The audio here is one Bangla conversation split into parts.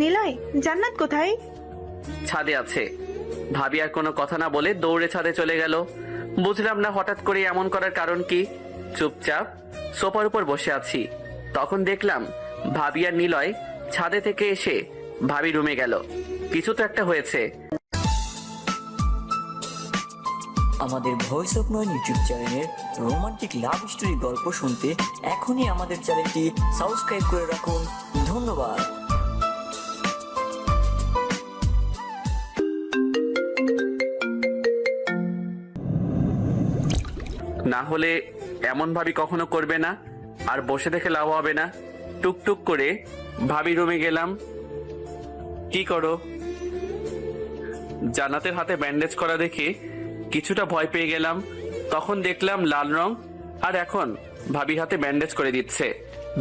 নিলয়, জান্নাত কোথায়? ছাদে আছে। ভাবি আর কোনো কথা না বলে দৌড়ে ছাদে চলে গেল। বুঝলাম না হঠাৎ করে এমন করার কারণ কি। চুপচাপ সোফার উপর বসে আছি, তখন দেখলাম ভাবি আর নিলয় ছাদে থেকে এসে ভাবি রুমে গেল। কিছু তো একটা হয়েছে। আমাদের ভয়েস অফ নয়ন ইউটিউব চ্যানেলের রোমান্টিক লাভ স্টোরি গল্প শুনতে এখনই আমাদের চ্যানেলটি সাবস্ক্রাইব করে রাখুন। ধন্যবাদ। না হলে এমন ভাবি কখনো করবে না, আর বসে দেখে লাভ হবে না। টুকটুক করে ভাবি রুমে গেলাম। কি করো? জান্নাতের হাতে ব্যান্ডেজ করা দেখে কিছুটা ভয় পেয়ে গেলাম। তখন দেখলাম লাল রং, আর এখন ভাবির হাতে ব্যান্ডেজ করে দিচ্ছে।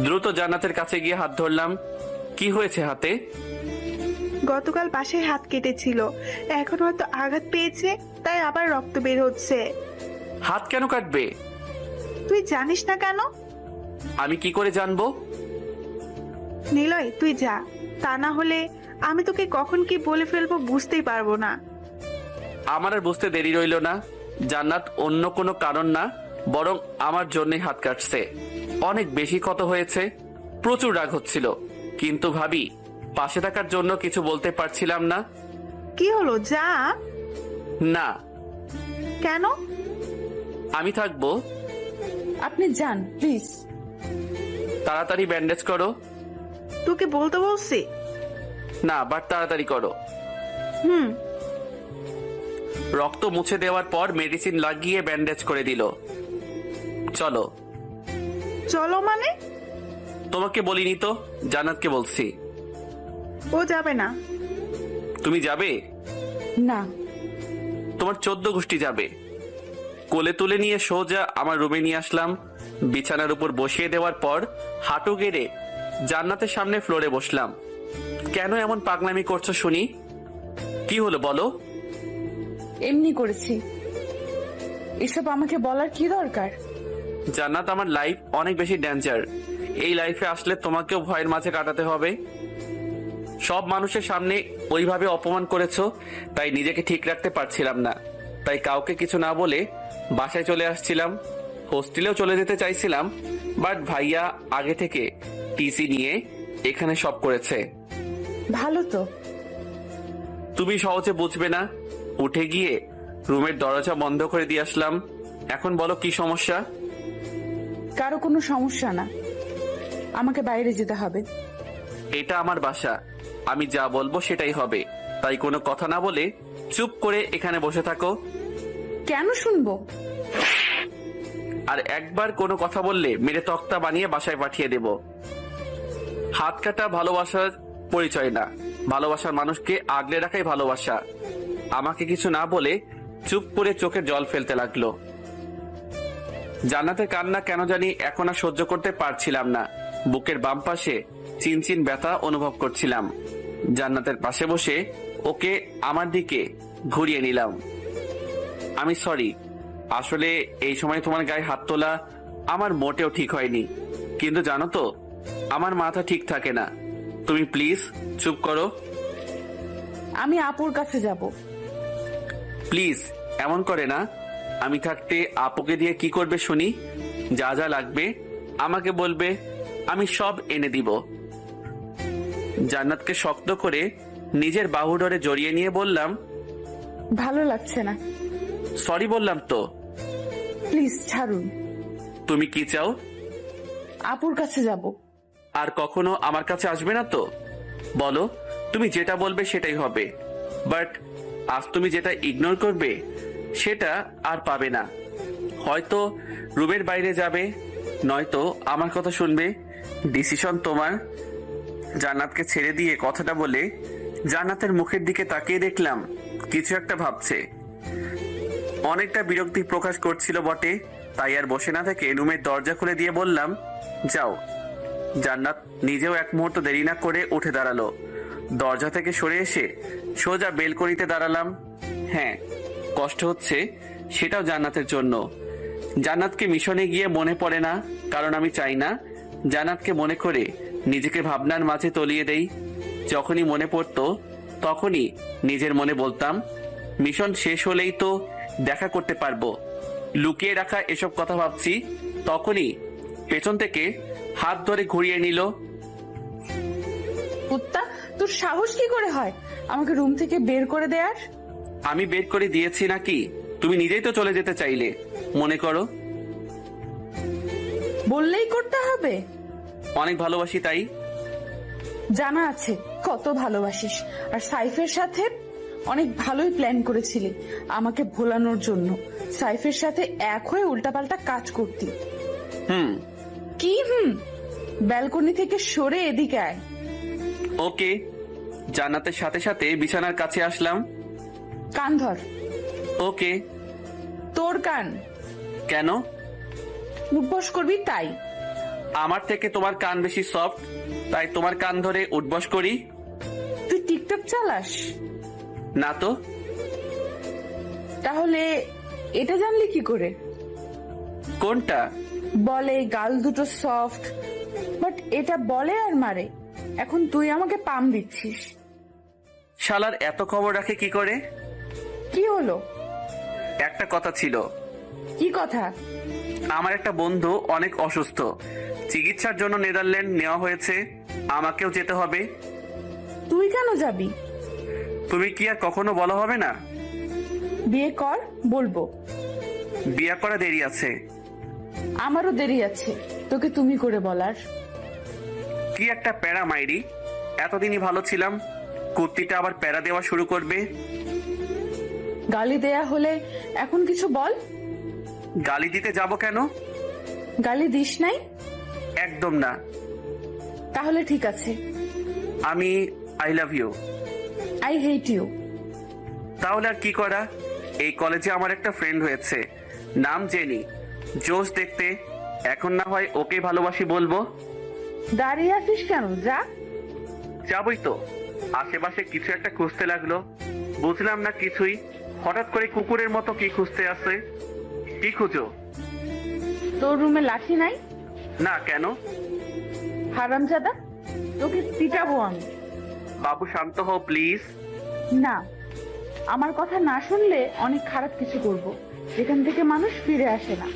দ্রুত জান্নাতের কাছে গিয়ে হাত ধরলাম। কি হয়েছে হাতে? গতকাল পাশে হাত কেটেছিল, এখন হয়তো আঘাত পেয়েছে, তাই আবার রক্ত বের হচ্ছে। হাত কেন কাটবে? তুই জানিস না কেন? আমি কি করে জানবো? নিলয়, তুই যা, তা না হলে আমি তোকে কখন কি বলে ফেলবো বুঝতেই পারবো না। আমার আর বুঝতে দেরি রইল না। জান্নাত অন্য কোনো কারণ না, বরং আমার জন্যই হাত কাটছে। অনেক বেশি ক্ষত হয়েছে, প্রচুর রাগ হচ্ছিল, কিন্তু ভাবি পাশে থাকার জন্য কিছু বলতে পারছিলাম না। কি হলো, যা। না। কেন? আমি থাকবো। আপনি যান প্লিজ। তাড়াতাড়ি ব্যান্ডেজ করো। তোকে বলতে বলছি। না, বাট তাড়াতাড়ি করো। হুম। রক্ত মুছে দেওয়ার পর মেডিসিন লাগিয়ে ব্যান্ডেজ করে দিল। চলো। চলো মানে? তোমাকে বলিনি তো, জান্নাতকে বলছি। ও যাবে না। তুমি যাবে? না। তোমার 14 গোষ্ঠী যাবে। কোলে তুলে নিয়ে সোজা আমার রুমে নিয়ে আসলাম। বিছানার উপর বসিয়ে দেওয়ার পর হাঁটু গেড়ে জান্নাতের সামনে ফ্লোরে বসলাম। কেন এমন পাগলামি করছো শুনি? কি হলো বলো? এমনি করেছি, এসব আমাকে বলার কি দরকার? জান্নাত, আমার লাইফ অনেক বেশি ডেঞ্জার। এই লাইফে আসলে তোমাকেও ভয়ের মাঝে কাটাতে হবে। সব মানুষের সামনে ওইভাবে অপমান করেছো, তাই নিজেকে ঠিক রাখতে পারছিলাম না। তাই কাউকে কিছু না বলে বাসায় চলে আসছিলাম। হোস্টেলেও চলে যেতে চাইছিলাম, বাট ভাইয়া আগে থেকে টিসি নিয়ে এখানে সব করেছে। ভালো তো। তুমি সহজে বুঝবে না। উঠে গিয়ে রুমের দরজা বন্ধ করে দিয়ে আসলাম। এখন বলো কি সমস্যা? কারো কোনো সমস্যা না, আমাকে বাইরে যেতে হবে। এটা আমার বাসা, আমি যা বলবো সেটাই হবে। তাই কোনো কথা না বলে চুপ করে এখানে বসে থাকো। কেন শুনবো? আর একবার কোনো কথা বললে মেরে তক্তা বানিয়ে বাসায় পাঠিয়ে দেব। হাত কাটা ভালোবাসার পরিচয় না, ভালোবাসার মানুষকে আগলে রাখাই ভালোবাসা। আমাকে কিছু না বলে চুপ করে চোখের জল ফেলতে লাগলো। জান্নাতের কান্না কেন জানি এখন আর সহ্য করতে পারছিলাম না। বুকের বাম পাশে চিনচিন ব্যথা অনুভব করছিলাম। জান্নাতের পাশে বসে ওকে আমার দিকে ঘুরিয়ে নিলাম। আমি সরি, আসলে এই সময় তোমার গায়ে হাত তোলা আমার মোটেও ঠিক হয়নি। কিন্তু জানো তো, আমার মাথা ঠিক থাকে না। তুমি প্লিজ চুপ করো। আমি আপুর কাছে যাব। প্লিজ এমন করে না। আমি থাকতে আপুকে দিয়ে কি করবে শুনি? যা যা লাগবে আমাকে বলবে, আমি সব এনে দিব। জান্নাতকে শক্ত করে নিজের বাহু ধরে জড়িয়ে নিয়ে বললাম, ভালো লাগছে না। সরি বললাম তো। প্লিজ ছাড়ুন। তুমি কি চাও? আপুর কাছে যাব। আর কখনো আমার কাছে আসবে না তো? বলো, তুমি যেটা বলবে সেটাই হবে। বাট আজ তুমি যেটা ইগনোর করবে সেটা আর পাবে না। হয়তো রুমের বাইরে যাবে, নয়তো আমার কথা শুনবে। ডিসিশন তোমার। জান্নাতকে ছেড়ে দিয়ে কথাটা বলে জান্নাতের মুখের দিকে তাকিয়ে দেখলাম কিছু একটা ভাবছে। অনেকটা বিরক্তি প্রকাশ করছিল বটে, তাই আর বসে না থেকে রুমের দরজা খুলে দিয়ে বললাম, যাও। জান্নাত নিজেও এক মুহূর্ত দেরি না করে উঠে দাঁড়ালো। দরজা থেকে সরে এসে সোজা বেলকনিতে দাঁড়ালাম। হ্যাঁ, কষ্ট হচ্ছে, সেটাও জান্নাতের জন্য। জান্নাতকে মিশনে গিয়ে মনে পড়ে না, কারণ আমি চাই না জান্নাতকে মনে করে নিজেকে ভাবনার মাঝে তলিয়ে দেই। যখনই মনে পড়তো তখনই নিজের মনে বলতাম মিশন শেষ হলেই তো দেখা করতে পারবো। লুকিয়ে রাখা এসব কথা ভাবছি, তখনই পেছন থেকে হাত ধরে ঘুরিয়ে নিল। কুত্তা, তোর সাহস কি করে হয় আমাকে রুম থেকে বের করে দেয়ার? আমি বের করে দিয়েছি নাকি? তুমি নিজেই তো চলে যেতে চাইলে, মনে করো। বললেই করতে হবে? অনেক ভালোবাসি তাই। জানা আছে কত ভালোবাসিস, আর সাইফের সাথে অনেক ভালোই প্ল্যান করেছিলি আমাকে ভোলানোর জন্য। সাইফের সাথে এক হয়ে উল্টাপাল্টা কাজ করতি। হুম। কি ব্যালকনি থেকে সরে এদিকে আয়। ওকে। জান্নাতের সাথে সাথে বিছানার কাছে আসলাম। কান ধর। ওকে। তোর কান। কেন? উঠবস করবি তাই। আমার থেকে তোমার কান বেশি সফট, তাই তোমার কান ধরে উঠবস করি। তুই টিকটক চালাস? না তো। তাহলে এটা জানলি কি করে? কোনটা? বলে গাল দুটো সফট, বাট এটা বলে আর মারে। এখন তুই আমাকে পাম দিচ্ছিস। শালার এত খবর রাখে কি করে? কি হলো? একটা কথা ছিল। কি কথা? আমার একটা বন্ধু অনেক অসুস্থ, চিকিৎসার জন্য নেদারল্যান্ড নেওয়া হয়েছে, আমাকেও যেতে হবে। তুই কেন যাবি? তুমি কি আর কখনো বলা হবে না? বিয়ে কর, বলবো। বিয়ে করা দেরি আছে। আমারও দেরি আছে তোকে তুমি করে বলার। কি একটা প্যারা মাইরি, এতদিনই ভালো ছিলাম, কুর্তিটা আবার প্যারা দেওয়া শুরু করবে। গালি দেয়া হলে এখন কিছু বল। গালি দিতে যাব কেন? গালি দিস নাই? একদম না। তাহলে ঠিক আছে। আমি I love you. I hate you. তাহলে আর কি করা? এই কলেজে আমার একটা ফ্রেন্ড হয়েছে, নাম জেনি, জোশ দেখতে। এখন না হয় ওকে ভালোবাসি বলবো। দাঁড়িয়ে আছিস কেন? যা। যাবই তো। আশেপাশে কিছু একটা খুঁজতে লাগলো, বুঝলাম না কিছুই। হঠাৎ করে কুকুরের মতো কি খুঁজতে আসে। কি খুঁজো? তোর রুমে লাঠি নাই? না, কেন? হারামজাদা, তোকে পিটাবো আমি। বাবু শান্ত হও প্লিজ। না, আমার কথা না শুনলে অনেক খারাপ কিছু করব, যেখান থেকে মানুষ ফিরে আসে না।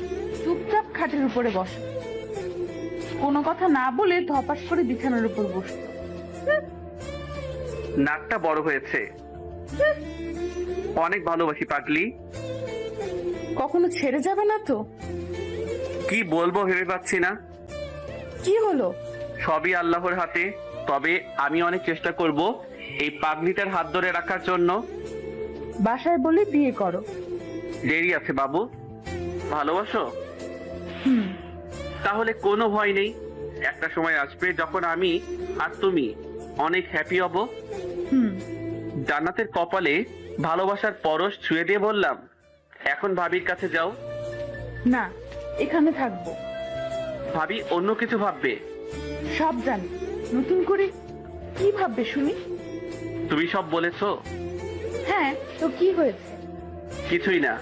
চুপচাপ খাটের উপরে বস। কোনো কথা না বলে ধপাস করে বিছানার উপর বসতো। নাকটা বড় হয়েছে। অনেক ভালোবাসি পাগলি। কখনো ছেড়ে যাবে না তো? কি বলবো ভেবে পাচ্ছি না। কি হলো? সবই আল্লাহর হাতে, তবে আমি অনেক চেষ্টা করব এই পাগলিটার হাত ধরে রাখার জন্য। বাসায় বলে বিয়ে করো। দেরি আছে বাবু। ভালোবাসো? তাহলে কোনো ভয় নেই, একটা সময় আসবে যখন আমি আর তুমি অনেক হ্যাপি হব। জান্নাতের কপালে ভালোবাসার পরশ ছুঁয়ে দিয়ে বললাম, এখন ভাবির কাছে যাও। না, এখানে থাকবো। ভাবি অন্য কিছু ভাববে। সব জানি, নতুন করে কি ভাববে শুনি? তুমি সব বলেছো। হ্যাঁ, তো কি হয়েছে? কিছুই না।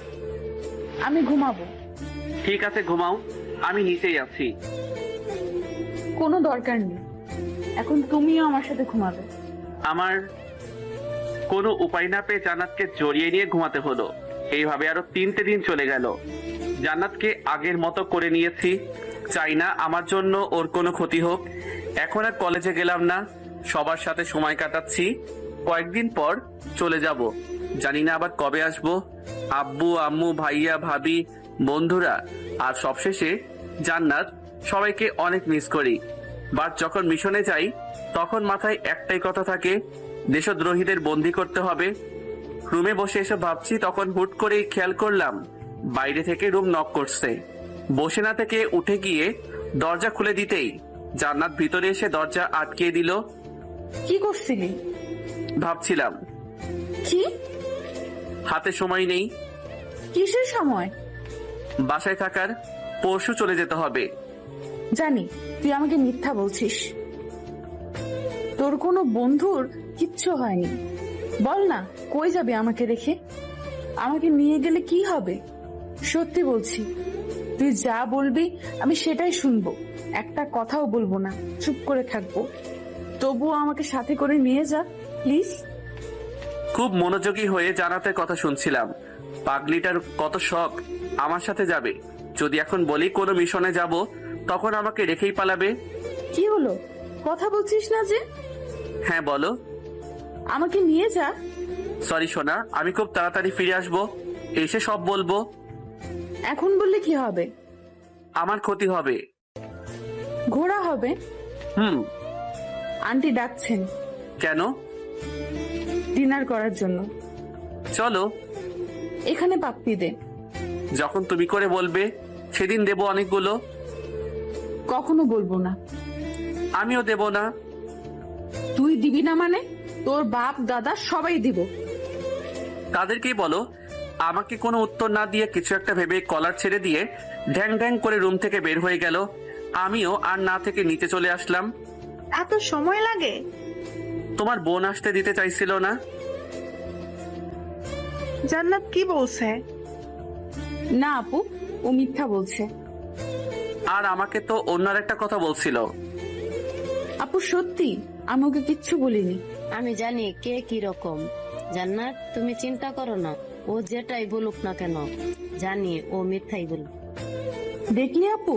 আমি ঘুমাবো। ঠিক আছে ঘুমাও, আমি নিচেই আছি। কোনো দরকার নেই, এখন তুমিও আমার সাথে ঘুমাবে। আমার কোনো উপায় না পেয়ে জান্নাতকে জড়িয়ে নিয়ে ঘুমাতে হলো। এইভাবে আরো 3টে দিন চলে গেল। জান্নাতকে আগের মতো করে নিয়েছি, চাই না আমার জন্য ওর কোনো ক্ষতি হোক। এখন আর কলেজে গেলাম না, সবার সাথে সময় কাটাচ্ছি। কয়েকদিন পর চলে যাব, জানি না আবার কবে আসবো। আব্বু আম্মু ভাইয়া ভাবি বন্ধুরা আর সবশেষে জান্নাত, সবাইকে অনেক মিস করি। বাট যখন মিশনে যাই তখন মাথায় একটাই কথা থাকে, দেশদ্রোহীদের বন্দি করতে হবে। রুমে বসে এসে ভাবছি, তখন হুট করেই খেয়াল করলাম বাইরে থেকে রুম নক করছে। বসে না থেকে উঠে গিয়ে দরজা খুলে দিতেই জান্নাত ভিতরে এসে দরজা আটকিয়ে দিল। কি করছিলি? ভাবছিলাম। কি? হাতে সময় নেই। কিসের সময়? বাসায় থাকার, পরশু চলে যেতে হবে। জানি তুই আমাকে মিথ্যা বলছিস। তোর কোনো বন্ধুর কিচ্ছু হয়নি। বল না, কই যাবে আমাকে রেখে? আমাকে নিয়ে গেলে কি হবে? সত্যি বলছি, তুই যা বলবি আমি সেটাই শুনবো, একটা কথাও বলবো না, চুপ করে থাকবো। তবুও আমাকে সাথে করে নিয়ে যা প্লিজ। খুব মনোযোগী হয়ে জান্নাতের কথা শুনছিলাম। পাগলিটার কত শখ আমার সাথে যাবে। যদি এখন বলি কোনো মিশনে যাব, তখন আমাকে রেখেই পালাবে। কি হলো, কথা বলছিস না যে? হ্যাঁ বলো। আমাকে নিয়ে যা। সরি সোনা, আমি খুব তাড়াতাড়ি ফিরে আসবো, এসে সব বলবো। এখন বললে কি হবে? আমার ক্ষতি হবে। ঘোরা হবে। আন্টি ডাকছেন। কেন? ডিনার করার জন্য। চলো। এখানে পাপ্পি দে। যখন তুমি করে বলবে সেদিন দেবো অনেকগুলো। কখনো বলবো না। আমিও দেব না। তুই দিবি না মানে? তোর বাপ দাদা সবাই দিব। তাদেরকেই বলো। আমাকে কোনো উত্তর না দিয়ে কিছু একটা ভেবে কলার ছেড়ে দিয়ে ঢ্যাং ঢ্যাং করে রুম থেকে বের হয়ে গেল। আমিও আর না থেকে নিচে চলে আসলাম। এত সময় লাগে? তোমার বোন আসতে দিতে চাইছিল না। জান্নাত কি বলছে? না আপু, ও মিথ্যা বলছে। আর আমাকে তো অন্য একটা কথা বলছিল। আপু সত্যি, আমি ওকে কিচ্ছু বলিনি। আমি জানি কে কি রকম। জান্নাত, তুমি চিন্তা করো না, ও যেটাই বলুক না কেন, জানি ও মিথ্যাই বলবে। দেখলি আপু,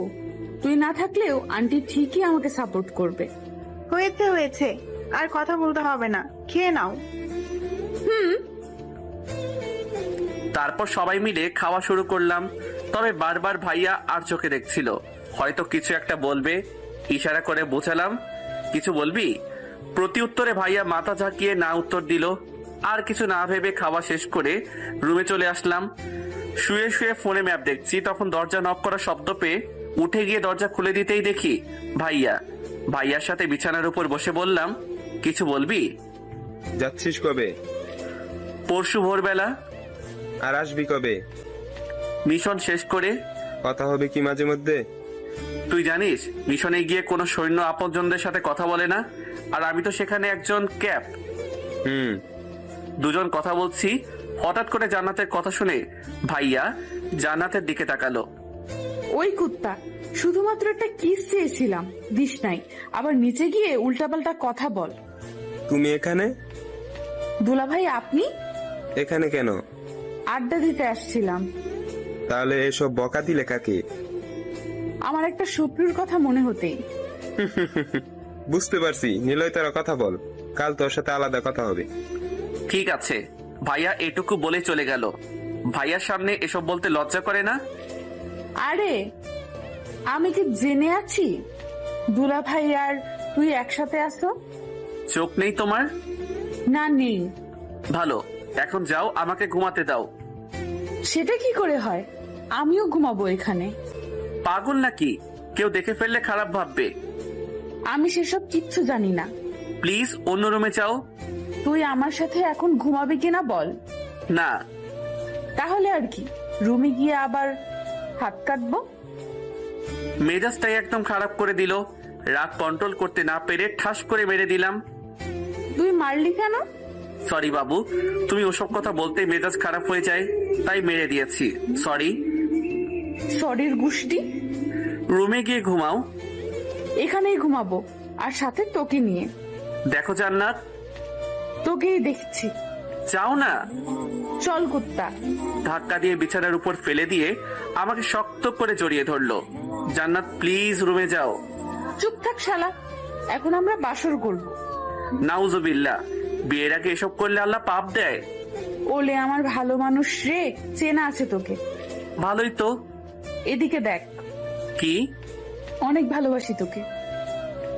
তুই না থাকলেও আন্টি ঠিকই আমাকে সাপোর্ট করবে। হয়েছে হয়েছে, আর কথা বলতে হবে না, খেয়ে নাও। তারপর সবাই মিলে খাওয়া শুরু করলাম। তবে বারবার ভাইয়া আর চোখে দেখছিল, হয়তো কিছু একটা বলবে। ইশারা করে বোঝালাম, কিছু বলবি? প্রতি উত্তরে ভাইয়া মাথা ঝাঁকিয়ে না উত্তর দিল। আর কিছু না ভেবে খাওয়া শেষ করে রুমে চলে আসলাম। শুয়ে শুয়ে ফোনে ম্যাপ দেখছি, তখন দরজা নক করা শব্দ পেয়ে উঠে গিয়ে দরজা খুলে দিতেই দেখি ভাইয়া। ভাইয়ার সাথে বিছানার উপর বসে বললাম, কিছু বলবি? যাচ্ছিস কবে? পরশু ভোরবেলা। আর আসবি কবে? মিশন শেষ করে। কথা হবে কি মাঝে মধ্যে? তুই জানিস মিশনে গিয়ে কোনো সৈন্য আপনজনদের সাথে কথা বলে না, আর আমি তো সেখানে একজন ক্যাপ। দুজন কথা বলছি, হঠাৎ করে জান্নাতের কথা শুনে ভাইয়া জান্নাতের দিকে তাকালো। ওই কুত্তা, শুধুমাত্র একটা কিস চেয়েছিলাম, দিস নাই, আবার নিচে গিয়ে উল্টাপাল্টা কথা বল। তুমি এখানে? দুলা ভাই আপনি এখানে কেন? আড্ডা দিতে আসছিলাম। তাহলে এসব বকা দিলে কাকে? আমার একটা শত্রুর কথা মনে হতেই। বুঝতে পারছি, নিলয় তারা কথা বল, কাল তোর সাথে আলাদা কথা হবে। ঠিক আছে। ভাইয়া এটুকু বলে চলে গেল। ভাইয়ার সামনে এসব বলতে লজ্জা করে না? আরে আমি কি জেনে আছি দুলা ভাই আর তুই একসাথে আসো? চোখ নেই তোমার? না নেই। ভালো, এখন যাও, আমাকে ঘুমাতে দাও। সেটা কি করে হয়? আমিও ঘুমাবো এখানে। পাগল নাকি? কেউ দেখে ফেললে খারাপ ভাববে। আমি সেসব কিচ্ছু জানি না। প্লিজ অন্য রুমে যাও। তুই আমার সাথে এখন ঘুমাবি কিনা বল। না। তাহলে আর কি, রুমে গিয়ে আবার হাত কাটবো? মেজাজটাই একদম খারাপ করে দিল। রাগ কন্ট্রোল করতে না পেরে ঠাস করে মেরে দিলাম। তুই মারলি কেন? সরি বাবু, তুমি ওসব কথা বলতে মেজাজ খারাপ হয়ে যায়, তাই মেরে দিয়েছি। সরি। সরির গুষ্টি। রুমে গিয়ে ঘুমাও। এখানেই ঘুমাবো, আর সাথে তোকে নিয়ে। দেখো জান্নাত, তোকেই দেখছি। চাও না? চল কুত্তা। ধাক্কা দিয়ে বিছানার উপর ফেলে দিয়ে আমাকে শক্ত করে জড়িয়ে ধরলো। জান্নাত প্লিজ রুমে যাও। চুপ থাক শালা, এখন আমরা বাসর করব। নাউজুবিল্লাহ, বিয়ের আগে এসব করলে আল্লাহ পাপ দেয়। ওলে আমার ভালো মানুষ রে, চেনা আছে তোকে। ভালোই তো। এদিকে দেখ। কি? অনেক ভালোবাসি তোকে।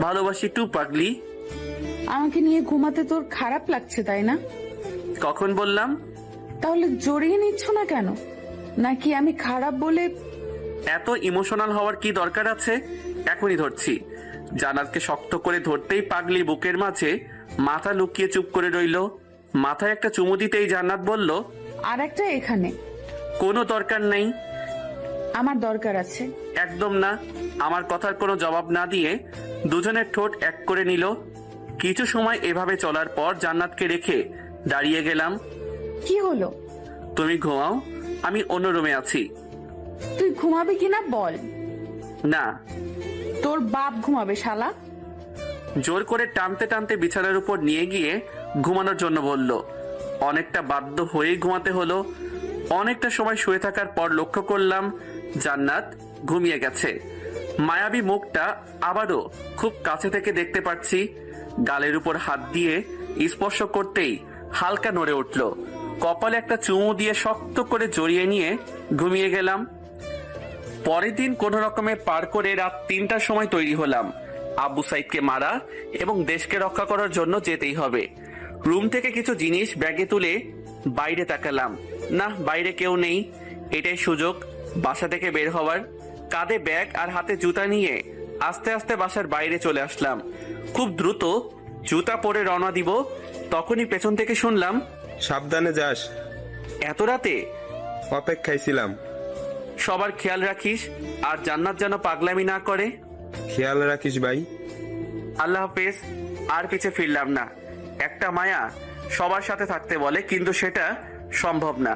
ভালোবাসি টু পাগলি। আমাকে নিয়ে ঘুমাতে তোর খারাপ লাগছে তাই না? কখন বললাম? তাহলে জড়িয়ে নিচ্ছ না কেন? নাকি আমি খারাপ বলে? এত ইমোশনাল হওয়ার কি দরকার আছে? এখনই ধরছি। জান্নাতকে শক্ত করে ধরতেই পাগলি বুকের মাঝে মাথা লুকিয়ে চুপ করে রইল। মাথায় একটা চুমু দিতেই জান্নাত বলল, আর একটা এখানে। কোনো দরকার নেই। আমার দরকার আছে। একদম না। আমার কথার কোনো জবাব না দিয়ে দুজনের ঠোঁট এক করে নিল। কিছু সময় এভাবে চলার পর জান্নাতকে রেখে দাঁড়িয়ে গেলাম। কি হলো? তুমি ঘুমাও, আমি অন্য রুমে আছি। তুই ঘুমাবি কিনা বল। না। তোর বাপ ঘুমাবে শালা। জোর করে টানতে টানতে বিছানার উপর নিয়ে গিয়ে ঘুমানোর জন্য বলল। অনেকটা বাধ্য হয়েই ঘুমাতে হলো। অনেকটা সময় শুয়ে থাকার পর লক্ষ্য করলাম জান্নাত ঘুমিয়ে গেছে। মায়াবী মুখটা আবারও খুব কাছে থেকে দেখতে পাচ্ছি। গালের উপর হাত দিয়ে স্পর্শ করতেই হালকা নড়ে উঠল। কপালে একটা চুমু দিয়ে শক্ত করে জড়িয়ে নিয়ে ঘুমিয়ে গেলাম। পরের দিন কোনো রকমে পার করে রাত 3টার সময় তৈরি হলাম। আব্বু সাইদকে মারা এবং দেশকে রক্ষা করার জন্য যেতেই হবে। রুম থেকে কিছু জিনিস ব্যাগে তুলে বাইরে তাকালাম। না, বাইরে কেউ নেই। এটাই সুযোগ বাসা থেকে বের হওয়ার। কাঁধে ব্যাগ আর হাতে জুতা নিয়ে আস্তে আস্তে বাসার বাইরে চলে আসলাম। খুব দ্রুত জুতা পরে রওনা দিব, তখনই পেছন থেকে শুনলাম, সাবধানে যাস। এত রাতে? অপেক্ষায় ছিলাম। সবার খেয়াল রাখিস আর জান্নাত যেন পাগলামি না করে। খেয়াল রাখিস ভাই। আল্লাহ হাফেজ। আর পিছে ফিরলাম না। একটা মায়া সবার সাথে থাকতে বলে, কিন্তু সেটা সম্ভব না।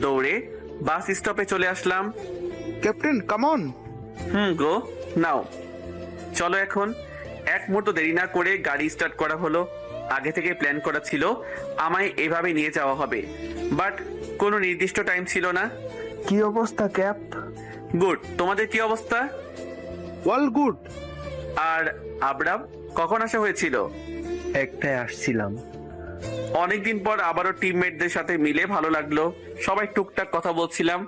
দৌড়ে বাস স্টপে চলে আসলাম। Captain come on. গো নাও। চলো এখন। এক মুহূর্ত দেরি না করে গাড়ি স্টার্ট করা হলো। আগে থেকে প্ল্যান করা ছিল আমায় এভাবে নিয়ে যাওয়া হবে, বাট কোনো নির্দিষ্ট টাইম ছিল না। কি অবস্থা ক্যাপ? গুড। তোমাদের কি অবস্থা? All good. আর আবরাম কখন আসা হয়েছিল? একটাই আসছিলাম। অনেকদিন পর আবারও টিমমেটদের সাথে মিলে ভালো লাগলো। সবাই টুকটাক কথা বলছিলাম।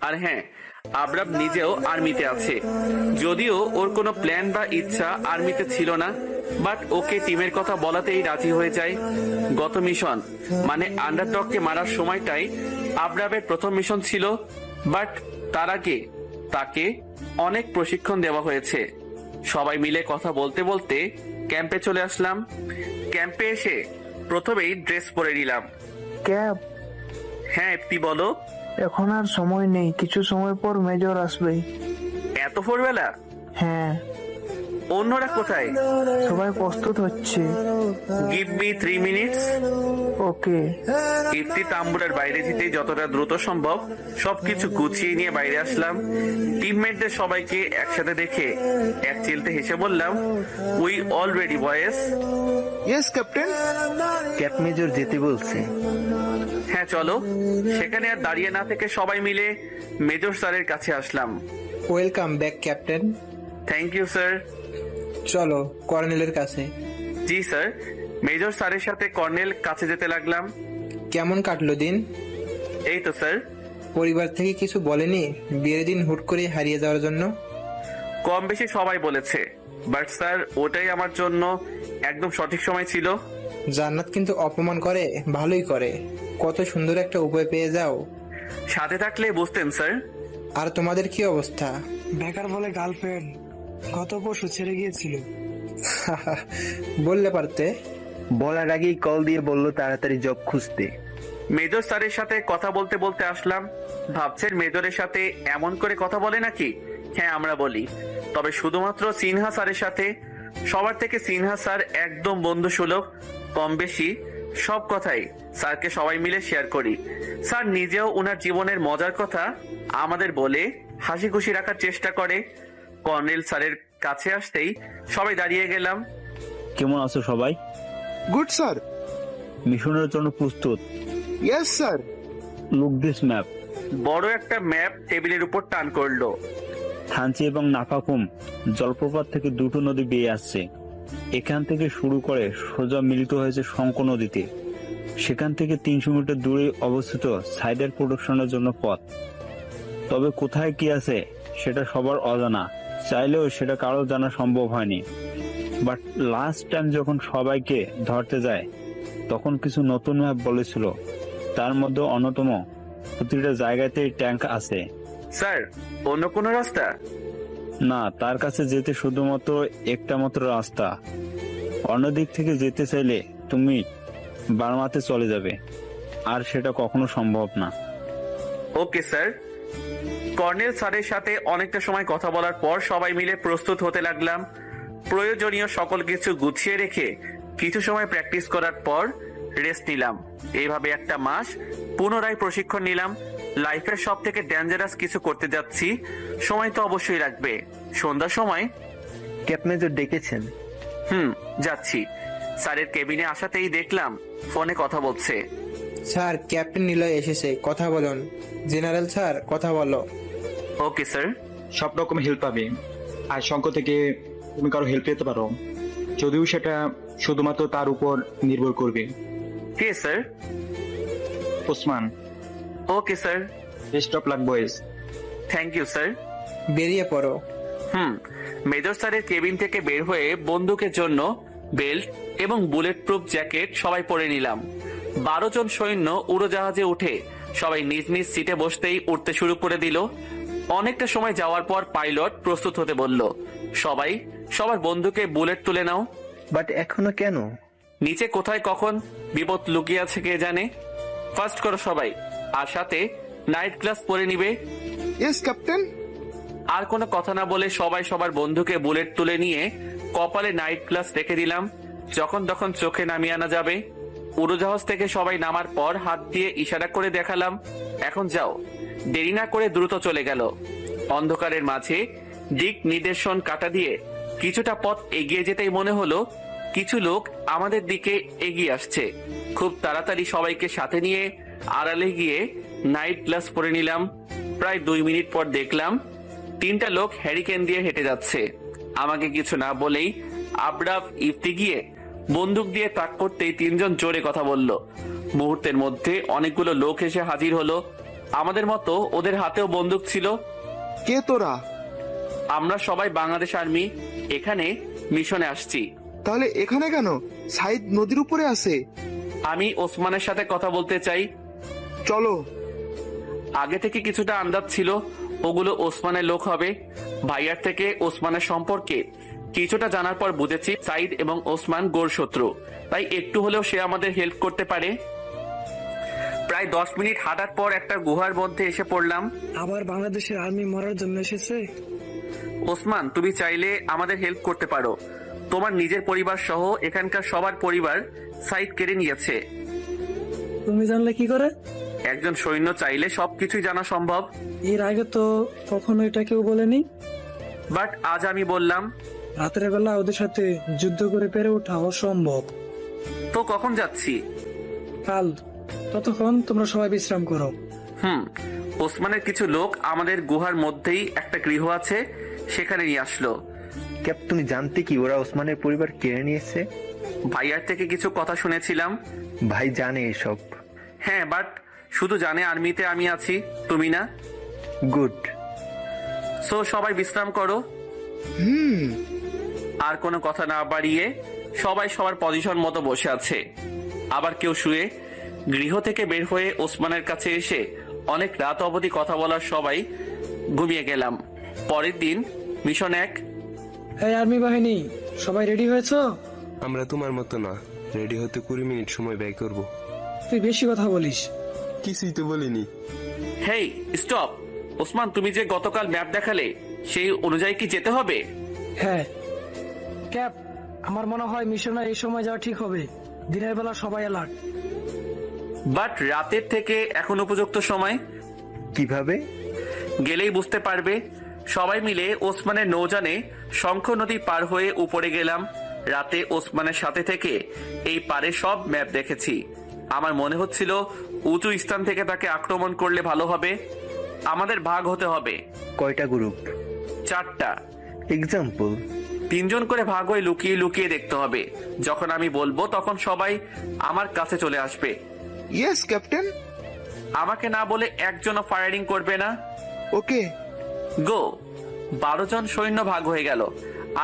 আর হ্যাঁ, আবরাম নিজেও আর্মিতে আছে। যদিও ওর কোনো প্ল্যান বা ইচ্ছা আর্মিতে ছিল না, বাট ওকে টিমের কথা বলাতেই রাজি হয়ে যায়। গত মিশন মানে আন্ডারডগকে মারার সময়টাই আবরামের প্রথম মিশন ছিল, বাট তার আগে তাকে অনেক প্রশিক্ষণ দেওয়া হয়েছে। সবাই মিলে কথা বলতে বলতে ক্যাম্পে চলে আসলাম। ক্যাম্পে এসে প্রথমেই ড্রেস পরে নিলাম। ক্যাপ, হ্যাঁ তুই বলো। এখন আর সময় নেই, কিছু সময় পর মেজর আসবে। এত ভোরবেলা? হ্যাঁ, অন্যরা কোথায়? সবাই প্রস্তুত হচ্ছে। Give me 3 minutes. Okay. Ifti তাম্বুরের বাইরে যেতে যতটা দ্রুত সম্ভব সবকিছু গুছিয়ে নিয়ে বাইরে আসলাম। টিমমেটদের সবাইকে একসাথে দেখে এক চিলতে হেসে বললাম, উই অলরেডি বয়েস। Yes captain. ক্যাপ মেজর যেতে বলছে। হ্যাঁ চলো। সেখানে আর দাঁড়িয়ে না থেকে সবাই মিলে মেজর স্যারের কাছে আসলাম। Welcome back captain. Thank you sir. চলো কর্নেলের কাছে। জি স্যার। মেজর স্যারের সাথে কর্নেল কাছে যেতে লাগলাম। কেমন কাটলো দিন? এই তো স্যার। পরিবার থেকে কিছু বলেনি বিয়ের দিন হুট করে হারিয়ে যাওয়ার জন্য? কম বেশি সবাই বলেছে, বাট স্যার ওটাই আমার জন্য একদম সঠিক সময় ছিল। জান্নাত কিন্তু অপমান করে, ভালোই করে। কত সুন্দর একটা উপায় পেয়ে যাও। সাথে থাকলে বুঝতেন স্যার। আর তোমাদের কি অবস্থা? বেকার বলে গার্লফ্রেন্ড গত পরশু ছেড়ে গিয়েছিল। বললে পারতে। বলার আগেই কল দিয়ে বললো তাড়াতাড়ি জব খুঁজতে। মেজর স্যারের সাথে কথা বলতে বলতে আসলাম। ভাবছেন মেজরের সাথে এমন করে কথা বলে নাকি? হ্যাঁ আমরা বলি, তবে শুধুমাত্র সিনহা স্যারের সাথে। সবার থেকে সিনহা স্যার একদম বন্ধু সুলভ। কম বেশি সব কথাই স্যারকে সবাই মিলে শেয়ার করি। স্যার নিজেও ওনার জীবনের মজার কথা আমাদের বলে হাসি খুশি রাখার চেষ্টা করে। কর্নেল স্যারের কাছে আসতেই সবাই দাঁড়িয়ে গেলাম। কেমন আছো সবাই? Good sir. মিশনের জন্য প্রস্তুত? Yes sir. Look this map. বড় একটা ম্যাপ টেবিলের উপর টান করলো। থানচি এবং নাফাকুম জলপ্রপাত থেকে দুটো নদী বেয়ে আসছে। এখান থেকে শুরু করে সোজা মিলিত হয়েছে শঙ্খ নদীতে। সেখান থেকে 300 মিটার দূরে অবস্থিত সাইডার প্রোডাকশনের জন্য পথ। তবে কোথায় কি আছে সেটা সবার অজানা, চাইলেও সেটা কারো জানা সম্ভব হয়নি। বাট লাস্ট টাইম যখন সবাইকে ধরতে যায় তখন কিছু নতুন ম্যাপ বলেছিল, তার মধ্যে অন্যতম প্রতিটা জায়গাতেই ট্যাঙ্ক আছে। স্যার অন্য কোনো রাস্তা? না, তার কাছে যেতে শুধুমাত্র একটা মাত্র রাস্তা। অন্যদিক থেকে যেতে চাইলে তুমি বার্মাতে চলে যাবে, আর সেটা কখনো সম্ভব না। Okay sir. কর্নেল স্যারের সাথে অনেকটা সময় কথা বলার পর সবাই মিলে প্রস্তুত হতে লাগলাম। প্রয়োজনীয় সকল কিছু গুছিয়ে রেখে কিছু সময় প্র্যাকটিস করার পর রেস্ট নিলাম। এইভাবে একটা মাস পুনরায় প্রশিক্ষণ নিলাম। লাইফের সব থেকে ডেঞ্জারাস কিছু করতে যাচ্ছি, সময় তো অবশ্যই লাগবে। সন্ধ্যার সময় ক্যাপ মেজর ডেকেছেন? যাচ্ছি। স্যারের কেবিনে আসাতেই দেখলাম ফোনে কথা বলছে। স্যার, ক্যাপ্টেন নিলয় এসেছে, কথা বলুন। জেনারেল স্যার, কথা বলো। Okay sir. সব রকম হেল্প পাবে, আর শঙ্খ থেকে তুমি কারো হেল্প পেতে পারো, যদিও সেটা শুধুমাত্র তার উপর নির্ভর করবে। কে sir? Osman. Okay sir. Best of luck boys. Thank you sir. বেরিয়ে পড়ো। মেজর স্যারের কেবিন থেকে বের হয়ে বন্দুকের জন্য বেল্ট এবং বুলেট প্রুফ জ্যাকেট সবাই পরে নিলাম। 12 জন সৈন্য উড়োজাহাজে উঠে সবাই নিজ নিজ সিটে বসতেই উঠতে শুরু করে দিল। অনেকটা সময় যাওয়ার পর পাইলট প্রস্তুত হতে বলল। সবাই সবার বন্দুকে বুলেট তুলে নাও। বাট এখনো কেন? নিচে কোথায় কখন বিপদ লুকিয়ে আছে কে জানে। ফার্স্ট করো সবাই, আর সাথে নাইট ক্লাস পরে নিবে। Yes captain. আর কোনো কথা না বলে সবাই সবার বন্ধুকে বুলেট তুলে নিয়ে কপালে নাইট গ্লাস রেখে দিলাম, যখন তখন চোখে নামিয়ে আনা যাবে। উড়োজাহাজ থেকে সবাই নামার পর হাত দিয়ে ইশারা করে দেখালাম, এখন যাও। দেরি না করে দ্রুত চলে গেল। অন্ধকারের মাঝে দিক নির্দেশন কাটা দিয়ে কিছুটা পথ এগিয়ে যেতেই মনে হলো কিছু লোক আমাদের দিকে এগিয়ে আসছে। খুব তাড়াতাড়ি সবাইকে সাথে নিয়ে আড়ালে গিয়ে নাইট গ্লাস পরে নিলাম। প্রায় 2 মিনিট পর দেখলাম 3টা লোক হ্যারিকেন দিয়ে হেঁটে যাচ্ছে। আমাকে কিছু না বলেই আবরাফ ইফতি গিয়ে বন্দুক দিয়ে তাক করতেই 3 জন জোরে কথা বলল। মুহূর্তের মধ্যে অনেকগুলো লোক এসে হাজির হলো। আমাদের মতো ওদের হাতেও বন্দুক ছিল। কে তোরা? আমরা সবাই বাংলাদেশ আর্মি, এখানে মিশনে আসছি। তাহলে এখানে কেন? সাইদ নদীর উপরে আছে। আমি ওসমানের সাথে কথা বলতে চাই। চলো। আগে থেকে কিছুটা আন্দাজ ছিল ওগুলো ওসমানের লোক হবে। ভাইয়ার থেকে ওসমানের সম্পর্কে কিছুটা জানার পর বুঝেছি সাইদ এবং ওসমান গোর শত্রু, তাই একটু হলেও সে আমাদের হেল্প করতে পারে। প্রায় 10 মিনিট হাঁটার পর একটা গুহার মধ্যে এসে পড়লাম। আবার বাংলাদেশের আর্মি মরার জন্য এসেছে। ওসমান, তুমি চাইলে আমাদের হেল্প করতে পারো। তোমার নিজের পরিবার সহ এখানকার সবার পরিবার সাইদ কেড়ে নিয়েছে। তুমি জানলে কি করে? একজন সৈন্য চাইলে সবকিছুই জানা সম্ভব। এর আগে তো কখনো এটা কেউ বলেনি। বাট আজ আমি বললাম। রাতের বেলা ওদের সাথে যুদ্ধ করে পেরে ওঠা অসম্ভব। তো কখন যাচ্ছি? কাল। ততক্ষণ তোমরা সবাই বিশ্রাম করো। ওসমানের কিছু লোক আমাদের গুহার মধ্যেই একটা গৃহ আছে, সেখানে নিয়ে আসলো। ক্যাপ, তুমি জানতে কি ওরা ওসমানের পরিবার কেড়ে নিয়েছে? ভাইয়ার থেকে কিছু কথা শুনেছিলাম। ভাই জানে এসব? হ্যাঁ, বাট শুধু জানে আর্মিতে আমি আছি, তুমি না। গুড। সো সবাই বিশ্রাম করো। আর কোনো কথা না বাড়িয়ে সবাই সবার পজিশন মতো বসে আছে। আবার কেউ শুয়ে। গৃহ থেকে বের হয়ে ওসমানের কাছে এসে অনেক রাত অবধি কথা বলার সবাই ঘুমিয়ে গেলাম। পরের দিন মিশন 1। এই আর্মি বাহিনী, সবাই রেডি হয়েছো? আমরা তোমার মতো না, রেডি হতে 20 মিনিট সময় ব্যয় করব। তুই বেশি কথা বলিস। কিছুই তো বলিনি। হেই স্টপ। ওসমান, তুমি যে গতকাল ম্যাপ দেখালে সেই অনুযায়ী কি যেতে হবে? হ্যাঁ ক্যাপ, আমার মনে হয় মিশনে এই সময় যাওয়া ঠিক হবে। দিনের বেলা সবাই অ্যালার্ট। বাট রাতের থেকে এখন উপযুক্ত সময়। কিভাবে? গেলেই বুঝতে পারবে। সবাই মিলে ওসমানের নৌযানে শঙ্খ নদী পার হয়ে উপরে গেলাম। রাতে ওসমানের সাথে থেকে এই পারে সব ম্যাপ দেখেছি। আমার মনে হচ্ছিল উঁচু স্থান থেকে তাকে আক্রমণ করলে ভালো হবে। আমাদের ভাগ হতে হবে। কয়টা গ্রুপ? 4টা। এক্সাম্পল? 3 জন করে ভাগ হয়ে লুকিয়ে লুকিয়ে দেখতে হবে। যখন আমি বলবো তখন সবাই আমার কাছে চলে আসবে। Yes captain. আমাকে না বলে একজনও ফায়ারিং করবে না। ওকে। গো। 12 জন সৈন্য ভাগ হয়ে গেল।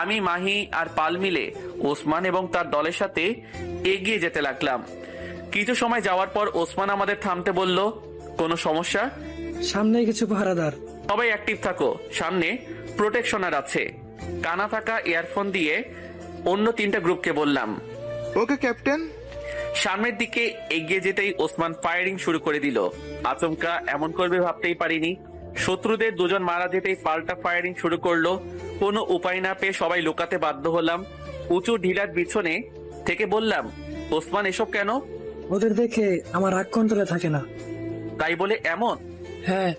আমি, মাহি আর পাল মিলে ওসমান এবং তার দলের সাথে এগিয়ে যেতে লাগলাম। কিছু সময় যাওয়ার পর ওসমান আমাদের থামতে বলল। কোনো সমস্যা? সামনে কিছু পাহারাদার। সবাই অ্যাক্টিভ থাকো, সামনে প্রোটেকশনার আছে। কানা থাকা ইয়ারফোন দিয়ে অন্য 3টা গ্রুপকে বললাম। ওকে ক্যাপ্টেন। সামনের দিকে এগিয়ে যেতেই ওসমান ফায়ারিং শুরু করে দিল। আচমকা এমন করবে ভাবতেই পারিনি। শত্রুদের 2 জন মারা যেতেই পাল্টা ফায়ারিং শুরু করলো। কোনো উপায় না পেয়ে সবাই লুকাতে বাধ্য হলাম। উঁচু ঢিলার পিছনে থেকে বললাম, ওসমান এসব কেন? ওদের দেখে আমার রাগ কন্ট্রোলে থাকে না। তাই বলে এমন? হ্যাঁ।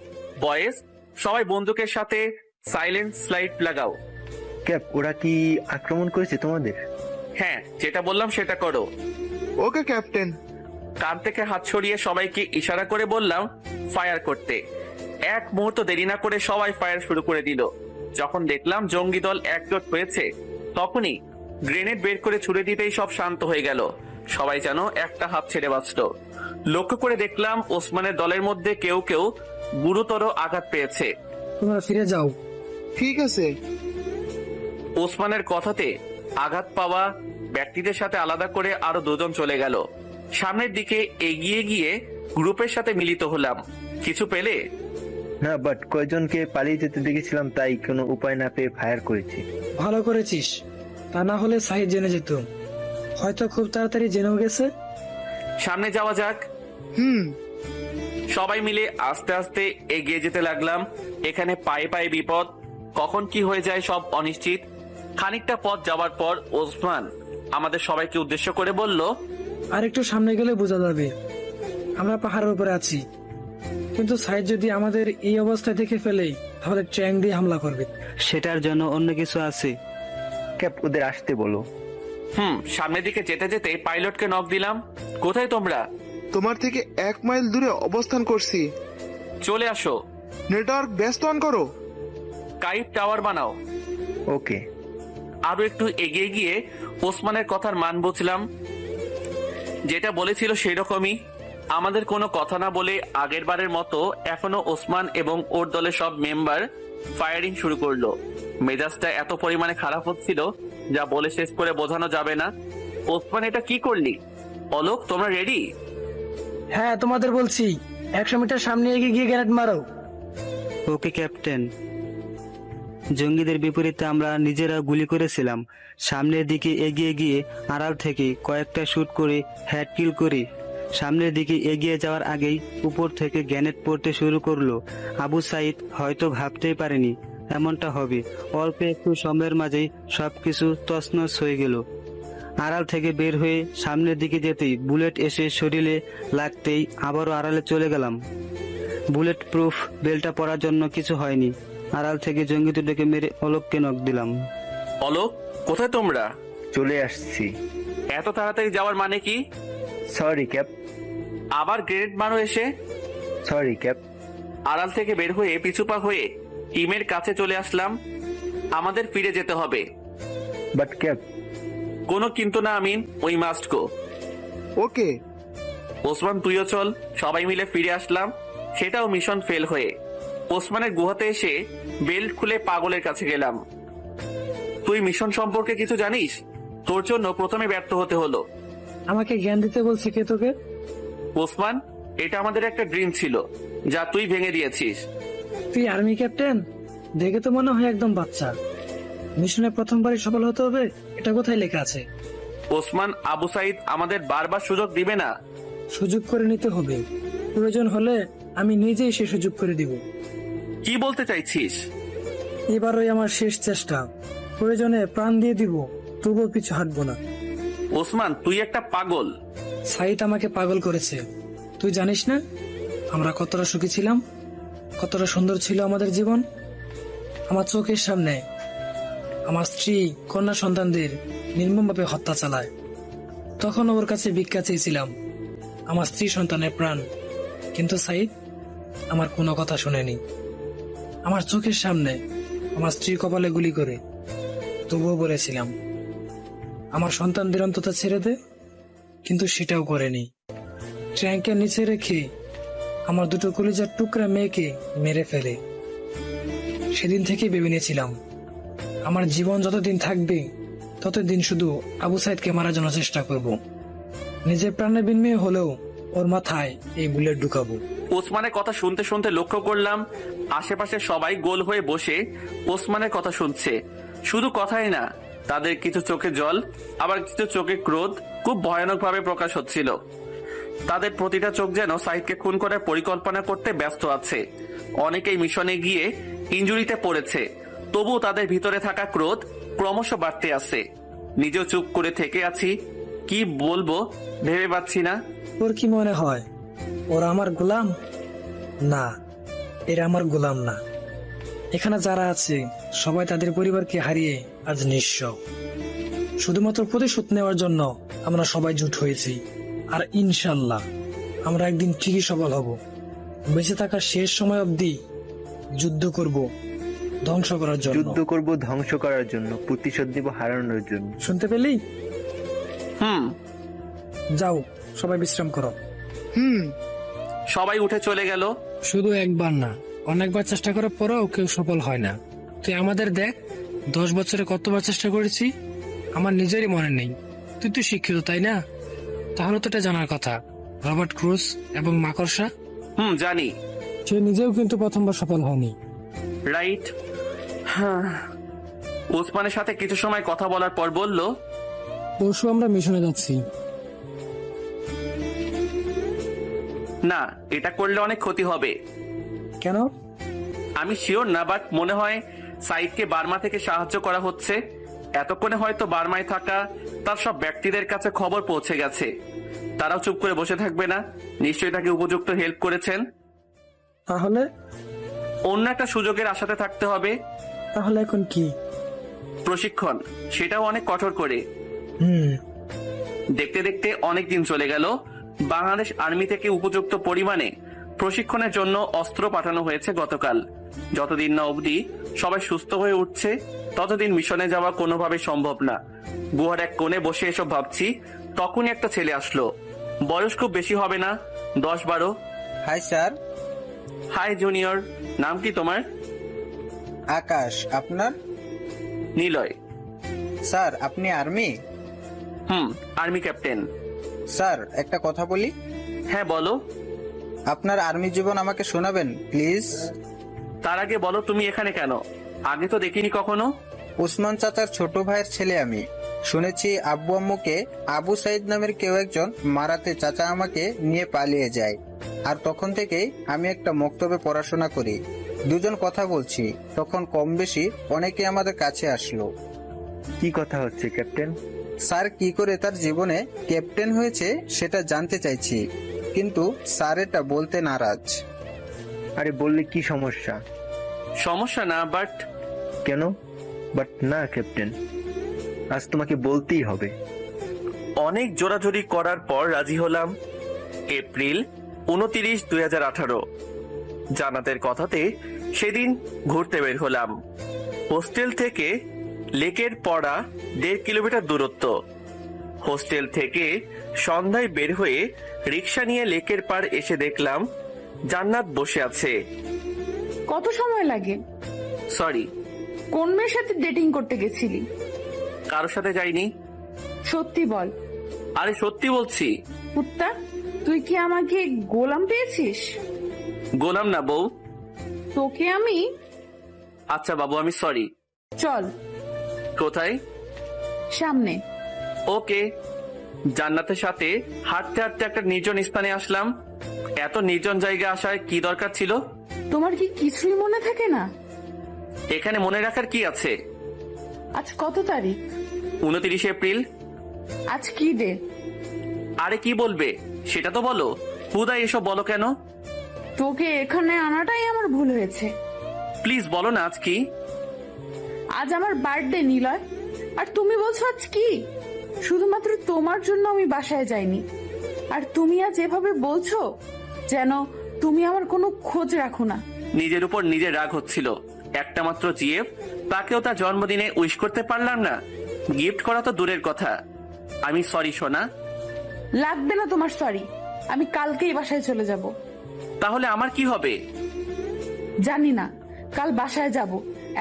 বয়েস, সবাই বন্দুকের সাথে সাইলেন্ট স্লাইড লাগাও। ক্যাপ, ওরা কি আক্রমণ করেছে তোমাদের? হ্যাঁ, যেটা বললাম সেটা করো। ওকে ক্যাপ্টেন। কান থেকে হাত সরিয়ে সবাইকে ইশারা করে বললাম ফায়ার করতে। এক মুহূর্ত দেরি না করে সবাই ফায়ার শুরু করে দিল। যখন দেখলাম জঙ্গি দল একজোট হয়েছে, তখনই গ্রেনেড বের করে ছুড়ে দিতেই সব শান্ত হয়ে গেল। সবাই যেন একটা হাত ছেড়ে বাঁচল। লক্ষ্য করে দেখলাম ওসমানের দলের মধ্যে কেউ কেউ গুরুতর আঘাত পেয়েছে। তোমরা ফিরে যাও। ঠিক আছে। ওসমানের কথাতে আঘাত পাওয়া ব্যক্তিদের সাথে আলাদা করে আরো দুজন চলে গেল। সামনের দিকে এগিয়ে গিয়ে গ্রুপের সাথে মিলিত হলাম। কিছু পেলে? না, বাট কয়জনকে পালিয়ে যেতে দেখেছিলাম, তাই কোনো উপায় না পেয়ে ফায়ার করেছি। ভালো করেছিস, তা না হলে সাহিদ জেনে যেত। হয়তো খুব তাড়াতাড়ি জেনেও গেছে। সামনে যাওয়া যাক। সবাই মিলে আস্তে আস্তে এগিয়ে যেতে লাগলাম। এখানে পায়ে পায়ে বিপদ, কখন কি হয়ে যায় সব অনিশ্চিত। খানিকটা পথ যাওয়ার পর ওসমান আমাদের সবাইকে উদ্দেশ্য করে বলল, আর একটু সামনে গেলে বোঝা যাবে আমরা পাহাড়ের উপরে আছি। কিন্তু সাইদ যদি আমাদের এই অবস্থায় দেখে ফেলে, তাহলে ট্যাঙ্ক দিয়ে হামলা করবে। সেটার জন্য অন্য কিছু আছে। ক্যাপ, ওদের আসতে বলো। সামনের দিকে যেতে যেতে পাইলটকে নক দিলাম। কোথায় তোমরা? তোমার থেকে 1 মাইল দূরে অবস্থান করছি। চলে আসো। নেটওয়ার্ক ব্যস্ত অন করো। কাইপ টাওয়ার বানাও। ওকে। আরো একটু এগিয়ে গিয়ে ওসমানের কথার মান বুঝলাম। যেটা বলেছিল সেই রকমই। আমাদের কোনো কথা না বলে আগের বারের মতো এখনো ওসমান এবং ওর দলের সব মেম্বার ফায়ারিং শুরু করলো। মেজাজটা এত পরিমাণে খারাপ হচ্ছিল যা বলে শেষ করে বোঝানো যাবে না। ওসমান, এটা কি করলি? অলোক, তোমরা রেডি? হ্যাঁ, তোমাদের বলছি 100 মিটার সামনে এগিয়ে গিয়ে গ্রেনেড মারো। ওকে ক্যাপ্টেন। জঙ্গিদের বিপরীতে আমরা নিজেরা গুলি করেছিলাম। সামনের দিকে এগিয়ে গিয়ে আড়াল থেকে কয়েকটা শুট করে হেড কিল করি। সামনের দিকে এগিয়ে যাওয়ার আগেই উপর থেকে গ্রেনেড পড়তে শুরু করলো। আবু সাইদ হয়তো ভাবতেই পারেনি এমনটা হবে। অল্প একটু সময়ের মাঝেই সবকিছু তছনছ হয়ে গেল। আড়াল থেকে বের হয়ে সামনের দিকে যেতেই বুলেট এসে শরীরে লাগতেই আবারও আড়ালে চলে গেলাম। বুলেট প্রুফ বেলটা পরার জন্য কিছু হয়নি। আড়াল থেকে জঙ্গি দুটোকে মেরে অলোককে নক দিলাম। অলোক, কোথায় তোমরা? চলে আসছি। এত তাড়াতাড়ি যাওয়ার মানে কি? Sorry cap. আবার গ্রেনেড মারো এসে? Sorry cap. আড়াল থেকে বের হয়ে পিছুপা হয়ে টিমের কাছে চলে আসলাম। আমাদের ফিরে যেতে হবে। But cap. কোনো কিন্তু না আমিন, উই মাস্ট গো। ওকে। ওসমান, তুইও চল। সবাই মিলে ফিরে আসলাম, সেটাও মিশন ফেল হয়ে। ওসমানের গুহাতে এসে বেল্ট খুলে পাগলের কাছে গেলাম। তুই মিশন সম্পর্কে কিছু জানিস? তোর জন্য প্রথমে ব্যর্থ হতে হলো। আমাকে জ্ঞান দিতে বলছে কে তোকে? ওসমান, এটা আমাদের একটা ড্রিম ছিল, যা তুই ভেঙে দিয়েছিস। তুই আর্মি ক্যাপ্টেন? দেখে তো মনে হয় একদম বাচ্চা। মিশনে প্রথমবারই সফল হতে হবে, এটা কোথায় লেখা আছে? ওসমান, আবু সাইদ আমাদের বারবার সুযোগ দিবে না। সুযোগ করে নিতে হবে। প্রয়োজন হলে আমি নিজেই সে সুযোগ করে দিব। কি বলতে চাইছিস? এবারই আমার শেষ চেষ্টা। প্রয়োজনে প্রাণ দিয়ে দিব, তবুও পিছু হাঁটবো না। ওসমান, তুই একটা পাগল। সাইদ আমাকে পাগল করেছে। তুই জানিস না আমরা কতটা সুখী ছিলাম, কতটা সুন্দর ছিল আমাদের জীবন। আমার চোখের সামনে আমার স্ত্রী কন্যা সন্তানদের নির্মমভাবে হত্যা চালায়। তখন ওর কাছে ভিক্ষা চেয়েছিলাম, আমার স্ত্রী সন্তানের প্রাণ। কিন্তু সাইদ আমার কোনো কথা শুনেনি। আমার চোখের সামনে আমার স্ত্রীর কপালে গুলি করে, তবুও বলেছিলাম আমার সন্তানদের অন্তত ছেড়ে দে, কিন্তু সেটাও করেনি। ট্যাঙ্কের নিচে রেখে আমার দুটো কলিজার টুকরা মেয়েকে মেরে ফেলে। সেদিন থেকে ভেবে নিয়েছিলাম আমার জীবন যতদিন থাকবে ততদিন শুধু আবু সাইদকে মারার জন্য চেষ্টা করব। নিজের প্রাণের বিনিময়ে হলেও ওর মাথায় এই বুলেট ঢুকাবো। ওসমানের কথা শুনতে শুনতে লক্ষ্য করলাম আশেপাশে সবাই গোল হয়ে বসে ওসমানের কথা শুনছে। শুধু কথাই না, তাদের কিছু চোখে জল, আবার কিছু চোখে ক্রোধ খুব ভয়ানক ভাবে প্রকাশ হচ্ছিল। তাদের প্রতিটা চোখ যেন সাইদকে খুন করার পরিকল্পনা করতে ব্যস্ত আছে। অনেকেই মিশনে গিয়ে ইনজুরিতে পড়েছে, তবুও তাদের ভিতরে থাকা ক্রোধ ক্রমশ বাড়তে আছে। নিজেও চুপ করে থেকে আছি, কি বলবো ভেবে পাচ্ছি না। তোর কি মনে হয় ওরা আমার গোলাম? না, এরা আমার গোলাম না। এখানে যারা আছে সবাই তাদের পরিবারকে হারিয়ে আজ নিঃস্ব। শুধুমাত্র প্রতিশোধ নেওয়ার জন্য আমরা সবাই জুট হয়েছি। আর ইনশাল্লাহ আমরা একদিন ঠিকই সফল হব। বেঁচে থাকার শেষ সময় অবধি যুদ্ধ করব ধ্বংস করার জন্য। যুদ্ধ করব ধ্বংস করার জন্য, প্রতিশোধ নিব হারানোর জন্য। শুনতে পেলি? হুম। যাও, সবাই বিশ্রাম করো। সবাই উঠে চলে গেল। শুধু একবার না, অনেকবার চেষ্টা করার পরেও কেউ সফল হয় না। তুই আমাদের দেখ, 10 বছরে কতবার চেষ্টা করেছি আমার নিজেরই মনে নেই। তুই তো শিক্ষিত, তাই না? তাহলে তো এটা জানার কথা। রবার্ট ক্রুজ এবং মাকড়সা, জানি। সে নিজেও কিন্তু প্রথমবার সফল হয়নি। রাইট। ওসমানের সাথে কিছু সময় কথা বলার পর বলল, পরশু আমরা মিশনে যাচ্ছি। না, এটা করলে অনেক ক্ষতি হবে। কেন? আমি শিওর না, বাট মনে হয় সাইদকে বার্মা থেকে সাহায্য করা হচ্ছে। এতক্ষণে হয়তো বার্মায় থাকা তার সব ব্যক্তিদের কাছে খবর পৌঁছে গেছে। তারাও চুপ করে বসে থাকবে না, নিশ্চয়ই তাকে উপযুক্ত হেল্প করেছেন। তাহলে অন্য একটা সুযোগের আশাতে থাকতে হবে। তাহলে এখন কি? প্রশিক্ষণ, সেটাও অনেক কঠোর করে। দেখতে দেখতে অনেক দিন চলে গেল। বাংলাদেশ আর্মি থেকে উপযুক্ত পরিমাণে প্রশিক্ষণের জন্য অস্ত্র পাঠানো হয়েছে গতকাল। যতদিন না অবধি সবাই সুস্থ হয়ে উঠছে, ততদিন মিশনে যাওয়া কোনোভাবে সম্ভব না। গুহার এক কোণে বসে এসব ভাবছি, তখনই একটা ছেলে আসলো। বয়স খুব বেশি হবে না, 10-12। Hi sir. হাই জুনিয়র, নাম কি তোমার? আকাশ। আপনার? নিলয়। স্যার, আপনি আর্মি? Army captain. স্যার, একটা কথা বলি। হ্যাঁ, বলো। আপনার আর্মি জীবন আমাকে শোনাবেন প্লিজ? তার আগে বলো, তুমি এখানে কেন? আগে তো দেখিনি কখনো। ওসমান চাচার ছোট ভাইয়ের ছেলে আমি। শুনেছি আব্বু আম্মুকে আবু সাইদ নামের কেউ একজন মারাতে চাচা আমাকে নিয়ে পালিয়ে যায়। আর তখন থেকেই আমি একটা মক্তবে পড়াশোনা করি। দুজন কথা বলছি, তখন কম বেশি অনেকে আমাদের কাছে আসলো। কি কথা হচ্ছে ক্যাপ্টেন? স্যার কি করে তার জীবনে ক্যাপ্টেন হয়েছে সেটা জানতে চাইছি, কিন্তু স্যার এটা বলতে নারাজ। আরে বললে কি সমস্যা? সমস্যা না, বাট। কেন বাট না ক্যাপ্টেন? আজ তোমাকে বলতেই হবে। অনেক জোরাজোরি করার পর রাজি হলাম। এপ্রিল 29, 2018। জানাতের কথাতে সেদিন ঘুরতে বের হলাম। হোস্টেল থেকে লেকের পড়া 1.5 কিলোমিটার দূরত্ব। হোস্টেল থেকে সন্ধ্যায় বের হয়ে রিক্সা নিয়ে লেকের পার এসে দেখলাম জান্নাত বসে আছে। কত সময় লাগে? সরি। কোন মেয়ের সাথে ডেটিং করতে গেছিলি? কারোর সাথে যাইনি। সত্যি বল। আরে সত্যি বলছি। কুত্তা, তুই কি আমাকে গোলাম পেয়েছিস? গোলাম না বউ। তোকে আমি। আচ্ছা বাবু, আমি সরি। চল। কোথায়? সামনে। ওকে। জান্নাতের সাথে হাঁটতে হাঁটতে একটা নির্জন স্থানে আসলাম। এত নির্জন জায়গায় আসার কি দরকার ছিল? তোমার কি কিছুই মনে থাকে না? এখানে মনে রাখার কি আছে? আজ কত তারিখ? 29 এপ্রিল। আজ কি ডে? আরে কি বলবে সেটা তো বলো। হুদাই এসব বলো কেন? তোকে এখানে আনাটাই আমার ভুল হয়েছে। প্লিজ বলো না আজ কি? আজ আমার বার্থডে নিলয়, আর তুমি বলছো আজ কি? শুধুমাত্র তোমার জন্য আমি বাসায় যাইনি। আর তুমি আজ এভাবে বলছো যেন তুমি আমার কোনো খোঁজ রাখো না। নিজের উপর নিজের রাগ হচ্ছিল। একটা মাত্র জিএফ, তাকেও তার জন্মদিনে উইশ করতে পারলাম না। গিফট করা তো দূরের কথা। আমি সরি সোনা। লাগবে না তোমার সরি। আমি কালকেই বাসায় চলে যাব। তাহলে আমার কি হবে? জানি না, কাল বাসায় যাব।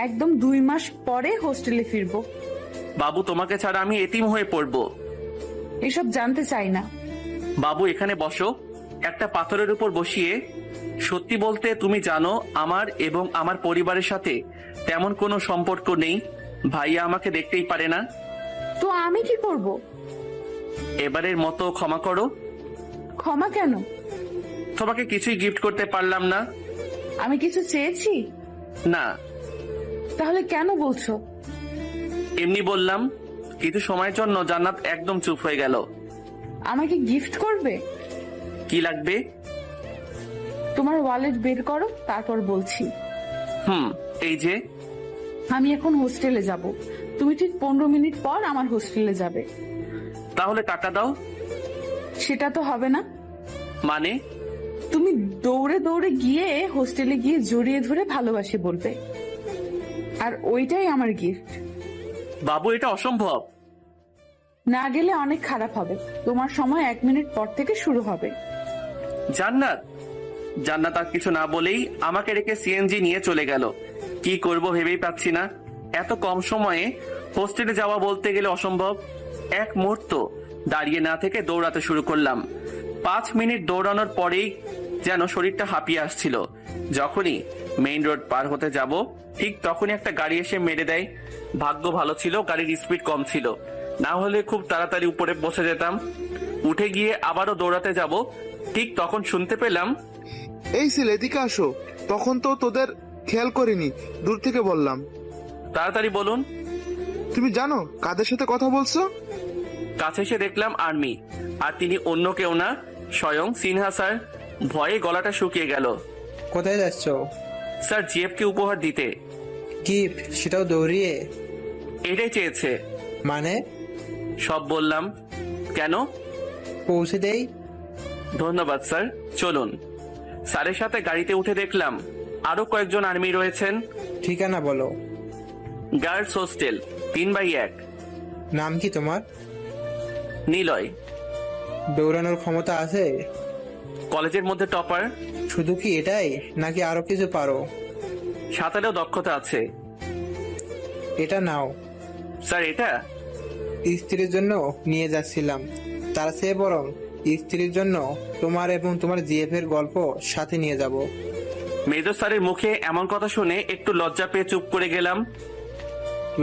একদম 2 মাস পরে হোস্টেলে ফিরবো। বাবু, তোমাকে ছাড়া আমি এতিম হয়ে পড়বো। এসব জানতে চাই না। বাবু, এখানে বসো। একটা পাথরের উপর বসিয়ে। সত্যি বলতে তুমি জানো আমার এবং আমার পরিবারের সাথে তেমন কোনো সম্পর্ক নেই। ভাইয়া আমাকে দেখতেই পারে না। তো আমি কি করব? এবারের মতো ক্ষমা করো। ক্ষমা কেন? তোমাকে কিছুই গিফট করতে পারলাম না। আমি কিছু চেয়েছি? না। তাহলে কেন বলছো? এমনি বললাম। কিছু সময়ের জন্য জান্নাত একদম চুপ হয়ে গেল। আমাকে গিফট করবে? কি লাগবে? তোমার ওয়ালেট বের করো, তারপর বলছি। এই যে। আমি এখন হোস্টেলে যাব। তুমি ঠিক 15 মিনিট পর আমার হোস্টেলে যাবে। তাহলে টাকা দাও। সেটা তো হবে না। মানে? তুমি দৌড়ে দৌড়ে গিয়ে হোস্টেলে গিয়ে জড়িয়ে ধরে ভালোবাসি বলবে, আর ওইটাই আমার গিফট। বাবু, এটা অসম্ভব। না গেলে অনেক খারাপ হবে। তোমার সময় 1 মিনিট পর থেকে শুরু হবে। জান্নাত জান্নাত আর কিছু না বলেই আমাকে রেখে সিএনজি নিয়ে চলে গেল। কি করব ভেবেই পাচ্ছি না। এত কম সময়ে হোস্টেলে যাওয়া বলতে গেলে অসম্ভব। এক মুহূর্ত দাঁড়িয়ে না থেকে দৌড়াতে শুরু করলাম। 5 মিনিট দৌড়ানোর পরেই যেন শরীরটা হাঁপিয়ে আসছিল। যখনই মেইন রোড পার হতে যাব ঠিক তখনই একটা গাড়ি এসে মেরে দেয়। ভাগ্য ভালো ছিল গাড়ির স্পিড কম ছিল, না হলে খুব তাড়াতাড়ি উপরে পৌঁছে যেতাম। উঠে গিয়ে আবারও দৌড়াতে যাব, ঠিক তখন শুনতে পেলাম, এই ছেলে এদিকে আসো। তখন তো তোদের খেয়াল করিনি, দূর থেকে বললাম। তাড়াতাড়ি বলুন। তুমি জানো কাদের সাথে কথা বলছো? কাছে এসে দেখলাম আর্মি, আর তিনি অন্য কেউ না, স্বয়ং সিনহা স্যার। ভয়ে গলাটা শুকিয়ে গেল। কোথায় যাচ্ছ? স্যার, জিএফকে উপহার দিতে। গিফট? সেটাও দৌড়িয়ে? এটাই চেয়েছে। মানে? সব বললাম। কেন? পৌঁছে দেই। ধন্যবাদ স্যার, চলুন। স্যারের সাথে গাড়িতে উঠে দেখলাম আরো কয়েকজন আর্মি রয়েছেন। ঠিকানা বলো। Girls hostel 3/1। নাম কি তোমার? নিলয়। দৌড়ানোর ক্ষমতা আছে? কলেজের মধ্যে টপার। শুধু কি এটাই নাকি আরো কিছু পারো? সাঁতারেও দক্ষতা আছে। এটা নাও। স্যার, এটা স্ত্রীর জন্য নিয়ে যাচ্ছিলাম, তার চেয়ে বরং স্ত্রীর জন্য তোমার এবং তোমার জিএফ এর গল্প সাথে নিয়ে যাব। মেজর স্যারের মুখে এমন কথা শুনে একটু লজ্জা পেয়ে চুপ করে গেলাম।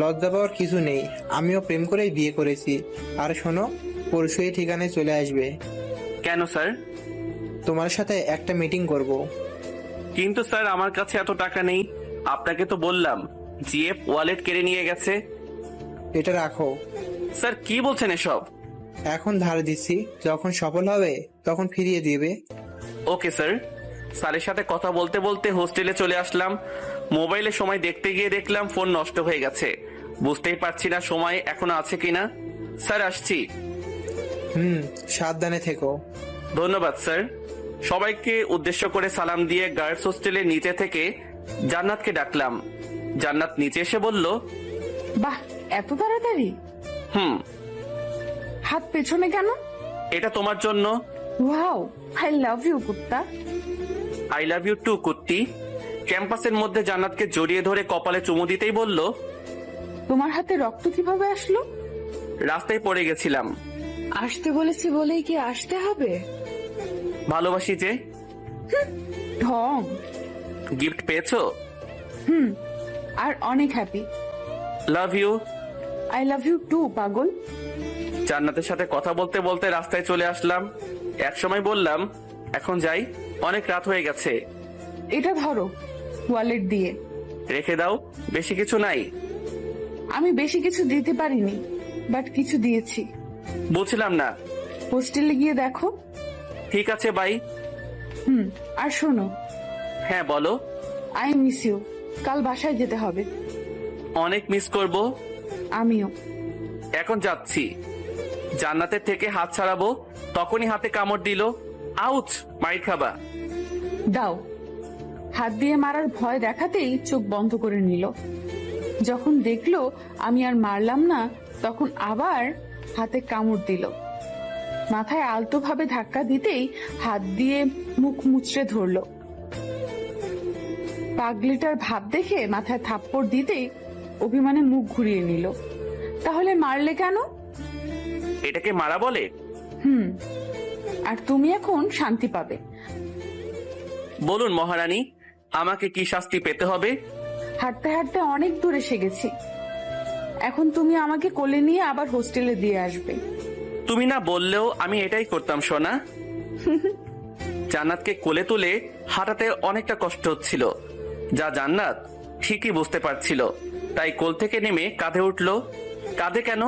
লজ্জা পাওয়ার কিছু নেই, আমিও প্রেম করেই বিয়ে করেছি। আর শোনো, পরশু এই ঠিকানায় চলে আসবে। কেন স্যার? তোমার সাথে একটা মিটিং করব। কিন্তু স্যার, আমার কাছে এত টাকা নেই। আপনাকে তো বললাম জিএফ ওয়ালেট কেড়ে নিয়ে গেছে। এটা রাখো। স্যার, কি বলছেন এসব? এখন ধার দিচ্ছি, যখন সফল হবে তখন ফিরিয়ে দিবে। Okay sir. স্যারের সাথে কথা বলতে বলতে হোস্টেলে চলে আসলাম। মোবাইলে সময় দেখতে গিয়ে দেখলাম ফোন নষ্ট হয়ে গেছে। বুঝতেই পারছি না সময় এখনো আছে কিনা। স্যার, আসছি। সাবধানে থেকো। ধন্যবাদ স্যার। সবাইকে উদ্দেশ্য করে সালাম দিয়ে গার্লস হোস্টেলের নিচে থেকে জান্নাতকে ডাকলাম। জান্নাত নিচে এসে বলল, বাহ, এত তাড়াতাড়ি? হাত পেছনে কেন? এটা তোমার জন্য। ওয়াও, আই লাভ ইউ কুত্তা। আই লাভ ইউ টু কুত্তি। ক্যাম্পাসের মধ্যে জান্নাতকে জড়িয়ে ধরে কপালে চুমু দিতেই বলল, তোমার হাতে রক্ত কিভাবে আসলো? রাস্তায় পড়ে গেছিলাম। আসতে বলেছি বলেই কি আসতে হবে? ভালোবাসি যে। ঢং। গিফট পেয়েছো? আর অনেক happy. Love you. I love you too পাগল। জান্নাতের সাথে কথা বলতে বলতে রাস্তায় চলে আসলাম। একসময় বললাম, এখন যাই, অনেক রাত হয়ে গেছে। এটা ধরো, ওয়ালেট দিয়ে। রেখে দাও, বেশি কিছু নাই। আমি বেশি কিছু দিতে পারিনি, বাট কিছু দিয়েছি। বুঝলাম না। হোস্টেলে গিয়ে দেখো। ঠিক আছে, বাই। আর শোনো। হ্যাঁ, বলো। I miss you. কাল বাসায় যেতে হবে। অনেক মিস করব। আমিও। এখন যাচ্ছি। জান্নাতের থেকে হাত ছাড়াবো, তখনই হাতে কামড় দিল। আউচ, মাইর খাবা। দাও। হাত দিয়ে মারার ভয় দেখাতেই চোখ বন্ধ করে নিল। যখন দেখলো আমি আর মারলাম না, তখন আবার হাতে কামড় দিল। মাথায় আলতো ভাবে ধাক্কা দিতেই হাত দিয়ে মুখ মুচড়ে ধরলো। পাগলিটার ভাব দেখে মাথায় থাপ্পড় দিতেই অভিমানে মুখ ঘুরিয়ে নিল। তাহলে মারলে কেন? এটাকে মারা বলে? আর তুমি এখন শান্তি পাবে। বলুন মহারানী, আমাকে কি শাস্তি পেতে হবে? হাঁটতে হাঁটতে অনেক দূর এসে গেছি। এখন তুমি আমাকে কোলে নিয়ে আবার হোস্টেলে দিয়ে আসবে। তুমি না বললেও আমি এটাই করতাম সোনা। জান্নাতকে কোলে তুলে হাঁটাতে অনেকটা কষ্ট হচ্ছিল, যা জান্নাত ঠিকই বুঝতে পারছিল। তাই কোল থেকে নেমে কাঁধে উঠলো। কাঁধে কেন?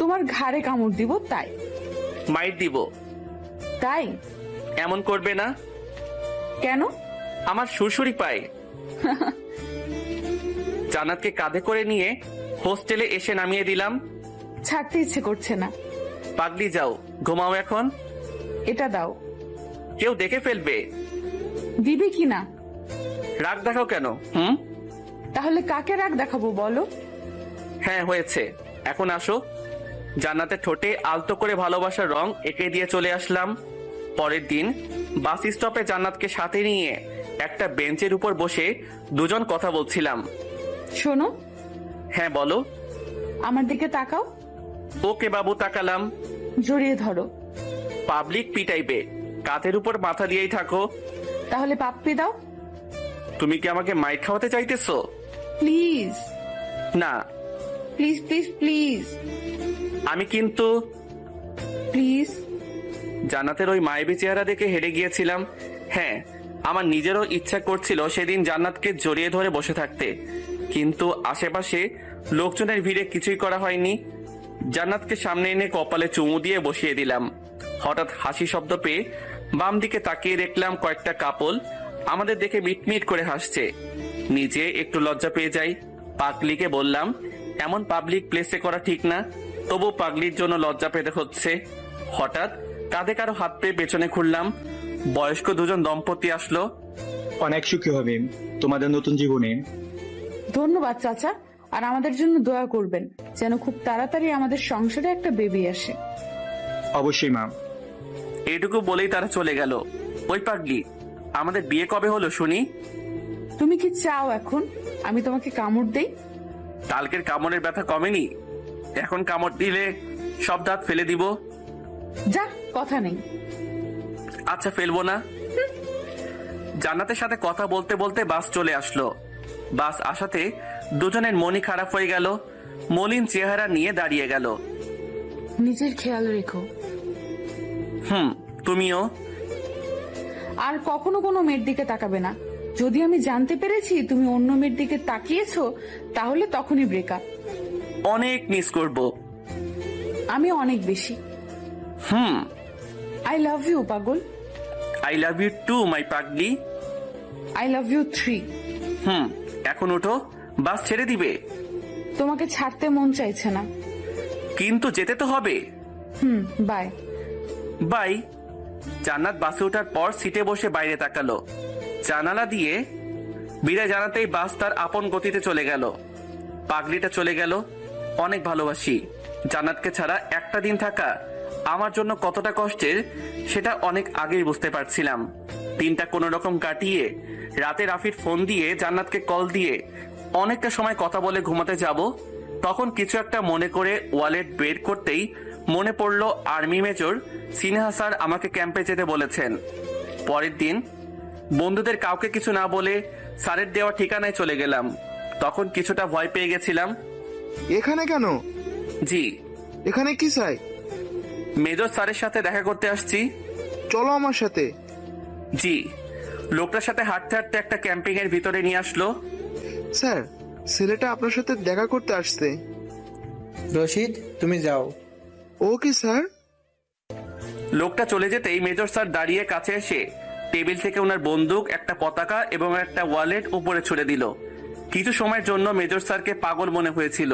তোমার ঘাড়ে কামড় দিব তাই। মাইর দিব তাই? এমন করবে না। কেন? আমার সুরসুরি পায়। জান্নাতকে কাঁধে করে নিয়ে হোস্টেলে এসে নামিয়ে দিলাম। ছাড়তে ইচ্ছে করছে না। পাগলি যাও, ঘুমাও এখন। এটা দাও। কেউ দেখে ফেলবে। দিবি কি না? রাগ দেখাও কেন? তাহলে কাকে রাগ দেখাবো বলো? হ্যাঁ হয়েছে, এখন আসো। জান্নাতের ঠোঁটে আলতো করে ভালোবাসার রং এঁকে দিয়ে চলে আসলাম। পরের দিন বাস স্টপে জান্নাতকে সাথে নিয়ে একটা বেঞ্চের উপর বসে দুজন কথা বলছিলাম। শোনো। হ্যাঁ বলো। আমার দিকে তাকাও। ওকে বাবু, তাকালাম। জড়িয়ে ধরো। পাবলিক পিটাইবে, কাঁধের উপর মাথা দিয়েই থাকো। তাহলে পাপ্পি দাও। তুমি কি আমাকে মাইর খাওয়াতে চাইতেছো? প্লিজ। না। Please please please. আমি কিন্তু। প্লিজ। জান্নাতের ওই মায়াবী চেহারা দেখে হেরে গিয়েছিলাম। হ্যাঁ, আমার নিজেরও ইচ্ছা করছিল সেদিন জান্নাতকে জড়িয়ে ধরে বসে থাকতে, কিন্তু আশেপাশে লোকজনের ভিড়ে কিছুই করা হয়নি। জান্নাতকে সামনে এনে কপালে চুমু দিয়ে বসিয়ে দিলাম। হঠাৎ হাসি শব্দ পেয়ে বাম দিকে তাকিয়ে দেখলাম কয়েকটা কাপল আমাদের দেখে মিটমিট করে হাসছে। নিজে একটু লজ্জা পেয়ে যাই। পাগলিকে বললাম, এমন পাবলিক প্লেসে করা ঠিক না। তবু পাগলির জন্য লজ্জা পেতে হচ্ছে। হঠাৎ কাঁধে কারো হাত পেয়ে পেছনে খুললাম। বয়স্ক দুজন দম্পতি আসলো। অনেক সুখী হবে তোমাদের নতুন জীবনে। ধন্যবাদ চাচা, আর আমাদের জন্য দোয়া করবেন যেন খুব তাড়াতাড়ি আমাদের সংসারে একটা বেবি আসে। অবশ্যই মা। এইটুকু বলেই তারা চলে গেল। ওই পাগলি, আমাদের বিয়ে কবে হলো শুনি? তুমি কি চাও এখন আমি তোমাকে কামড় দেই? কালকের কামড়ের ব্যথা কমেনি, এখন কামড় দিলে সব দাঁত ফেলে দিব। যা, কথা নেই। আচ্ছা, ফেলবো না। জান্নাতের সাথে কথা বলতে বলতে বাস চলে আসলো। বাস আসাতে দুজনের মনই খারাপ হয়ে গেল। মলিন চেহারা নিয়ে দাঁড়িয়ে গেল। নিজের খেয়াল রেখো। তুমিও। আর কখনো কোনো মেয়ের দিকে তাকাবে না। যদি আমি জানতে পেরেছি তুমি অন্য মেয়ের দিকে তাকিয়েছো, তাহলে তখনই ব্রেকআপ। অনেক মিস করব। আমি অনেক বেশি। আই লাভ ইউ পাগল। I love you too my পাগলি। I love you 3। এখন ওঠো, বাস ছেড়ে দিবে। তোমাকে ছাড়তে মন চাইছে না। কিন্তু যেতে তো হবে। বাই। বাই। জান্নাত বাসে ওঠার পর সিটে বসে বাইরে তাকালো। জানালা দিয়ে বিদায় জানাতেই বাস তার আপন গতিতে চলে গেল। পাগলিটা চলে গেল। অনেক ভালোবাসি। জান্নাতকে ছাড়া একটা দিন থাকা আমার জন্য কতটা কষ্টের সেটা অনেক আগেই বুঝতে পারছিলাম। দিনটা কোনো রকম কাটিয়ে রাতে রাফির ফোন দিয়ে জান্নাতকে কল দিয়ে অনেকটা সময় কথা বলে ঘুমাতে যাব, তখন কিছু একটা মনে করে ওয়ালেট বের করতেই মনে পড়লো আর্মি মেজর সিনহা স্যার আমাকে ক্যাম্পে যেতে বলেছেন। পরের দিন বন্ধুদের কাউকে কিছু না বলে স্যারের দেওয়া ঠিকানায় চলে গেলাম। তখন কিছুটা ভয় পেয়ে গেছিলাম। এখানে কেন? জি। এখানে কি চাই? মেজর স্যারের সাথে দেখা করতে আসছি। চলো আমার সাথে। জি। লোকটার সাথে হাঁটতে হাঁটতে একটা ক্যাম্পিং এর ভিতরে নিয়ে আসলো। স্যার, ছেলেটা আপনার সাথে দেখা করতে আসছে। রশিদ, তুমি যাও। Okay sir. লোকটা চলে যেতেই মেজর স্যার দাঁড়িয়ে কাছে এসে টেবিল থেকে ওনার বন্দুক, একটা পতাকা এবং একটা ওয়ালেট উপরে ছুড়ে দিল। কিছু সময়ের জন্য মেজর স্যারকে পাগল মনে হয়েছিল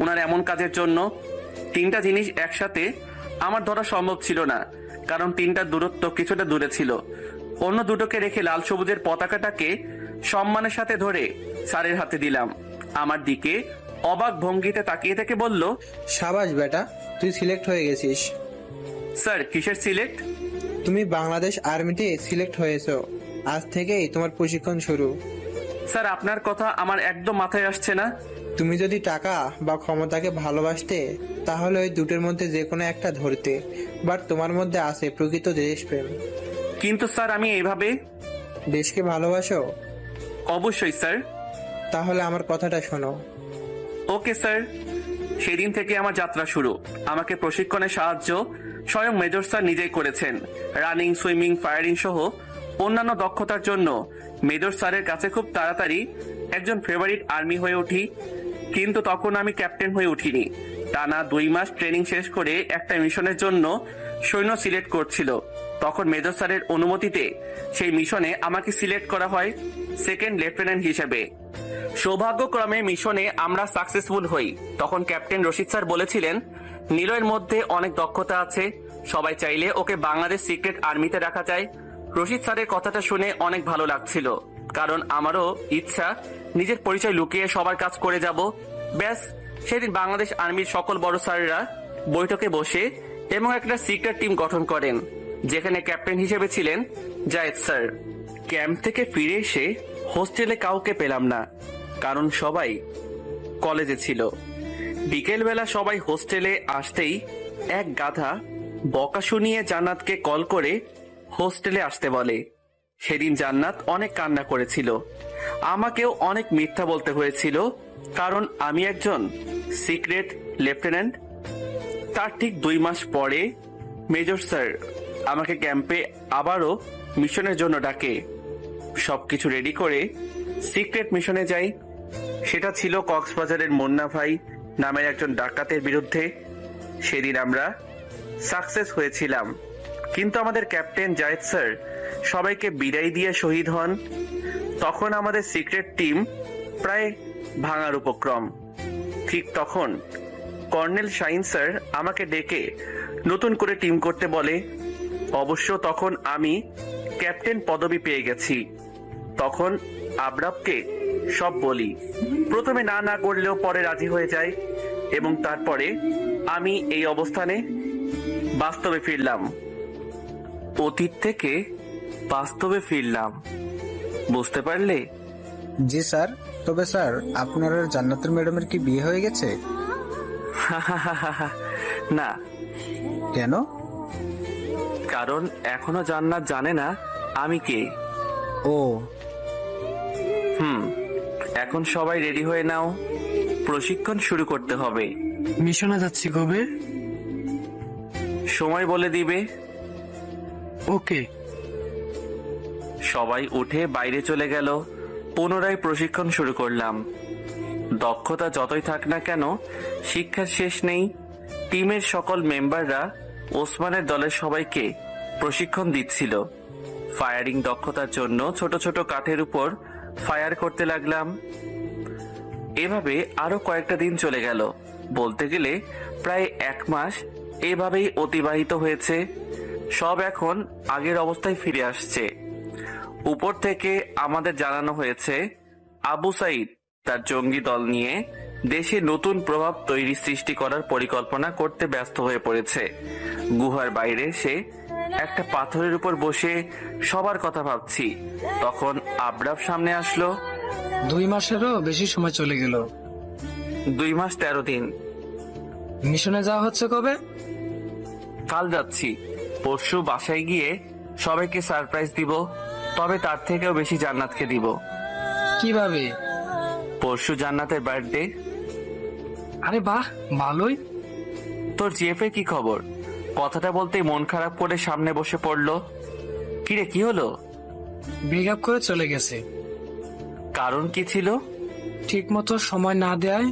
ওনার এমন কাজের জন্য। তিনটা জিনিস একসাথে আমার ধরা সম্ভব ছিল না, কারণ তিনটা দূরত্ব কিছুটা দূরে ছিল। অন্য দুটোকে রেখে লাল সবুজের পতাকাটাকে সম্মানের সাথে ধরে স্যারের হাতে দিলাম। আমার দিকে অবাক ভঙ্গিতে তাকিয়ে থেকে বলল, সাবাস বেটা, তুই সিলেক্ট হয়ে গেছিস। স্যার, কিসের সিলেক্ট? তুমি বাংলাদেশ আর্মিতে সিলেক্ট হয়েছো। আজ থেকেই তোমার প্রশিক্ষণ শুরু। স্যার, আপনার কথা আমার একদম মাথায় আসছে না। তুমি যদি টাকা বা ক্ষমতাকে ভালোবাসতে তাহলে ওই দুটোর মধ্যে যে কোনো একটা ধরতে, বাট তোমার মধ্যে আছে প্রকৃত দেশপ্রেম। কিন্তু স্যার, আমি এইভাবে। দেশকে ভালোবাসো? অবশ্যই স্যার। তাহলে আমার কথাটা শোনো। Okay sir. সেদিন থেকে আমার যাত্রা শুরু। আমাকে প্রশিক্ষণে সাহায্য স্বয়ং মেজর স্যার নিজেই করেছেন। রানিং, সুইমিং, ফায়ারিং সহ অন্যান্য দক্ষতার জন্য মেজর স্যারের কাছে খুব তাড়াতাড়ি একজন ফেভারিট আর্মি হয়ে উঠি। কিন্তু তখন আমি ক্যাপ্টেন হয়ে উঠিনি। টানা 2 মাস ট্রেনিং শেষ করে একটা মিশনের জন্য সৈন্য সিলেক্ট করছিল। তখন মেজর স্যারের অনুমতিতে সেই মিশনে আমাকে সিলেক্ট করা হয় সেকেন্ড লেফটেন্যান্ট হিসেবে। সৌভাগ্যক্রমে মিশনে আমরা সাকসেসফুল হই। তখন ক্যাপ্টেন রশিদ স্যার বলেছিলেন, নিলয়ের মধ্যে অনেক দক্ষতা আছে, সবাই চাইলে ওকে বাংলাদেশ সিক্রেট আর্মিতে রাখা যায়। রশিদ স্যারের কথাটা শুনে অনেক ভালো লাগছিল, কারণ আমারও ইচ্ছা নিজের পরিচয় লুকিয়ে সবার কাজ করে যাব। ব্যাস, সেদিন বাংলাদেশ আর্মির সকল বড় স্যাররা বৈঠকে বসে এবং একটা সিক্রেট টিম গঠন করেন, যেখানে ক্যাপ্টেন হিসেবে ছিলেন জায়েদ স্যার। ক্যাম্প থেকে ফিরে এসে হোস্টেলে কাউকে পেলাম না, কারণ সবাই কলেজে ছিল। বিকেলবেলা সবাই হোস্টেলে আসতেই এক গাধা বকা শুনিয়ে জান্নাতকে কল করে হোস্টেলে আসতে বলে। সেদিন জান্নাত অনেক কান্না করেছিল। আমাকেও অনেক মিথ্যা বলতে হয়েছিল, কারণ আমি একজন সিক্রেট লেফটেন্যান্ট। তার ঠিক 2 মাস পরে মেজর স্যার আমাকে ক্যাম্পে আবারও মিশনের জন্য ডাকে। সবকিছু রেডি করে সিক্রেট মিশনে যাই। সেটা ছিল কক্সবাজারের মুন্না ভাই নামের একজন ডাকাতের বিরুদ্ধে। সেদিন আমরা সাকসেস হয়েছিলাম, কিন্তু আমাদের ক্যাপ্টেন জায়েদ স্যার সবাইকে বিদায় দিয়ে শহীদ হন। তখন আমাদের সিক্রেট টিম প্রায় ভাঙার উপক্রম। ঠিক তখন কর্নেল শাহিন স্যার আমাকে ডেকে নতুন করে টিম করতে বলে। অবশ্য তখন আমি ক্যাপ্টেন পদবি পেয়ে গেছি। তখন আবরাবকে সব বলি। প্রথমে না করলেও পরে রাজি হয়ে যায়, এবং তারপরে আমি এই অবস্থানে বাস্তবে ফিরলাম। অতীত থেকে বাস্তবে ফিরলাম, বুঝতে পারলে? জি স্যার। তবে স্যার, আপনার আর জান্নাতুল ম্যাডামের কি বিয়ে হয়ে গেছে? না। কেন? কারণ এখনো জান্নাত জানে না আমি কে। ও। এখন সবাই রেডি হয়ে নাও, প্রশিক্ষণ শুরু করতে হবে। মিশনে যাচ্ছি কবে? সময় বলে দিবে। ওকে। সবাই উঠে বাইরে চলে গেল। পুনরায় প্রশিক্ষণ শুরু করলাম। দক্ষতা যতই থাক না কেন, শিক্ষার শেষ নেই। টিমের সকল মেম্বাররা ওসমানের দলের সবাইকে প্রশিক্ষণ দিচ্ছিল। ফায়ারিং দক্ষতার জন্য ছোট ছোট কাঠের উপর ফায়ার করতে লাগলাম। এভাবে আরো কয়েকটা দিন চলে গেল। বলতে গেলে প্রায় 1 মাস এভাবেই অতিবাহিত হয়েছে। সব এখন আগের অবস্থায় ফিরে আসছে। উপর থেকে আমাদের জানানো হয়েছে আবু সাইদ তার জঙ্গি দল নিয়ে দেশে নতুন প্রভাব সৃষ্টি করার পরিকল্পনা করতে ব্যস্ত হয়ে পড়েছে। গুহার বাইরে সে একটা পাথরের উপর বসে সবার কথা ভাবছি। তখন আবরাব সামনে আসলো। 2 মাসেরও বেশি সময় চলে গেল। 2 মাস 13 দিন। মিশনে যাওয়া হচ্ছে কবে? কাল যাচ্ছি। পরশু বাসায় গিয়ে সবাইকে সারপ্রাইজ দিব, তবে তার থেকেও বেশি জান্নাতকে দিব। কিভাবে? পরশু জান্নাতের বার্থডে। আরে বাহ, ভালোই। তোর জিএফের কি খবর? কথাটা বলতেই মন খারাপ করে সামনে বসে পড়লো। কিরে, কি হলো? ব্রেকআপ করে চলে গেছে। কারণ কি ছিল? ঠিক মতো সময় না দেয়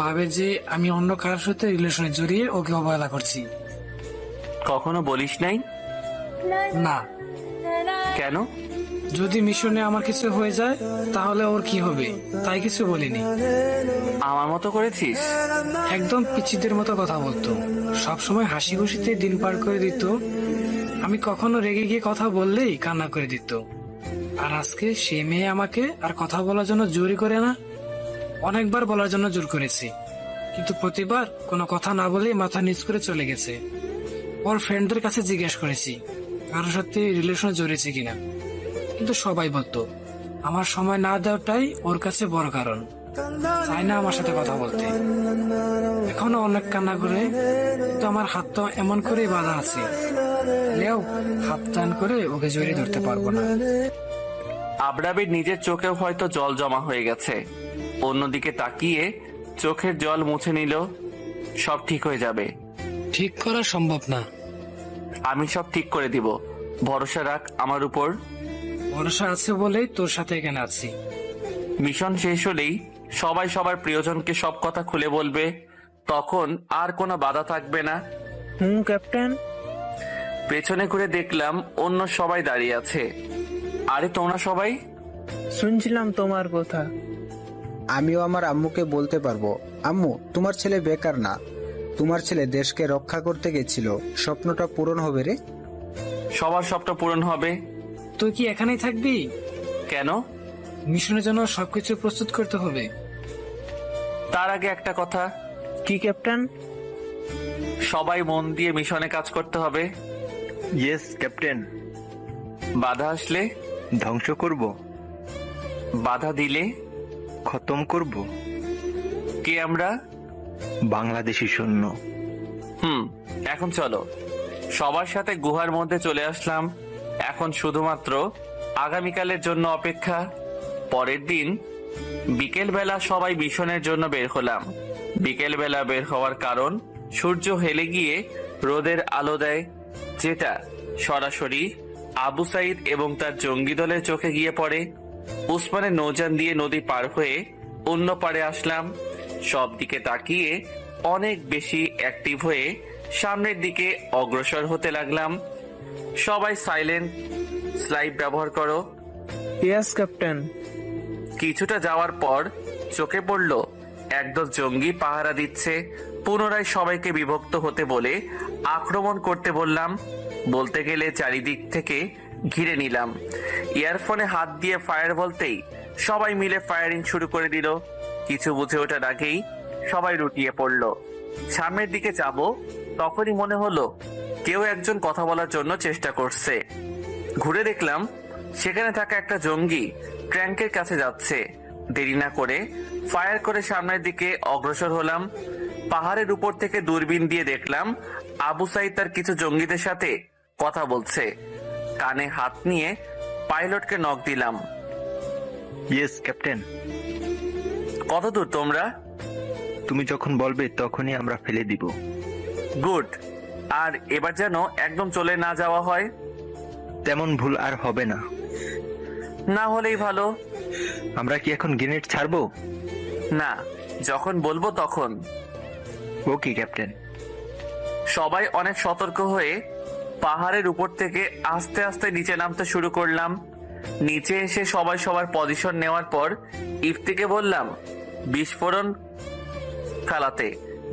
ভাবে যে আমি অন্য কারোর সাথে রিলেশনে জড়িয়ে ওকে অবহেলা করছি। কখনো বলিস নাই? না। কেন? যদি মিশনে আমার কিছু হয়ে যায় তাহলে ওর কি হবে, তাই কিছু বলিনি। আমার মতো করেছিস? একদম পিচ্চিদের মতো কথা বলতো, সবসময় হাসি খুশিতে দিন পার করে দিত। আমি কখনো রেগে গিয়ে কথা বললেই কান্না করে দিত। আর আজকে সে মেয়ে আমাকে আর কথা বলার জন্য জোরই করে না। অনেকবার বলার জন্য জোর করেছি, কিন্তু প্রতিবার কোনো কথা না বলেই মাথা নিচ করে চলে গেছে। ওর ফ্রেন্ডদের কাছে জিজ্ঞেস করেছি কারোর সাথে রিলেশনে জড়িয়েছে কিনা, কিন্তু সবাই বলতো আমার সময় না দেওয়াটাই ওর কাছে বড় কারণ। চাই না আমার সাথে কথা বলতে। এখনো অনেক কান্না করে, কিন্তু আমার হাত তো এমন করেই বাঁধা আছে, লেও হাত টান করে ওকে জড়িয়ে ধরতে পারবো না। আবরাবের নিজের চোখেও হয়তো জল জমা হয়ে গেছে। অন্যদিকে তাকিয়ে চোখের জল মুছে নিল। সব ঠিক হয়ে যাবে। ঠিক করা সম্ভব না। আমি সব ঠিক করে দিব, ভরসা রাখ আমার উপর। ভরসা আছে বলেই তোর সাথে এখানে আছি। মিশন শেষ হলেই সবাই সবার প্রিয়জনকে সব কথা খুলে বলবে। তখন আর কোনো বাধা থাকবে না। ক্যাপ্টেন। পেছনে ঘুরে দেখলাম অন্য সবাই দাঁড়িয়ে আছে। আরে তোমরা সবাই? শুনছিলাম তোমার কথা। আমিও আমার আম্মুকে বলতে পারবো, আম্মু তোমার ছেলে বেকার না, তোমার ছেলে দেশকে রক্ষা করতে গেছিল, স্বপ্নটা পূরণ হবে রে। সবার স্বপ্ন পূরণ হবে। তুই কি এখানেই থাকবি? কেন? মিশনের জন্য সবকিছু প্রস্তুত করতে হবে। তার আগে একটা কথা। কি ক্যাপ্টেন? সবাই মন দিয়ে মিশনে কাজ করতে হবে। Yes captain. বাধা আসলে ধ্বংস করব, বাধা দিলে খতম করব। কে আমরা? বাংলাদেশি সৈন্য। এখন চলো। সবার সাথে গুহার মধ্যে চলে আসলাম। এখন শুধুমাত্র আগামীকালের জন্য অপেক্ষা। পরের দিন বিকেল বেলা সবাই মিশনের জন্য বের হলাম। বিকেল বেলা বের হওয়ার কারণ, সূর্য হেলে গিয়ে রোদের আলো দেয়, যেটা সরাসরি আবু সাইদ এবং তার জঙ্গি দলের চোখে গিয়ে পড়ে। উসমানের নৌযান দিয়ে নদী পার হয়ে অন্য পারে আসলাম। সব দিকে তাকিয়ে অনেক বেশি অ্যাক্টিভ হয়ে সামনের দিকে অগ্রসর হতে লাগলাম। সবাই সাইলেন্ট স্লাইড ব্যবহার করো। Yes captain. কিছুটা যাওয়ার পর চোখে পড়ল একদল জঙ্গি পাহারা দিচ্ছে। পুনরায় সবাইকে বিভক্ত হতে বলে আক্রমণ করতে বললাম। বলতে গেলে চারিদিক থেকে ঘিরে নিলাম। ইয়ারফোনে হাত দিয়ে ফায়ার বলতেই সবাই মিলে ফায়ারিং শুরু করে দিল। কিছু বুঝে ওঠার আগেই সবাই লুটিয়ে পড়ল। সামনের দিকে যাব, তখনই মনে হলো কেউ একজন কথা বলার জন্য চেষ্টা করছে। ঘুরে দেখলাম সেখানে থাকা একটা জঙ্গি ট্যাঙ্কের কাছে যাচ্ছে। দেরি না করে ফায়ার করে সামনের দিকে অগ্রসর হলাম। পাহাড়ের উপর থেকে দূরবীন দিয়ে দেখলাম আবু সাইদ তার কিছু জঙ্গিদের সাথে কথা বলছে। কানে হাত নিয়ে পাইলটকে নক দিলাম। Yes captain. কত দূর তোমরা? তুমি যখন বলবে তখনই আমরা ফেলে দিব। গুড। আর এবার যেন একদম চলে না যাওয়া হয়। তেমন ভুল আর হবে না। না হলেই ভালো। আমরা কি এখন গ্রেনেড ছাড়বো? না, যখন বলবো তখন। ওকে ক্যাপ্টেন। সবাই অনেক সতর্ক হয়ে পাহাড়ের উপর থেকে আস্তে আস্তে নিচে নামতে শুরু করলাম। নিচে এসে সবাই সবার পজিশন নেওয়ার পর ইফতিকে বললাম বিস্ফোরণ ফেলাতে।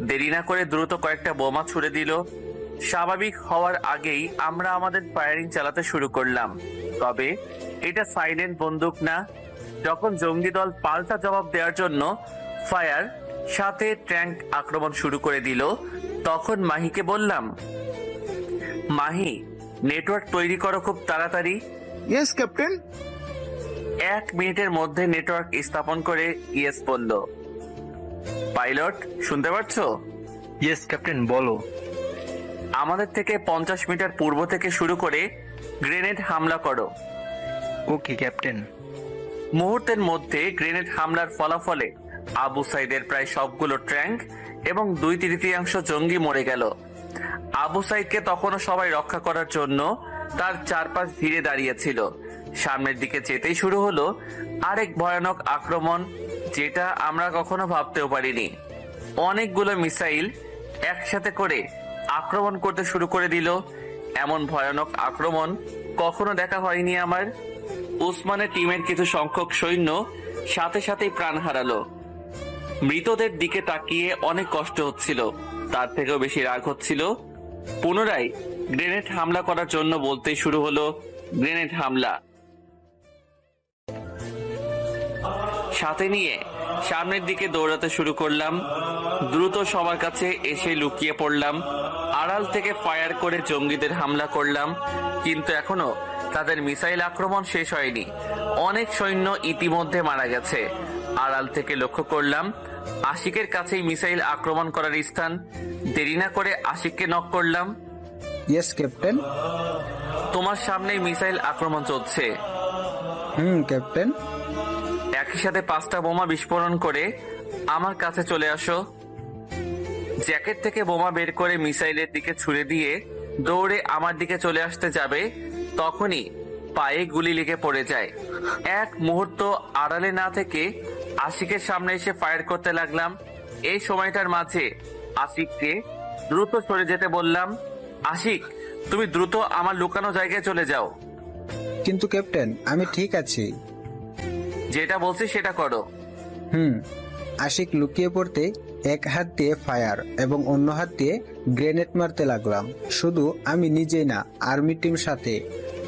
দেরি না করে দ্রুত কয়েকটা বোমা ছুড়ে দিল। স্বাভাবিক হওয়ার আগেই আমরা আমাদের ফায়ারিং চালাতে শুরু করলাম। তবে এটা সাইলেন্ট বন্দুক না। যখন জঙ্গি দল পাল্টা জবাব দেওয়ার জন্য ফায়ার সাথে ট্যাঙ্ক আক্রমণ শুরু করে দিল, তখন মাহিকে বললাম, মাহি নেটওয়ার্ক তৈরি করো খুব তাড়াতাড়ি। Yes captain. 1 মিনিটের মধ্যে নেটওয়ার্ক স্থাপন করে ইয়েস বলল। পাইলট শুনতে পাচ্ছো? ইয়েস ক্যাপ্টেন, বলো। আমাদের থেকে 50 মিটার পূর্ব থেকে শুরু করে গ্রেনেড হামলা করো। ওকে ক্যাপ্টেন। মুহূর্তের মধ্যে গ্রেনেড হামলার ফলাফলে আবু সাইদের প্রায় সবগুলো ট্যাঙ্ক এবং 2/3 জঙ্গি মরে গেল। আবু সাইদকে তখনও সবাই রক্ষা করার জন্য তার চারপাশ ঘিরে দাঁড়িয়েছিল। সামনের দিকে যেতেই শুরু হলো আরেক ভয়ানক আক্রমণ, যেটা আমরা কখনো ভাবতেও পারিনি। অনেকগুলো মিসাইল একসাথে করে আক্রমণ করতে শুরু করে দিল। এমন ভয়ানক আক্রমণ কখনো দেখা হয়নি আমার। উসমানের টিমের কিছু সংখ্যক সৈন্য সাথে সাথেই প্রাণ হারালো। মৃতদের দিকে তাকিয়ে অনেক কষ্ট হচ্ছিল, তার থেকেও বেশি রাগ হচ্ছিল। পুনরায় গ্রেনেড হামলা করার জন্য বলতেই শুরু হলো গ্রেনেড হামলা। সাথে নিয়ে সামনের দিকে দৌড়াতে শুরু করলাম। দ্রুত সবার কাছে এসে লুকিয়ে পড়লাম। আড়াল থেকে ফায়ার করে জঙ্গিদের হামলা করলাম, কিন্তু এখনো তাদের মিসাইল আক্রমণ শেষ হয়নি। অনেক সৈন্য ইতিমধ্যে মারা গেছে। আড়াল থেকে লক্ষ্য করলাম আশিকের কাছেই মিসাইল আক্রমণ করার স্থান। দেরি না করে আশিককে নক করলাম। Yes captain. তোমার সামনেই মিসাইল আক্রমণ চলছে। ক্যাপ্টেন। একই সাথে 5টা বোমা বিস্ফোরণ করে আমার কাছে চলে আসো। জ্যাকেট থেকে বোমা বের করে মিসাইলের দিকে ছুড়ে দিয়ে দৌড়ে আমার দিকে চলে আসতে যাবে, তখনই পায়ে গুলি লেগে পড়ে যায়। এক মুহূর্ত আড়ালে না থেকে আশিকের সামনে এসে ফায়ার করতে লাগলাম। এই সময়টার মাঝে আশিককে দ্রুত সরে যেতে বললাম। আশিক তুমি দ্রুত আমার লুকানো জায়গায় চলে যাও। কিন্তু ক্যাপ্টেন, আমি ঠিক আছি। যেটা বলছি সেটা করো। আশিক লুকিয়ে পড়তে এক হাত দিয়ে ফায়ার এবং অন্য হাত দিয়ে গ্রেনেড মারতে লাগলাম। শুধু আমি নিজেই না, আর্মি টিম সাথে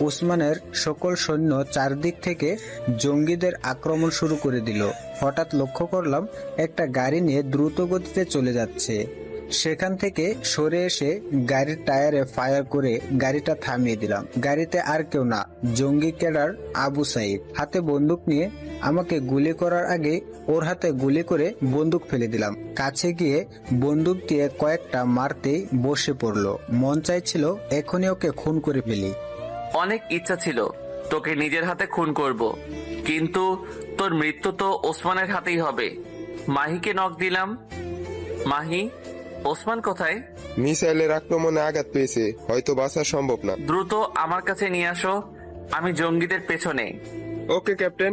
ওসমানের সকল সৈন্য চারদিক থেকে জঙ্গিদের আক্রমণ শুরু করে দিল। হঠাৎ লক্ষ্য করলাম একটা গাড়ি নিয়ে দ্রুত গতিতে চলে যাচ্ছে। সেখান থেকে সরে এসে গাড়ির টায়ারে ফায়ার করে গাড়িটা থামিয়ে দিলাম। গাড়িতে আর কেউ না, জঙ্গি ক্যাডার আবু সাইদ হাতে বন্দুক নিয়ে আমাকে গুলি করার আগে ওর হাতে গুলি করে বন্দুক ফেলে দিলাম। কাছে গিয়ে বন্দুক দিয়ে কয়েকটা মারতে বসে পড়লো। মন চাইছিল এখনই ওকে খুন করে ফেলি। অনেক ইচ্ছা ছিল তোকে নিজের হাতে খুন করব, কিন্তু তোর মৃত্যু তো ওসমানের হাতেই হবে। মাহিকে নক দিলাম। মাহি, ওসমান কোথায়? মিসাইলের আক্রমণে আঘাত পেয়েছে, হয়তো বাঁচা সম্ভব না। দ্রুত আমার কাছে নিয়ে আসো, আমি জঙ্গিদের পেছনে। ওকে ক্যাপ্টেন।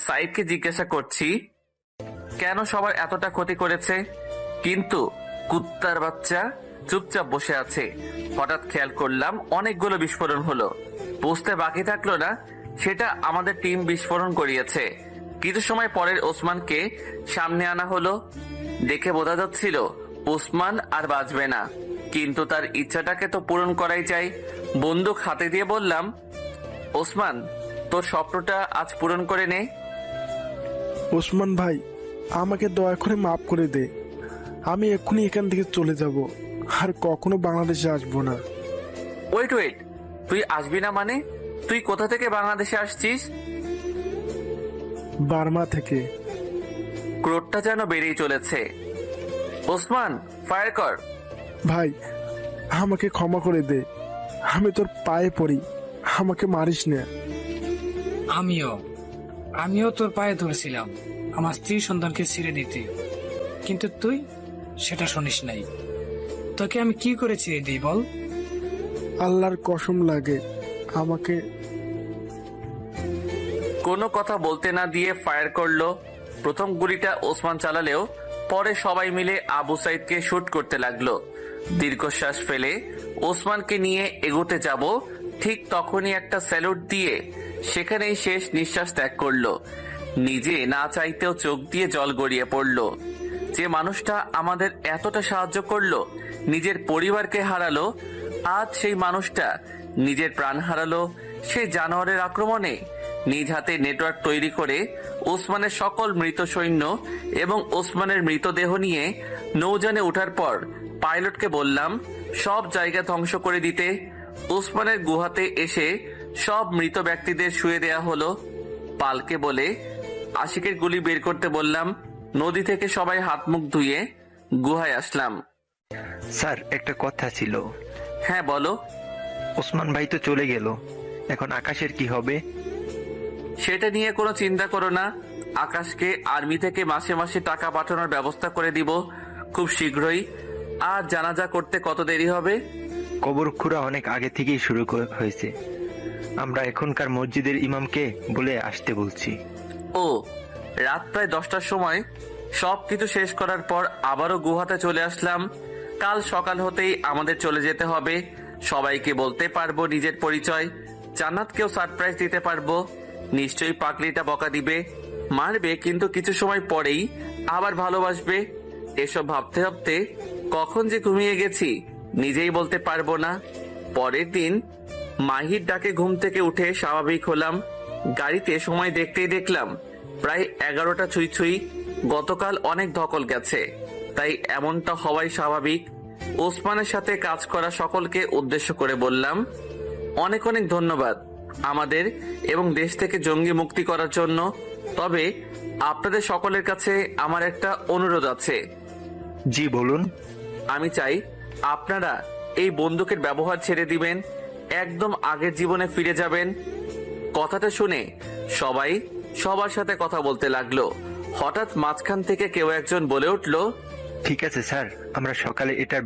সাইদকে জিজ্ঞাসা করছি কেন সবার এতটা ক্ষতি করেছে, কিন্তু কুত্তার বাচ্চা চুপচাপ বসে আছে। হঠাৎ খেয়াল করলাম অনেকগুলো বিস্ফোরণ হলো। বুঝতে বাকি থাকলো না সেটা আমাদের টিম বিস্ফোরণ করিয়েছে। কিছু সময় পরের ওসমানকে সামনে আনা হলো। দেখে বোঝা যাচ্ছিল ওসমান আর বাঁচবে না, কিন্তু তার ইচ্ছাটাকে তো পূরণ করাই চাই। বন্দুক হাতে দিয়ে বললাম, ওসমান, তোর স্বপ্নটা আজ পূরণ করে নে। ওসমান ভাই, আমাকে দয়া করে মাফ করে দে। আমি এক্ষুনি এখান থেকে চলে যাব, আর কখনো বাংলাদেশে আসবো না। ওয়েট, তুই আসবি না মানে? তুই কোথা থেকে বাংলাদেশে আসছিস? বার্মা থেকে। ক্রোধটা যেন বেড়েই চলেছে। ওসমান, ফায়ার কর। ভাই, আমাকে ক্ষমা করে দে, আমি তোর পায়ে পড়ি, আমাকে মারিস না। আমিও তোর পায়ে ধরেছিলাম আমার স্ত্রী সন্তানকে ছেড়ে দিতে, কিন্তু তুই সেটা শুনিস নাই। তোকে আমি কি করে ছেড়ে দিই বল? আল্লাহর কসম লাগে, আমাকে। কোনো কথা বলতে না দিয়ে ফায়ার করলো। প্রথম গুলিটা ওসমান চালালেও পরে সবাই মিলে আবু সাইদকে শুট করতে লাগলো। দীর্ঘশ্বাস ফেলে ওসমানকে নিয়ে এগোতে যাব, ঠিক তখনই একটা স্যালুট দিয়ে সেখানেই শেষ নিঃশ্বাস ত্যাগ করলো। নিজে না চাইতেও চোখ দিয়ে জল গড়িয়ে পড়লো। যে মানুষটা আমাদের এতটা সাহায্য করলো, নিজের পরিবারকে হারালো, আজ সেই মানুষটা নিজের প্রাণ হারালো সেই জানোয়ারের আক্রমণে। নিজ হাতে নেটওয়ার্ক তৈরি করে ওসমানের সকল মৃত সৈন্য এবং ওসমানের মৃতদেহ নিয়ে নৌযানে ওঠার পর পাইলটকে বললাম সব জায়গা ধ্বংস করে দিতে। ওসমানের গুহাতে এসে সব মৃত ব্যক্তিদের শুয়ে দেয়া হলো। পালকে বলে আশিকের গুলি বের করতে বললাম। নদী থেকে সবাই হাত মুখ ধুয়ে গুহায় আসলাম। স্যার, একটা কথা ছিল। হ্যাঁ বলো। ওসমান ভাই তো চলে গেল, এখন আকাশের কি হবে? সেটা নিয়ে কোনো চিন্তা করো না। আকাশকে আর্মি থেকে মাসে মাসে টাকা পাঠানোর ব্যবস্থা করে দিব খুব শীঘ্রই। আর জানাজা করতে কত দেরি হবে? কবর খুঁড়া অনেক আগে থেকেই শুরু হয়েছে। আমরা এখনকার মসজিদের ইমামকে বলে আসতে বলছি। ও, রাত প্রায় 10টার সময় সবকিছু শেষ করার পর আবারও গুহাতে চলে আসলাম। কাল সকাল হতেই আমাদের চলে যেতে হবে। সবাইকে বলতে পারবো নিজের পরিচয়। জান্নাতকেও সারপ্রাইজ দিতে পারবো। নিশ্চয়ই পাগলিটা বকা দিবে, মারবে, কিন্তু কিছু সময় পরেই আবার ভালোবাসবে। এসব ভাবতে ভাবতে কখন যে ঘুমিয়ে গেছি নিজেই বলতে পারবো না। পরের দিন মাহির ডাকে ঘুম থেকে উঠে স্বাভাবিক হলাম। গাড়িতে সময় দেখতেই দেখলাম প্রায় 11টা ছুঁই ছুঁই। গতকাল অনেক ধকল গেছে, তাই এমনটা হওয়াই স্বাভাবিক। ওসমানের সাথে কাজ করা সকলকে উদ্দেশ্য করে বললাম, অনেক অনেক ধন্যবাদ আমাদের এবং দেশ থেকে জঙ্গি মুক্তি করার জন্য। তবে আপনাদের সকলের কাছে আমার একটা অনুরোধ আছে। জি বলুন। আমি চাই আপনারা এই বন্দুকের ব্যবহার ছেড়ে দিবেন, একদম আগের জীবনে ফিরে যাবেন। কথাটা শুনে সবাই সবার সাথে কথা বলতে লাগলো। হঠাৎ মাঝখান থেকে কেউ একজন বলে উঠল, ঠিক আছে স্যার, আমরা সকালে এটার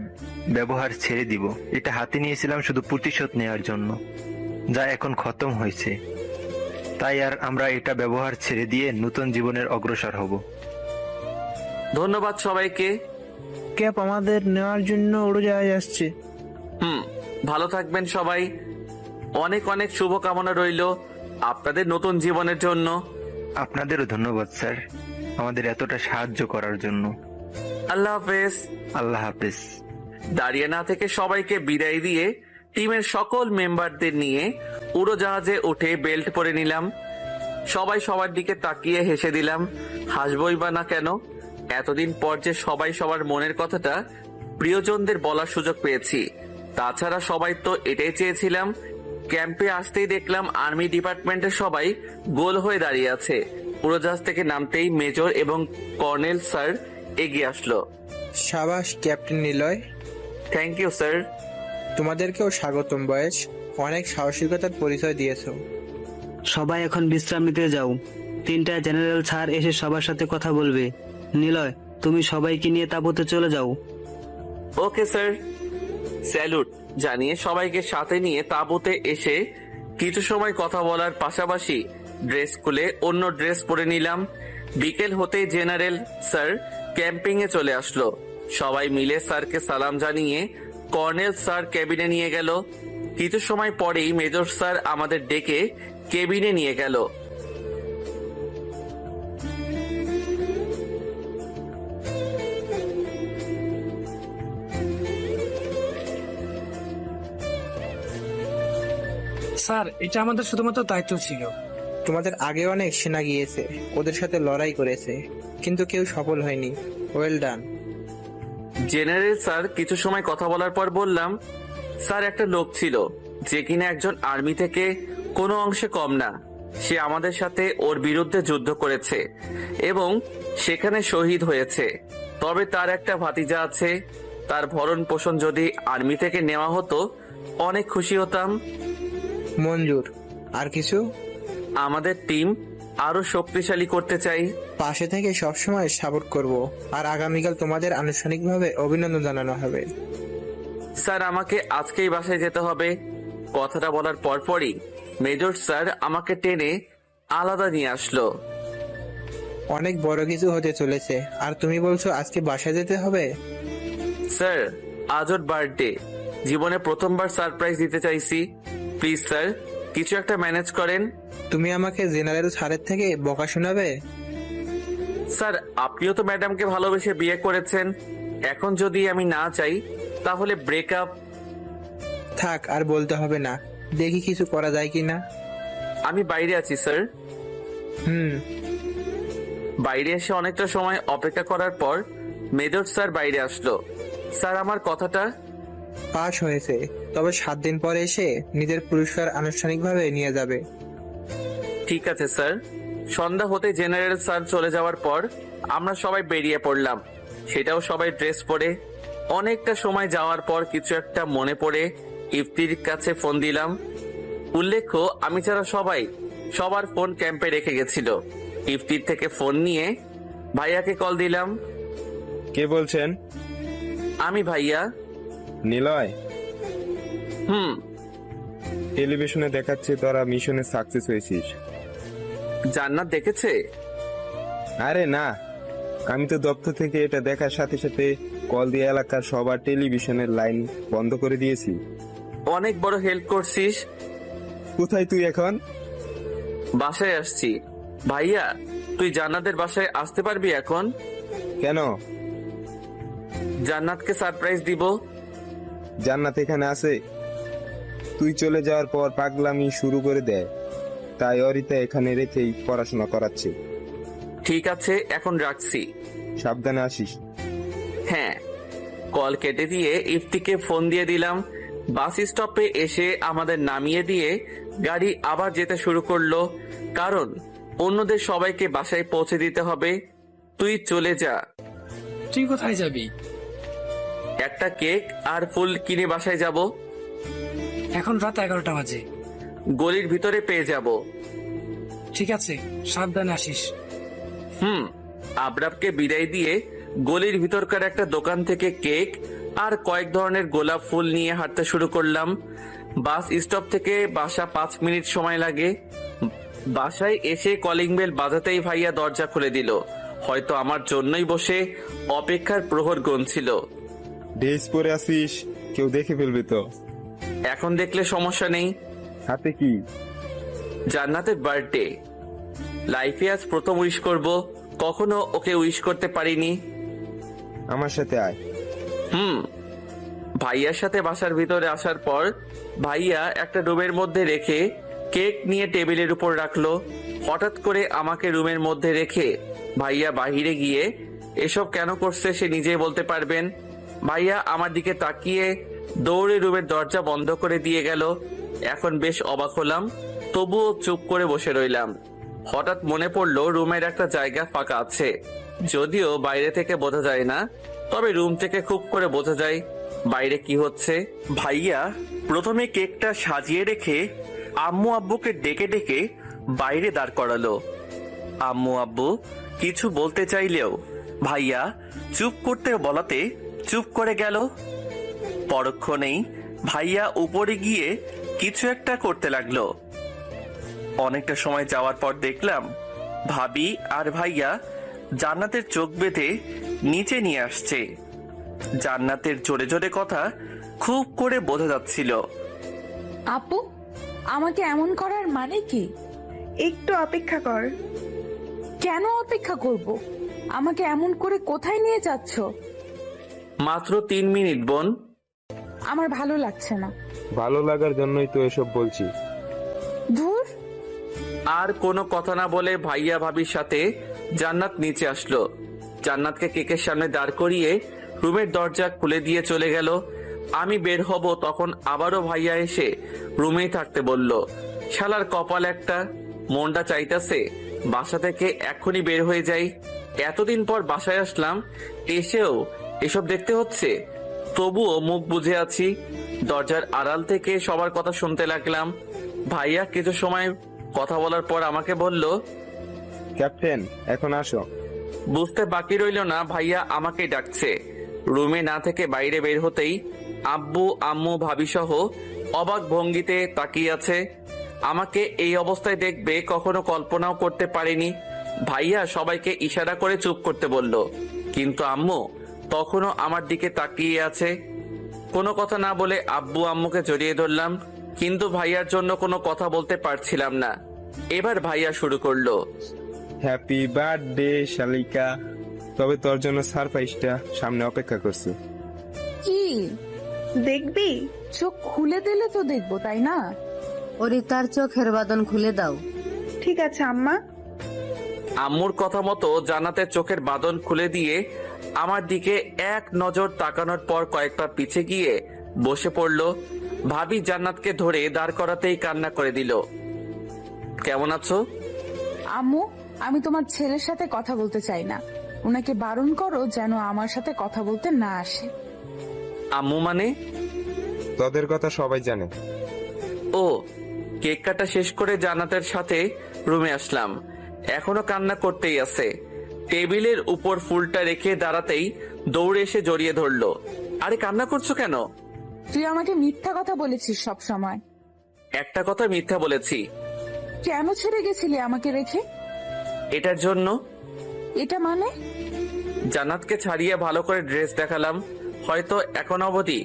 ব্যবহার ছেড়ে দিব। এটা হাতে নিয়েছিলাম শুধু প্রতিশোধ নেওয়ার জন্য, যা এখন খতম হয়েছে। তাই আর আমরা এটা ব্যবহার ছেড়ে দিয়ে নতুন জীবনের অগ্রসর হব। ধন্যবাদ সবাইকে। ক্যাপ আমাদের নেওয়ার জন্য উড়োজাহাজ আসছে। ভালো থাকবেন সবাই। অনেক অনেক শুভকামনা রইল আপনাদের নতুন জীবনের জন্য। আপনাদেরও ধন্যবাদ স্যার, আমাদের এতটা সাহায্য করার জন্য। আল্লাহ হাফেজ। আল্লাহ হাফেজ। দাঁড়িয়ে না থেকে সবাইকে বিদায় দিয়ে টিমের সকল মেম্বারদের নিয়ে উড়োজাহাজে উঠে বেল্ট পরে নিলাম। সবাই সবার দিকে তাকিয়ে হেসে দিলাম। হাসবই বা না কেন, এতদিন পর যে সবাই সবার মনের কথাটা প্রিয়জনদের বলার সুযোগ পেয়েছি। তাছাড়া সবাই তো এটাই চেয়েছিলাম। ক্যাম্পে আসতেই দেখলাম আর্মি ডিপার্টমেন্টের সবাই গোল হয়ে দাঁড়িয়ে আছে। উড়োজাহাজ থেকে নামতেই মেজর এবং কর্নেল স্যার এগিয়ে আসলো। সাবাস captain Niloy. Thank you sir. তোমাদেরকেও স্বাগতম বয়েজ, অনেক সাহসিকতার পরিচয় দিয়েছো। সবাই এখন বিশ্রাম নিতে যাও, 3টা জেনারেল স্যার এসে সবার সাথে কথা বলবে। নিলয়, তুমি সবাইকে নিয়ে তাঁবুতে চলে যাও। Okay sir. স্যালুট জানিয়ে সবাইকে সাথে নিয়ে তাঁবুতে এসে কিছু সময় কথা বলার পাশাপাশি ড্রেস খুলে অন্য ড্রেস পরে নিলাম। বিকেল হতেই জেনারেল স্যার ক্যাম্পিং এ চলে আসলো। সবাই মিলে স্যারকে সালাম জানিয়ে কর্নেল স্যার কেবিনে নিয়ে গেল। কিছু সময় পরেই মেজর স্যার আমাদের ডেকে কেবিনে নিয়ে গেল। স্যার, এটা আমাদের শুধুমাত্র দায়িত্ব ছিল। তোমাদের আগে অনেক সেনা গিয়েছে, ওদের সাথে লড়াই করেছে, কিন্তু কেউ সফল হয়নি। Well done. জেনারেল স্যার কিছু সময় কথা বলার পর বললাম, স্যার একটা লোক ছিল যে কিনা একজন আর্মি থেকে কোনো অংশে কম না। সে আমাদের সাথে ওর বিরুদ্ধে যুদ্ধ করেছে এবং সেখানে শহীদ হয়েছে। তবে তার একটা ভাতিজা আছে। তার ভরণ পোষণ যদি আর্মি থেকে নেওয়া হতো অনেক খুশি হতাম। মঞ্জুর। আর কিছু? আমাদের টিম আরো শক্তিশালী করতে চাই। পাশে থেকে সবসময় সাপোর্ট করব, আর আগামীকাল তোমাদের আনুষ্ঠানিকভাবে অভিনন্দন জানানো হবে। স্যার, আমাকে আজকেই বাসায় যেতে হবে। কথাটা বলার পরপরই মেজর স্যার আমাকে টেনে আলাদা নিয়ে আসলো। অনেক বড় কিছু হতে চলেছে, আর তুমি বলছো আজকে বাসায় যেতে হবে? স্যার, আজ ওর বার্থডে। জীবনে প্রথমবার সারপ্রাইজ দিতে চাইছি। প্লিজ স্যার, কিছু একটা ম্যানেজ করেন। তুমি আমাকে জেনারেল স্যারের থেকে বকা শোনাবে? স্যার, আপনিও তো ম্যাডামকে ভালোবেসে বিয়ে করেছেন। এখন যদি আমি না চাই তাহলে ব্রেকআপ। থাক, আর বলতে হবে না, দেখি কিছু করা যায় কিনা। আমি বাইরে আছি স্যার। বাইরে এসে অনেকটা সময় অপেক্ষা করার পর মেজর স্যার বাইরে আসলো। স্যার, আমার কথাটা? পাশ হয়েছে, তবে 7 দিন পরে এসে নিজের পুরস্কার আনুষ্ঠানিকভাবে নিয়ে যাবে। ঠিক আছে স্যার। সন্ধ্যা হতে জেনারেল স্যার চলে যাওয়ার পর আমরা সবাই বেরিয়ে পড়লাম, সেটাও সবাই ড্রেস পরে। অনেকটা সময় যাওয়ার পর কিছু একটা মনে পড়ে ইফতির কাছে ফোন দিলাম। উল্লেখ্য, আমি ছাড়া সবাই সবার ফোন ক্যাম্পে রেখে গেছিল। ইফতির থেকে ফোন নিয়ে ভাইয়াকে কল দিলাম। কে বলছেন? আমি ভাইয়া। নিলয়? টেলিভিশনে দেখাচ্ছে তোরা মিশনে সাকসেস হয়েছিস। জান্নাত দেখেছে? আরে না, আমি তো দপ্তর থেকে এটা দেখার সাথে সাথে কল দিয়ে এলাকার সবার টেলিভিশনের লাইন বন্ধ করে দিয়েছি। অনেক বড় হেল্প করছিস। কোথায় তুই এখন? বাসায় আসছি। ভাইয়া, তুই জান্নাতের বাসায় আসতে পারবি এখন? কেন? জান্নাতকে সারপ্রাইজ দিব। জান্নাত এখানে আছে? তুই চলে যাওয়ার পর পাগলামি শুরু করে দেয়, তাই অরিতা এখানে রেখেই পড়াশোনা করাচ্ছে। ঠিক আছে, এখন রাখছি। সাবধানে আসিস। হ্যাঁ। কল কেটে দিয়ে ইফতিকে ফোন দিয়ে দিলাম। বাস স্টপে এসে আমাদের নামিয়ে দিয়ে গাড়ি আবার যেতে শুরু করলো, কারণ অন্যদের সবাইকে বাসায় পৌঁছে দিতে হবে। তুই চলে যা। তুই কোথায় যাবি? একটা কেক আর ফুল কিনে বাসায় যাব। এখন রাত 11টা বাজে। গলির ভিতরে পেয়ে যাব। ঠিক আছে, সাবধানে আসিস। আবরাবকে বিদায় দিয়ে গলির ভিতরকার একটা দোকান থেকে কেক আর কয়েক ধরনের গোলাপ ফুল নিয়ে হাঁটতে শুরু করলাম। বাস স্টপ থেকে বাসা 5 মিনিট সময় লাগে। বাসায় এসে কলিং বেল বাজাতেই ভাইয়া দরজা খুলে দিল। হয়তো আমার জন্যই বসে অপেক্ষার প্রহর গুনছিল। ড্রেস পরে আসিস, কেউ দেখে ফেলবে তো। এখন দেখলে সমস্যা নেই। হাতে কি? জান্নাতের বার্থডে। লাইফে আজ প্রথম উইশ করব, কখনো ওকে উইশ করতে পারিনি। আমার সাথে আয়। ভাইয়ার সাথে বাসার ভিতরে আসার পর ভাইয়া একটা রুমের মধ্যে রেখে কেক নিয়ে টেবিলের উপর রাখলো। হঠাৎ করে আমাকে রুমের মধ্যে রেখে ভাইয়া বাহিরে গিয়ে এসব কেন করছে সে নিজেই বলতে পারবেন। ভাইয়া আমার দিকে তাকিয়ে দৌড়ে রুমের দরজা বন্ধ করে দিয়ে গেল। এখন বেশ অবাক হলাম, তবুও চুপ করে বসে রইলাম। হঠাৎ মনে পড়লো রুমের একটা জায়গা ফাঁকা আছে, যদিও বাইরে থেকে বোঝা যায় না, তবে রুম থেকে খুব করে বোঝা যায় বাইরে কি হচ্ছে। ভাইয়া প্রথমে কেকটা সাজিয়ে রেখে আম্মু আব্বুকে ডেকে ডেকে বাইরে দাঁড় করালো। আম্মু আব্বু কিছু বলতে চাইলেও ভাইয়া চুপ করতে বলাতে চুপ করে গেল। পরক্ষণেই ভাইয়া উপরে গিয়ে কিছু একটা করতে লাগলো। অনেকটা সময় যাওয়ার পর দেখলাম ভাবি আর ভাইয়া জান্নাতের চোখ বেঁধে নিচে নিয়ে আসছে। জান্নাতের জোরে জোরে কথা খুব করে বোঝা যাচ্ছিল। আপু, আমাকে এমন করার মানে কি? একটু অপেক্ষা কর। কেন অপেক্ষা করব? আমাকে এমন করে কোথায় নিয়ে যাচ্ছ? মাত্র 3 মিনিট বোন। আমার ভালো লাগছে না। ভালো লাগার জন্যই তো এসব বলছি। ধুর। আর কোনো কথা না বলে ভাইয়া ভাবির সাথে জান্নাত নিচে আসলো। জান্নাতকে কেকের সামনে দাঁড় করিয়ে রুমের দরজা খুলে দিয়ে চলে গেল। আমি বের হব তখন আবারও ভাইয়া এসে রুমেই থাকতে বলল। শালার কপাল একটা, মনটা চাইতেছে বাসা থেকে এক্ষুনি বের হয়ে যাই। এতদিন পর বাসায় আসলাম, এসেও এসব দেখতে হচ্ছে। তবুও মুখ বুঝে আছি। দরজার আড়াল থেকে সবার কথা শুনতে লাগলাম। ভাইয়া কিছু সময় কথা বলার পর আমাকে বলল, ক্যাপ্টেন এখন আসো। বুঝতে বাকি রইল না ভাইয়া আমাকে ডাকছে। রুমে না থেকে বাইরে বের হতেই আব্বু আম্মু ভাবি সহ অবাক ভঙ্গিতে তাকিয়ে আছে। আমাকে এই অবস্থায় দেখবে কখনো কল্পনাও করতে পারিনি। ভাইয়া সবাইকে ইশারা করে চুপ করতে বলল, কিন্তু আম্মু তখনও আমার দিকে তাকিয়ে আছে। কোনো কথা না বলে আব্বু আম্মুকে জড়িয়ে ধরলাম, কিন্তু ভাইয়ার জন্য কোনো কথা বলতে পারছিলাম না। এবার ভাইয়া শুরু করলো, হ্যাপি বার্থডে শালিকা। তবে তোর জন্য সারপ্রাইজটা সামনে অপেক্ষা করছে। কি দেখবি? চোখ খুলে দিলে তো দেখবো, তাই না? ওরে তার চোখের বাঁধন খুলে দাও। ঠিক আছে আম্মা। আম্মুর কথা মতো জান্নাতের চোখের বাঁধন খুলে দিয়ে আমার দিকে এক নজর তাকানোর পর কয়েকটা পিছে গিয়ে বসে পড়ল। ভাবি জান্নাতকে ধরে দাঁড় করাতেই কান্না করে দিল। কেমন আছো? আম্মু, আমি তোমার ছেলের সাথে কথা বলতে চাই না। ওনাকে বারণ করো যেন আমার সাথে কথা বলতে না আসে। আম্মু মানে? তোদের কথা সবাই জানে। ও, কেক কাটা শেষ করে জান্নাতের সাথে রুমে আসলাম। এখনো কান্না করতেই আছে। টেবিলের উপর ফুলটা রেখে দাঁড়াতেই দৌড়ে এসে জড়িয়ে ধরলো। আরে কান্না করছো কেন? তুই আমাকে মিথ্যা কথা বলেছিস সব সময়। একটা কথা মিথ্যা বলেছি। কেন ছেড়ে গেছিলি আমাকে রেখে? এটার জন্য। এটা মানে? জান্নাতকে ছাড়িয়ে ভালো করে ড্রেস দেখালাম। হয়তো এখন অবধি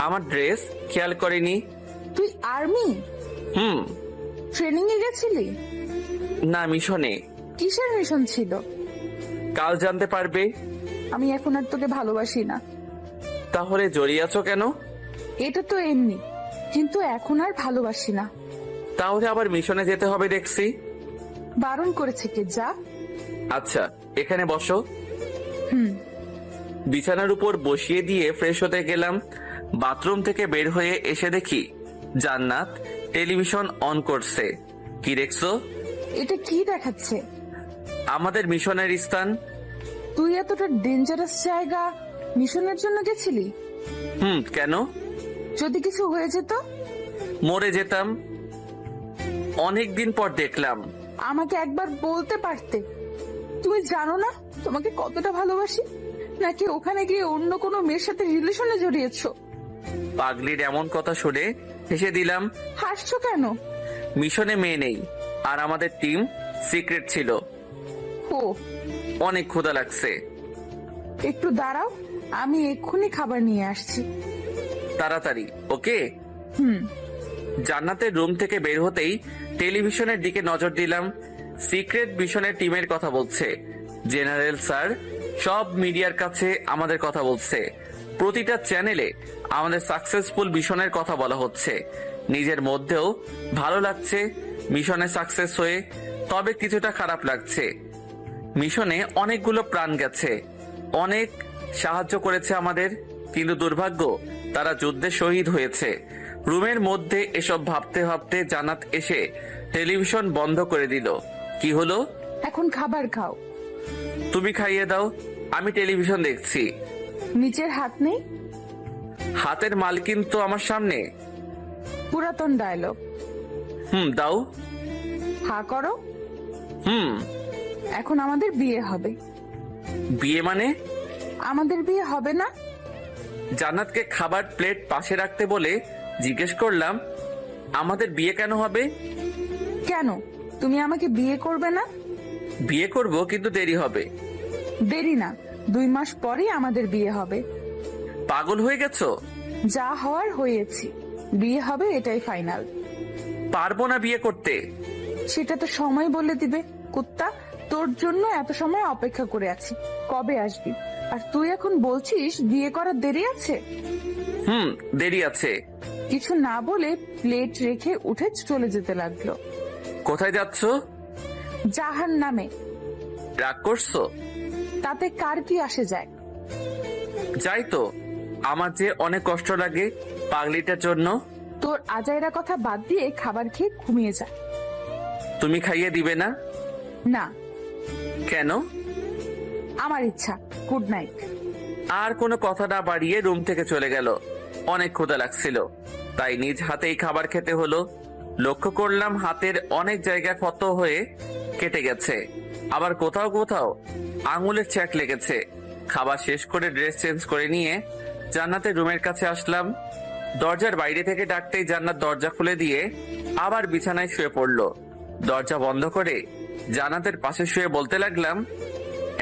আমার ড্রেস খেয়াল করেনি। তুই আর্মি? ট্রেনিং এ গেছিলি? না, মিশনে। কিসের মিশন ছিল? কাল জানতে পারবে। আমি এখন আর তোকে ভালোবাসি না। তাহলে জড়িয়ে আছো কেন? এটা তো এমনি, কিন্তু এখন আর ভালোবাসি না। তাহলে আবার মিশনে যেতে হবে দেখছি। বারণ করেছে কে? যা। আচ্ছা, এখানে বসো। বিছানার উপর বসিয়ে দিয়ে ফ্রেশ হতে গেলাম। বাথরুম থেকে বের হয়ে এসে দেখি জান্নাত টেলিভিশন অন করছে। কি দেখছো? এটা কি দেখাচ্ছে? আমাদের মিশনের স্থান। তুই এতটা ডেঞ্জারাস জায়গা মিশনের জন্য গেছিলি? কেন? যদি কিছু হয়ে যেত? মরে যেতাম। অনেকদিন পর দেখলাম। আমাকে একবার বলতে পারতে। তুমি জানো না তোমাকে কতটা ভালোবাসি? নাকি ওখানে গিয়ে অন্য কোনো মেয়ের সাথে রিলেশনে জড়িয়েছো? পাগলির এমন কথা শুনে হেসে দিলাম। হাসছো কেন? মিশনে মেয়ে নেই, আর আমাদের টিম সিক্রেট ছিল। ও, অনেক ক্ষুধা লাগছে। একটু দাঁড়াও, আমি এক্ষুনি খাবার নিয়ে আসছি। তাড়াতাড়ি, ওকে? হুম। জান্নাতের রুম থেকে বের হতেই টেলিভিশনের দিকে নজর দিলাম। সিক্রেট মিশনের টিমের কথা বলছে। জেনারেল স্যার সব মিডিয়ার কাছে আমাদের কথা বলছে। প্রতিটা চ্যানেলে আমাদের সাকসেসফুল মিশনের কথা বলা হচ্ছে। নিজের মধ্যেও ভালো লাগছে মিশনে সাকসেস হয়ে, তবে কিছুটা খারাপ লাগছে। মিশনে অনেকগুলো প্রাণ গেছে, অনেক সাহায্য করেছে আমাদের, কিন্তু দুর্ভাগ্য তারা যুদ্ধে শহীদ হয়েছে। রুমের মধ্যে এসব ভাবতে ভাবতে জান্নাত এসে টেলিভিশন বন্ধ করে দিল। কি হলো? এখন খাবার খাও। তুমি খাইয়ে দাও, আমি টেলিভিশন দেখছি। নিচের হাত নেই? হাতের মালকিন তো আমার সামনে। পুরাতন ডায়লগ। দাও। হা করো। এখন আমাদের বিয়ে হবে। বিয়ে মানে? আমাদের বিয়ে হবে না? জান্নাতকে খাবার প্লেট পাশে রাখতে বলে জিজ্ঞেস করলাম, আমাদের বিয়ে কেন হবে? কেন, তুমি আমাকে বিয়ে করবে না? বিয়ে করব, কিন্তু দেরি হবে। দেরি না, 2 মাস পরেই আমাদের বিয়ে হবে। পাগল হয়ে গেছো? যা হওয়ার হয়েছি, বিয়ে হবে এটাই ফাইনাল। পারবো না বিয়ে করতে। সেটা তো সময় বলে দিবে। কুত্তা, তোর জন্য এত সময় অপেক্ষা করে আছি, কবে আসবি? আর তুই এখন বলছিস বিয়ে করার দেরি আছে? দেরি আছে। কিছু না বলে প্লেট রেখে উঠে চলে যেতে লাগলো। কোথায় যাচ্ছ? জাহান্নামে। রাগ করছো? তাতে কার কি আসে যায়? যাই তো, আমার যে অনেক কষ্ট লাগে পাগলিটার জন্য। তোর আজাইরা কথা বাদ দিয়ে খাবার খেয়ে ঘুমিয়ে যা। তুমি খাইয়ে দিবে না? না। কেন? আমার ইচ্ছা। Good night. আর কোনো কথা না বাড়িয়ে রুম থেকে চলে গেল। অনেক ক্ষুধা লাগছিল, তাই নিজ হাতেই খাবার খেতে হলো। লক্ষ্য করলাম হাতের অনেক জায়গা ক্ষত হয়ে কেটে গেছে, আবার কোথাও কোথাও আঙুলের ছ্যাক লেগেছে। খাবার শেষ করে ড্রেস চেঞ্জ করে নিয়ে জান্নাতের রুমের কাছে আসলাম। দরজার বাইরে থেকে ডাকতেই জান্নাত দরজা খুলে দিয়ে আবার বিছানায় শুয়ে পড়লো। দরজা বন্ধ করে জান্নাতের পাশে শুয়ে বলতে লাগলাম,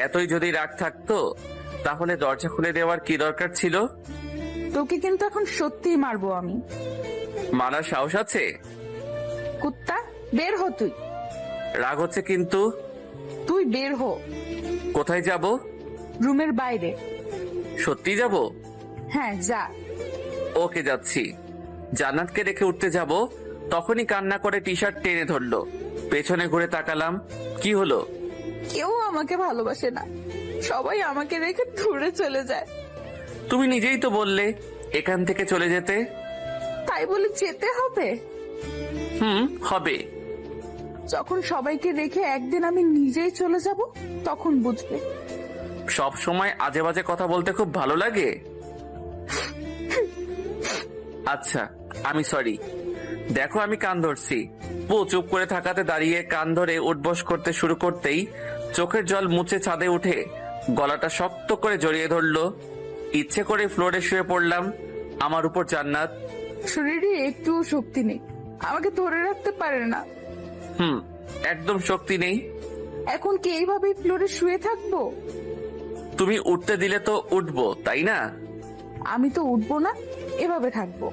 এতই যদি রাগ থাকতো তাহলে দরজা খুলে দেওয়ার কি দরকার ছিল? তোকে কিন্তু এখন সত্যিই মারবো আমি। মারার সাহস আছে? কুত্তা, বের হ তুই। রাগ হচ্ছে কিন্তু। তুই বের হ। কোথায় যাব? রুমের বাইরে। সত্যি যাব? হ্যাঁ, যা। ওকে, যাচ্ছি। জান্নাতকে রেখে উঠতে যাব, তখনই কান্না করে টি শার্ট টেনে ধরলো। পেছনে ঘুরে তাকালাম। কি হলো? কেউ আমাকে ভালোবাসে না, সবাই আমাকে রেখে দূরে চলে যায়। তুমি নিজেই তো বললে এখান থেকে চলে যেতে। তাই বলে যেতে হবে? হবে। যখন সবাইকে রেখে একদিন আমি নিজেই চলে যাব, তখন বুঝবে। সব সময় আজে বাজে কথা বলতে খুব ভালো লাগে। আচ্ছা, আমি সরি। দেখো, আমি কান ধরছি। চুপ করে থাকাতে দাঁড়িয়ে কান ধরে উঠবস করতে শুরু করতেই চোখের জল মুছে ছাদে উঠে গলাটা শক্ত করে জড়িয়ে ধরলো। ইচ্ছে করে ফ্লোরে শুয়ে পড়লাম। আমার উপর জান্নাত। শরীরে একটু শক্তি নেই, আমাকে ধরে রাখতে পারে না। একদম শক্তি নেই। এখন কি এইভাবে ফ্লোরে শুয়ে থাকবো? তুমি উঠতে দিলে তো উঠবো, তাই না? আমি তো উঠবো না, এভাবে থাকবো।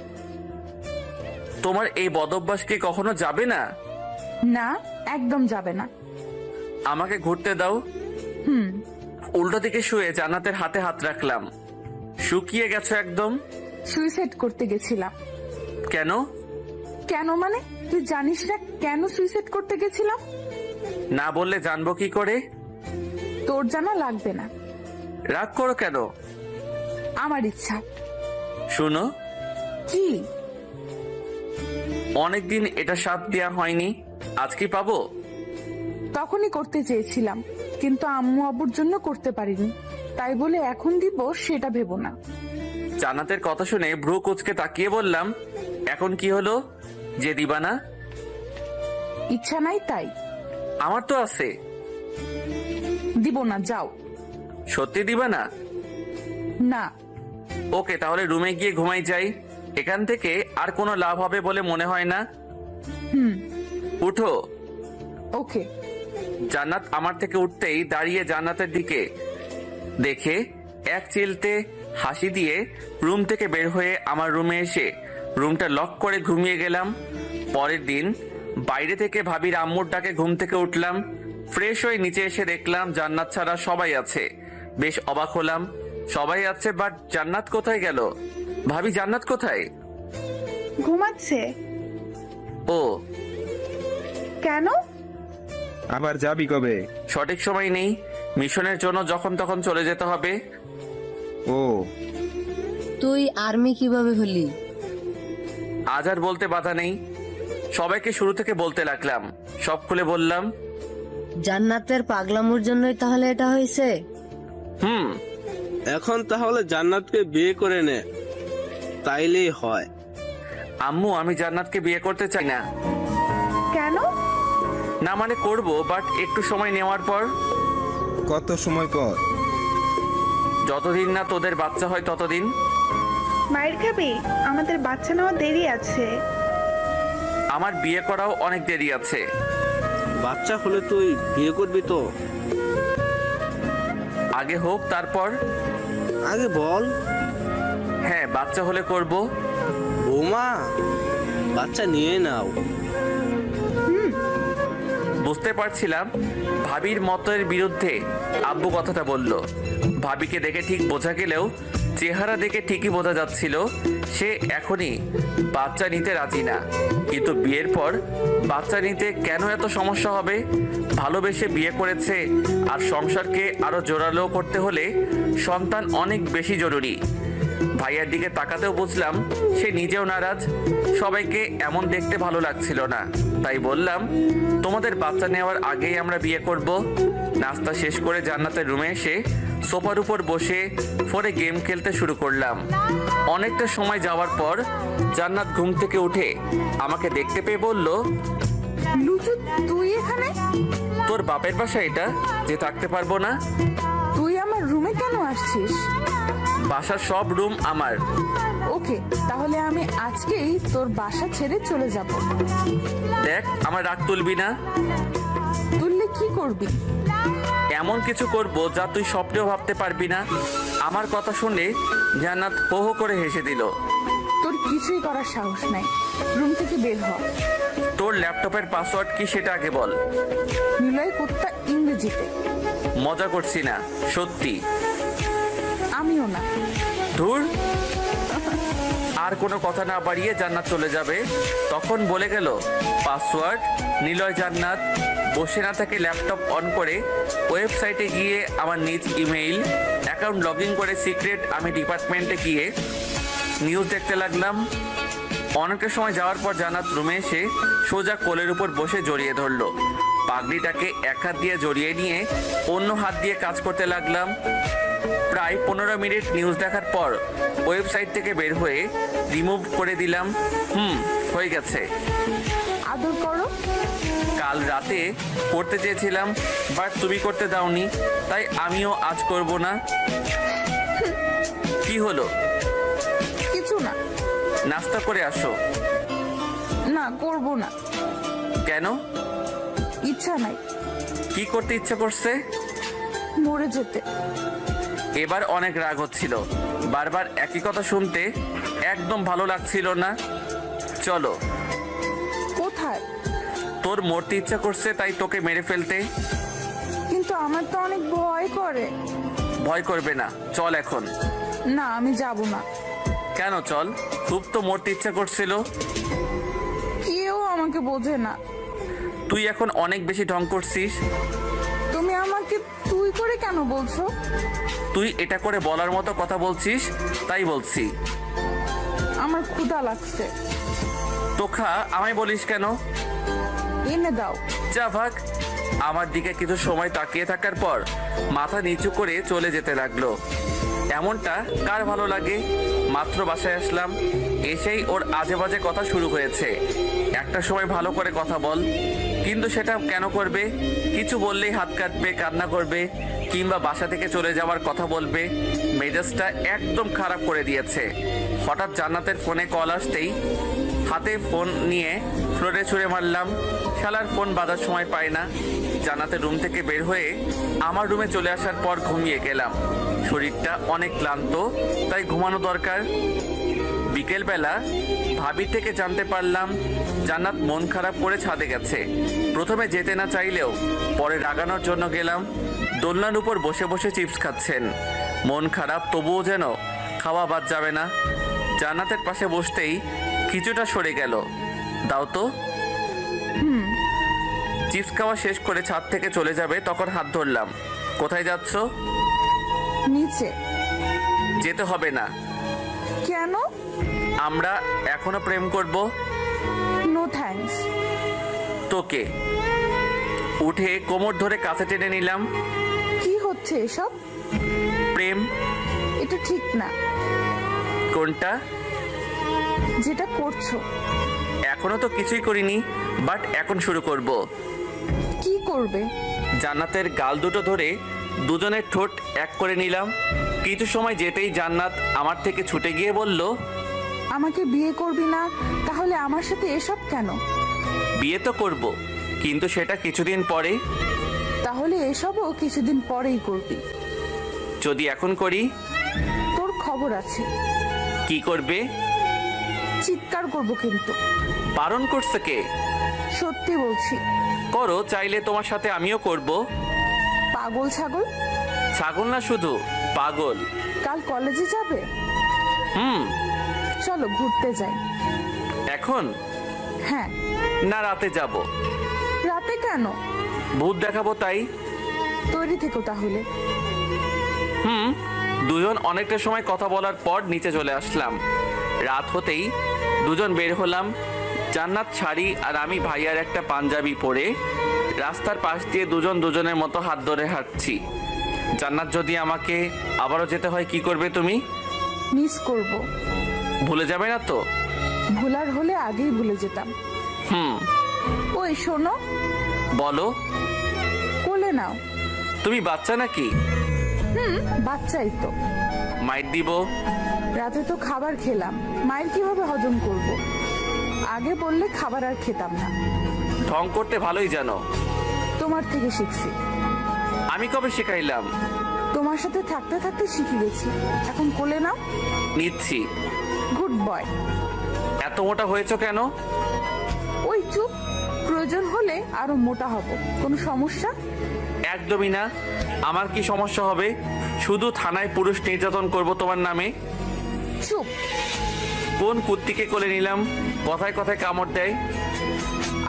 তোমার এই বদভ্যাস কি কখনো যাবে না? না, একদম যাবে না। আমাকে ঘুরতে দাও। উল্টো দিকে শুয়ে জান্নাতের হাতে হাত রাখলাম। শুকিয়ে গেছো একদম। সুইসাইড করতে গেছিলাম। কেন? কেন মানে? তুই জানিস না কেন সুইসাইড করতে গেছিলাম? না বললে জানবো কি করে? তোর জানা লাগবে না। রাগ করো কেন? আমার ইচ্ছা। শুনো। কি? অনেকদিন এটা সাথ দেওয়া হয়নি, আজ কি পাবো? তখনই করতে চেয়েছিলাম, কিন্তু আম্মু আব্বুর জন্য করতে পারিনি, তাই বলে এখন দিব সেটা ভেবো না। জান্নাতের কথা শুনে ভ্রু কুচকে তাকিয়ে বললাম, এখন কি হলো যে দিবা না? ইচ্ছা নাই তাই। আমার তো আছে। দিব না, যাও। সত্যি দিবা না? না। ওকে, তাহলে রুমে গিয়ে ঘুমাই যাই। এখান থেকে আর কোনো লাভ হবে বলে মনে হয় না। উঠো। ওকে। জান্নাত আমার থেকে উঠতেই দাঁড়িয়ে জান্নাতের দিকে দেখে এক চিলতে হাসি দিয়ে রুম থেকে বের হয়ে আমার রুমে এসে রুমটা লক করে ঘুমিয়ে গেলাম। পরের দিন বাইরে থেকে ভাবির আম্মুর ডাকে ঘুম থেকে উঠলাম। ফ্রেশ হয়ে নিচে এসে দেখলাম জান্নাত ছাড়া সবাই আছে। বেশ অবাক হলাম, সবাই আছে বাট জান্নাত কোথায় গেল? ভাবি জান্নাত কোথায়? ঘুমাচ্ছে। ও কেন? আবার যাবি কবে? সঠিক সময় নেই, মিশনের জন্য যখন তখন চলে যেতে হবে। ও তুই আর্মি কিভাবে হলি? আজ আর বলতে বাধা নেই, সবাইকে শুরু থেকে বলতে লাগলাম। সব খুলে বললাম। জান্নাতের পাগলামোর জন্যই তাহলে এটা হয়েছে? এখন তাহলে জান্নাতকে বিয়ে করে নে, তাইলেই হয়। আম্মু, আমি জান্নাতকে বিয়ে করতে চাই না। কেন? না মানে করব, বাট একটু সময় নেওয়ার পর। কত সময় পর? যতদিন না তোদের বাচ্চা হয় ততদিন। মায়ের খাবি? আমাদের বাচ্চা নেওয়া দেরি আছে। আমার বিয়ে করাও অনেক দেরি আছে। বাচ্চা হলে তুই বিয়ে করবি তো? আগে হোক তারপর। আগে বল। হ্যাঁ, বাচ্চা হলে করব। বৌমা, বাচ্চা নিয়ে নাও। বুঝতে পারছিলাম ভাবির মতের বিরুদ্ধে আব্বু কথাটা বলল। ভাবিকে দেখে ঠিক বোঝা গেলেও চেহারা দেখে ঠিকই বোঝা যাচ্ছিল সে এখনই বাচ্চা নিতে রাজি না। কিন্তু বিয়ের পর বাচ্চা নিতে কেন এত সমস্যা হবে? ভালোবেসে বিয়ে করেছে, আর সংসারকে আরো জোরালো করতে হলে সন্তান অনেক বেশি জরুরি। ভাইয়ার দিকে তাকাতেও বুঝলাম সে নিজেও নারাজ। সবাইকে এমন দেখতে ভালো লাগছিল না, তাই বললাম তোমাদের বাচ্চা নেওয়ার আগেই আমরা বিয়ে করব। নাস্তা শেষ করে জান্নাতের রুমে এসে সোফার উপর বসে ফোনে গেম খেলতে শুরু করলাম। অনেকটা সময় যাওয়ার পর জান্নাত ঘুম থেকে উঠে আমাকে দেখতে পেয়ে বলল, লুচু তুই এখানে? তোর বাপের বাসা এটা যে থাকতে পারবো না? তুই আমার রুমে কেন আসছিস? বাসার সব রুম আমার। ওকে, তাহলে আমি আজকেই তোর বাসা ছেড়ে চলে যাব। দেখ, আমার রাগ তুলবি না। তুললে কি করবি? এমন কিছু করব যা তুই স্বপ্নেও ভাবতে পারবি না। আমার কথা শুনে জান্নাত হো হো করে হেসে দিল। তোর কিছুই করার সাহস নাই, রুম থেকে বের হ। তোর ল্যাপটপের পাসওয়ার্ড কি সেটা আগে বল। নিলয় কুত্তা ইংরেজিতে। মজা করছি না, সত্যি। আমিও না। ধুর। আর কোনো কথা না বাড়িয়ে জান্নাত চলে যাবে, তখন বলে গেল পাসওয়ার্ড। নিলয় জান্নাত বসে না থেকে ল্যাপটপ অন করে ওয়েবসাইটে গিয়ে আমার নিজ ইমেইল অ্যাকাউন্ট লগ ইন করে সিক্রেট আমি ডিপার্টমেন্টে গিয়ে নিউজ দেখতে লাগলাম। অনেকটা সময় যাওয়ার পর জান্নাত রুমে এসে সোজা কোলের উপর বসে জড়িয়ে ধরলো। পাগড়িটাকে এক হাত দিয়ে জড়িয়ে নিয়ে অন্য হাত দিয়ে কাজ করতে লাগলাম। প্রায় 15 মিনিট নিউজ দেখার পর ওয়েবসাইট থেকে বের হয়ে রিমুভ করে দিলাম। হয়ে গেছে। আদর করো। কাল রাতে করতে চেয়েছিলাম, বাট তুমি করতে দাওনি, তাই আমিও আজ করব না। কি হলো? কিছু না। নাস্তা করে আসো। না, করব না। কেন? ইচ্ছা নাই। কি করতে ইচ্ছা করছে? মরে যেতে। এবার অনেক রাগ হচ্ছিল, বারবার একই কথা শুনতে একদম ভালো লাগছিল না। চলো। কোথায়? তোর মরতে ইচ্ছা করছে তাই তোকে মেরে ফেলতে। কিন্তু আমার তো অনেক ভয় করে। ভয় করবে না, চল এখন। না, আমি যাব না। কেন? চল, খুব তো মরতে ইচ্ছা করছিল। কেউ আমাকে বোঝে না। তুই এখন অনেক বেশি ঢং করছিস। তুমি আমাকে তুই করে কেন বলছো? তুই এটা করে বলার মতো কথা বলছিস, তাই বলছি। আমার ক্ষুধা লাগছে। তোখা আমায় বলিস কেন? এনে দাও। যা ভাগ। আমার দিকে কিছু সময় তাকিয়ে থাকার পর মাথা নিচু করে চলে যেতে লাগলো। এমনটা কার ভালো লাগে? মাত্র বাসায় আসলাম, এসেই ওর আজে বাজে কথা শুরু হয়েছে। একটা সময় ভালো করে কথা বল, কিন্তু সেটা কেন করবে? কিছু বললেই হাত কাটবে, কান্না করবে, কিংবা বাসা থেকে চলে যাওয়ার কথা বলবে। মেজাজটা একদম খারাপ করে দিয়েছে। হঠাৎ জান্নাতের ফোনে কল আসতেই হাতে ফোন নিয়ে ফ্লোরে ছুঁড়ে মারলাম। শালার ফোন বাজার সময় পায় না। জান্নাতের রুম থেকে বের হয়ে আমার রুমে চলে আসার পর ঘুমিয়ে গেলাম। শরীরটা অনেক ক্লান্ত, তাই ঘুমানো দরকার। বিকেলবেলা ভাবি থেকে জানতে পারলাম জান্নাত মন খারাপ করে ছাদে গেছে। প্রথমে যেতে না চাইলেও পরে রাগানোর জন্য গেলাম। দোলনার উপর বসে বসে চিপস খাচ্ছেন। মন খারাপ, তবুও যেন খাওয়া বাদ যাবে না। জান্নাতের পাশে বসতেই কিছুটা সরে গেল। দাও তো। চিপস খাওয়া শেষ করে ছাদ থেকে চলে যাবে, তখন হাত ধরলাম। কোথায় যাচ্ছ? নিচে। যেতে হবে না। কেন? আমরা এখনো প্রেম করব। No thanks. তোকে। উঠে কোমর ধরে কাছে টেনে নিলাম। কি হচ্ছে এসব? প্রেম। এটা ঠিক না। কোনটা? যেটা করছো। এখনো তো কিছুই করিনি, বাট এখন শুরু করব। কি করবে? জান্নাতের গাল দুটো ধরে দুজনের ঠোঁট এক করে নিলাম। কিছু সময় যেতেই জান্নাত আমার থেকে ছুটে গিয়ে বলল, আমাকে বিয়ে করবি না? তাহলে আমার সাথে এসব কেন? বিয়ে তো করব, কিন্তু সেটা কিছুদিন পরে। তাহলে এসবও কিছুদিন পরেই করবি। যদি এখন করি? তোর খবর আছে। কি করবে? চিৎকার করব কিন্তু। বারণ করছে কে? সত্যি বলছি। করো, চাইলে তোমার সাথে আমিও করব। পাগল ছাগল। ছাগল না, শুধু পাগল। কাল কলেজে যাবে? চলো ঘুরতে যাই। এখন? হ্যাঁ। না, রাতে যাব। রাতে কেন? ভূত দেখাবো তাই। তৈরি থেকো তাহলে। দুজন অনেকটা সময় কথা বলার পর নিচে চলে আসলাম। রাত হতেই দুজন বের হলাম। জান্নাত শাড়ি আর আমি ভাইয়ার একটা পাঞ্জাবি পরে রাস্তার পাশ দিয়ে দুজন দুজনের মতো হাত ধরে হাঁটছি। জান্নাত, যদি আমাকে আবারও যেতে হয় কি করবে তুমি? মিস করব। ভুলে যাবে না তো? ভুলার হলে আগেই ভুলে যেতাম। ওই শোনো। বলো। কোলে নাও। তুমি বাচ্চা নাকি? বাচ্চাই তো। মাইর দিব। রাতে তো খাবার খেলাম, মায়ের কিভাবে হজম করব? আগে বললে খাবার আর খেতাম না। ঢং করতে ভালোই জানো। তোমার থেকে শিখছি। আমি কবে শেখাইলাম? তোমার সাথে থাকতে থাকতে শিখে গেছি। এখন কোলে নাও। নিচ্ছি। Good boy. এত মোটা হয়েছো কেন? ওই চুপ। প্রয়োজন হলে আরো মোটা হব। কোনো সমস্যা? একদমই না। আমার কি সমস্যা হবে? শুধু থানায় পুরুষ নির্যাতন করব তোমার নামে। চুপ। কোন কুত্তিকে কোলে নিলাম? কথায় কথায় কামড় দেয়।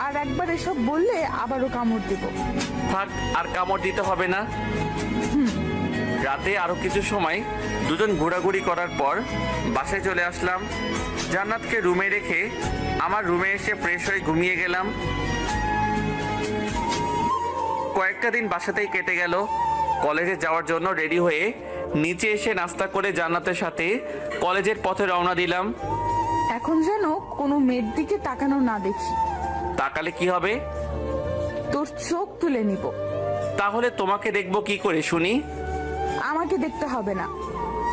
আর একবার এসব বললে আবারও কামড় দেব। থাক, আর কামড় দিতে হবে না। রাতে আরো কিছু সময় দুজন ঘোরাঘুরি করার পর বাসায় চলে আসলাম। জান্নাতকে রুমে রেখে আমার রুমে এসে ফ্রেশ হয়ে ঘুমিয়ে গেলাম। কয়েকটা দিন বাসাতেই কেটে গেল। কলেজে যাওয়ার জন্য রেডি হয়ে নিচে এসে নাস্তা করে জান্নাতের সাথে কলেজের পথে রওনা দিলাম। এখন যেন কোনো মেয়ের দিকে তাকানো না দেখি। তাকালে কি হবে? তোর চোখ তুলে নিব। তাহলে তোমাকে দেখবো কি করে শুনি? আমাকে দেখতে হবে না,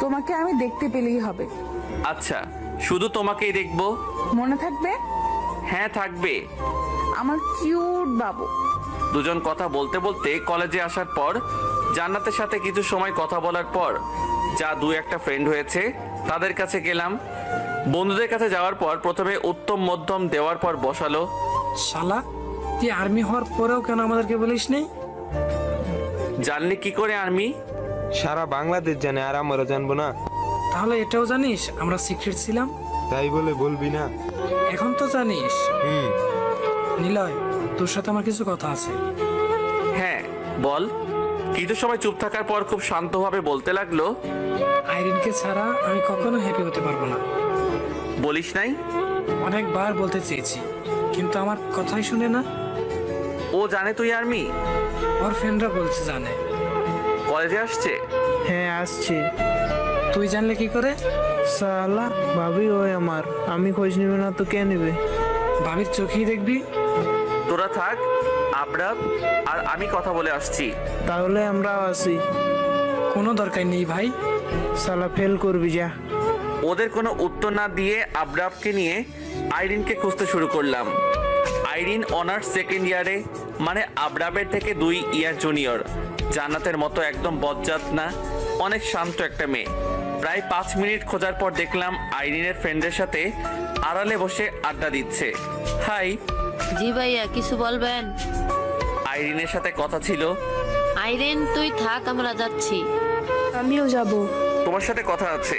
তোমাকে আমি দেখতে পেলেই হবে। আচ্ছা, শুধু তোমাকেই দেখবো। মনে থাকবে? হ্যাঁ, থাকবে। আমার কিউট বাবু। দুজন কথা বলতে বলতে কলেজে আসার পর জান্নাতের সাথে কিছু সময় কথা বলার পর যা দু একটা ফ্রেন্ড হয়েছে তাদের কাছে গেলাম। বন্ধুদের কাছে যাওয়ার পর প্রথমে উত্তম মধ্যম দেওয়ার পর বসালো। শালা, তুই আর্মি হওয়ার পরেও কেন আমাদেরকে বলিস নি? জানলি কি করে আর্মি? সারা বাংলাদেশ জানে, আর আমরা জানবো না? তাহলে এটাও জানিস আমরা সিক্রেট ছিলাম? তাই বলে বলবি না? এখন তো জানিস। নিলয়, তোর সাথে আমার কিছু কথা আছে। হ্যাঁ, বল। কিছু সময় চুপ থাকার পর খুব শান্তভাবে বলতে লাগলো, আইরিনকে ছাড়া আমি কখনো হ্যাপি হতে পারবো না। বলিস নাই? অনেকবার বলতে চেয়েছি, কিন্তু আমার কথাই শুনে না। ও জানে তুই আর্মি? ওর ফ্রেন্ডরা বলছে জানে। কলেজে আসছে? হ্যাঁ, আসছে। তুই জানলে কি করে? সালা, ভাবি ওই আমার, আমি খোঁজ নিবে না তো কে নেবে? ভাবির চোখেই দেখবি। তোরা থাক, আবরাব আর আমি কথা বলে আসছি। তাহলে আমরাও আসি। কোনো দরকার নেই ভাই। সালা ফেল করবি যা। ওদের কোনো উত্তর না দিয়ে আবরাবকে নিয়ে আইরিনকে খুঁজতে শুরু করলাম। আইরিন অনার্স সেকেন্ড ইয়ারে, মানে আবরাবের থেকে 2 ইয়ার জুনিয়র। জান্নাতের মতো একদম বজ্জাত না, অনেক শান্ত একটা মেয়ে। প্রায় 5 মিনিট খোঁজার পর দেখলাম আইরিনের ফ্রেন্ডের সাথে আড়ালে বসে আড্ডা দিচ্ছে। হাই। জি ভাইয়া, কিছু বলবেন? আইরিনের সাথে কথা ছিল। আইরিন তুই থাক, আমরা যাচ্ছি। আমিও যাব। তোমার সাথে কথা আছে।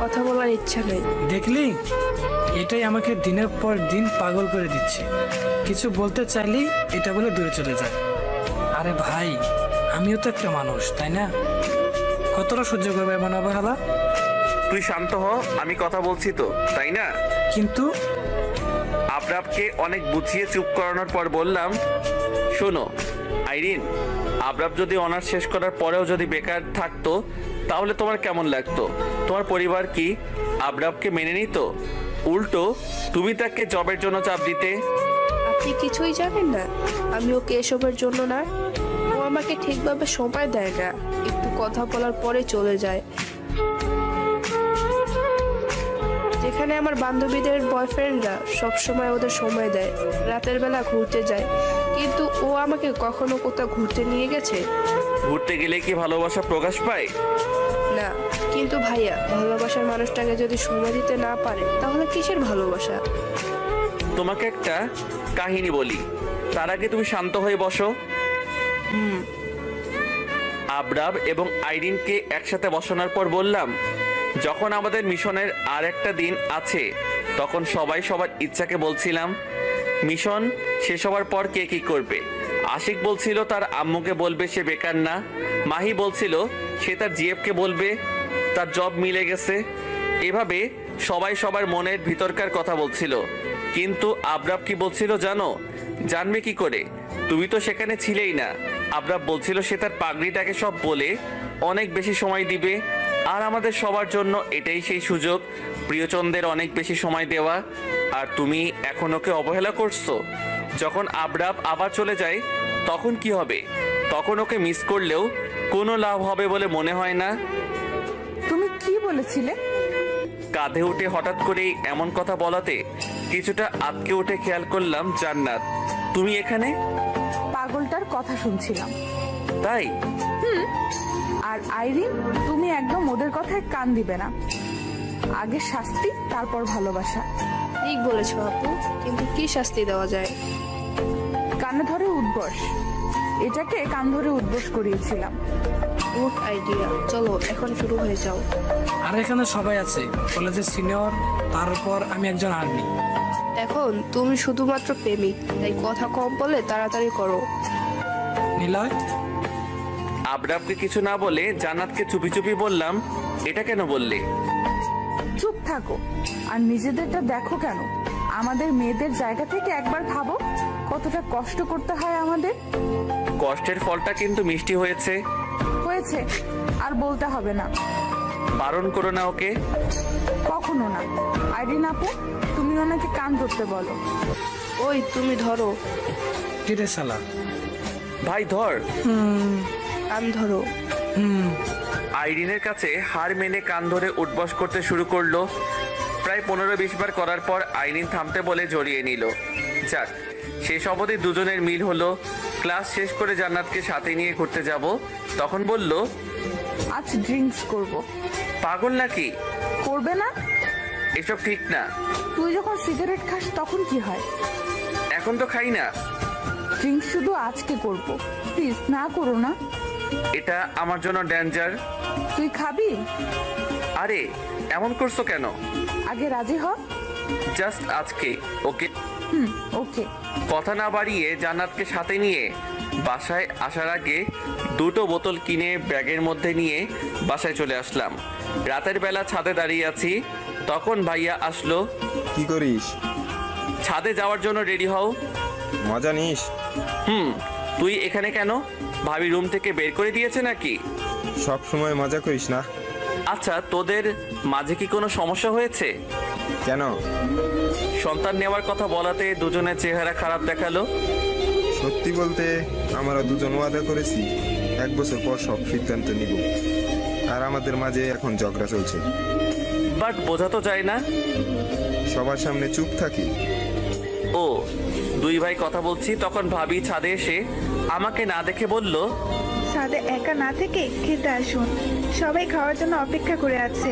কথা বলার ইচ্ছা নেই। দেখলি, এটাই আমাকে দিনের পর দিন পাগল করে দিচ্ছে। কিছু বলতে চাইলেই এটা বলে দূরে চলে যায়। আরে ভাই, আমিও তো একটা মানুষ, তাই না? কতটা সহ্য করবে এমন অবহেলা? তুই শান্ত হ, আমি কথা বলছি তো, তাই না? কিন্তু আবরাবকে অনেক বুঝিয়ে চুপ করানোর পর বললাম, শোনো আইরিন, আবরাব যদি অনার্স শেষ করার পরেও যদি বেকার থাকতো তাহলে তোমার কেমন লাগতো? তোমার পরিবার কি আবরাবকে মেনে নিত? উল্টো তুমি তাকে জবের জন্য চাপ দিতে। আপনি কিছুই জানেন না, আমি ওকে এসবের জন্য না। ও আমাকে ঠিকভাবে সময় দেয় না, একটু কথা বলার পরে চলে যায়। যেখানে আমার বান্ধবীদের বয়ফ্রেন্ডরা সবসময় ওদের সময় দেয়, রাতের বেলা ঘুরতে যায়, কিন্তু ও আমাকে কখনো কোথাও ঘুরতে নিয়ে গেছে? ঘুরতে গেলে কি ভালোবাসা প্রকাশ পায়? না। কিন্তু ভাইয়া, ভালোবাসার মানুষটাকে যদি সময় দিতে না পারে তাহলে কিসের ভালোবাসা? তোমাকে একটা কাহিনী বলি, তার আগে তুমি শান্ত হয়ে বসো। আবরাব এবং আইরিনকে একসাথে বসানোর পর বললাম, যখন আমাদের মিশনের আর একটা দিন আছে তখন সবাই সবার ইচ্ছাকে বলছিলাম। মিশন শেষ হওয়ার পর কে কি করবে। আশিক বলছিল তার আম্মুকে বলবে সে বেকার না। মাহি বলছিল সে তার জিএফকে বলবে তার জব মিলে গেছে। এভাবে সবাই সবার মনের ভিতরকার কথা বলছিল। কিন্তু আবরাব কি বলছিল জানো? জানবে কি করে? তুমি তো সেখানে ছিলেই না। আবরাব বলছিল সে তার পাগড়িটাকে সব বলে অনেক বেশি সময় দিবে, আর আমাদের সবার জন্য এটাই সেই সুযোগ, প্রিয়চন্দ্রের অনেক বেশি সময় দেওয়া। আর তুমি এখন ওকে অবহেলা করছো। যখন আবরাব আবার চলে যায় তখন কি হবে? তখন ওকে মিস করলেও কোনো লাভ হবে বলে মনে হয় না। তুমি কি বলেছিলে? কাঁধে উঠে হঠাৎ করেই এমন কথা বলাতে কিছুটা আটকে উঠে খেয়াল করলাম জান্নাত তুমি এখানে। পাগলটার কথা শুনছিলাম। তাই? আর আইরিন, তুমি একদম ওদের কথায় কান দিবে না। আগে শাস্তি, তারপর ভালোবাসা। ঠিক বলেছ আপু, কিন্তু কি শাস্তি দেওয়া যায়? কানে ধরে উঠবস। এটাকে কান ধরে উঠবস করিয়েছিলাম। গুড আইডিয়া, চলো এখন শুরু হয়ে যাও। আর এখানে সবাই আছে, কলেজের সিনিয়র, তারপর আমি একজন আর্মি। এখন তুমি শুধুমাত্র প্রেমিক, তাই কথা কম বলে তাড়াতাড়ি করো। নিলয়। আবরাবকে কিছু না বলে জান্নাতকে চুপি চুপি বললাম, এটা কেন বললে? চুপ থাকো আর নিজেদেরটা দেখো কেন? আমাদের মেয়েদের জায়গা থেকে একবার ভাবো কতটা কষ্ট করতে হয় আমাদের। কষ্টের ফলটা কিন্তু মিষ্টি হয়েছে। হয়েছে, আর বলতে হবে না। বারণ করো না ওকে। কখনো না। আইরিন আপু, তুমি ওনাকে কান ধরতে বলো। ওই তুমি ধরো। কিরে শালা? ভাই ধর। কান ধরো। আইরিনের কাছে হার মেনে কান ধরে উঠবস করতে শুরু করলো। প্রায় 15-20 বার করার পর আইরিন থামতে বলে জড়িয়ে নিল। যাক, শেষ অবধি দুজনের মিল হলো। ক্লাস শেষ করে জান্নাতকে সাথে নিয়ে ঘুরতে যাব, তখন বলল, আজ ড্রিঙ্কস করব। পাগল নাকি? করবে না? এসব ঠিক না। তুই যখন সিগারেট খাস তখন কি হয়? এখন তো খাই না। ড্রিঙ্কস শুধু আজকে করব, প্লিজ না করো না। এটা আমার জন্য ডেঞ্জার। তুই খাবি? আরে এমন করছো কেন? আগে রাজি হ। জাস্ট আজকে, ওকে? ওকে। কথা না বাড়িয়ে জান্নাতকে সাথে নিয়ে বাসায় আসার আগে 2টো বোতল কিনে ব্যাগের মধ্যে নিয়ে বাসায় চলে আসলাম। রাতের বেলা ছাদে দাঁড়িয়ে আছি, তখন ভাইয়া আসলো। কি করিস? ছাদে যাওয়ার জন্য রেডি হও। মজা নিস? তুই এখানে কেন? ভাবি রুম থেকে বের করে দিয়েছে নাকি? সব সময় মজা করিস না। আচ্ছা, তোদের মাঝে কি কোনো সমস্যা হয়েছে? কেন? সন্তান নেওয়ার কথা বলাতে দুজনের চেহারা খারাপ দেখালো। সত্যি বলতে আমরা দুজন ওয়াদা করেছি 1 বছর পর সব সিদ্ধান্ত নিব, আর আমাদের মাঝে এখন ঝগড়া চলছে। বাট বোঝা তো যায় না। সবার সামনে চুপ থাকি? ও, দুই ভাই কথা বলছি তখন ভাবি ছাদে এসে আমাকে না দেখে বলল, ছাদে একা না থেকে খেতে আসুন, সবাই খাওয়ার জন্য অপেক্ষা করে আছে।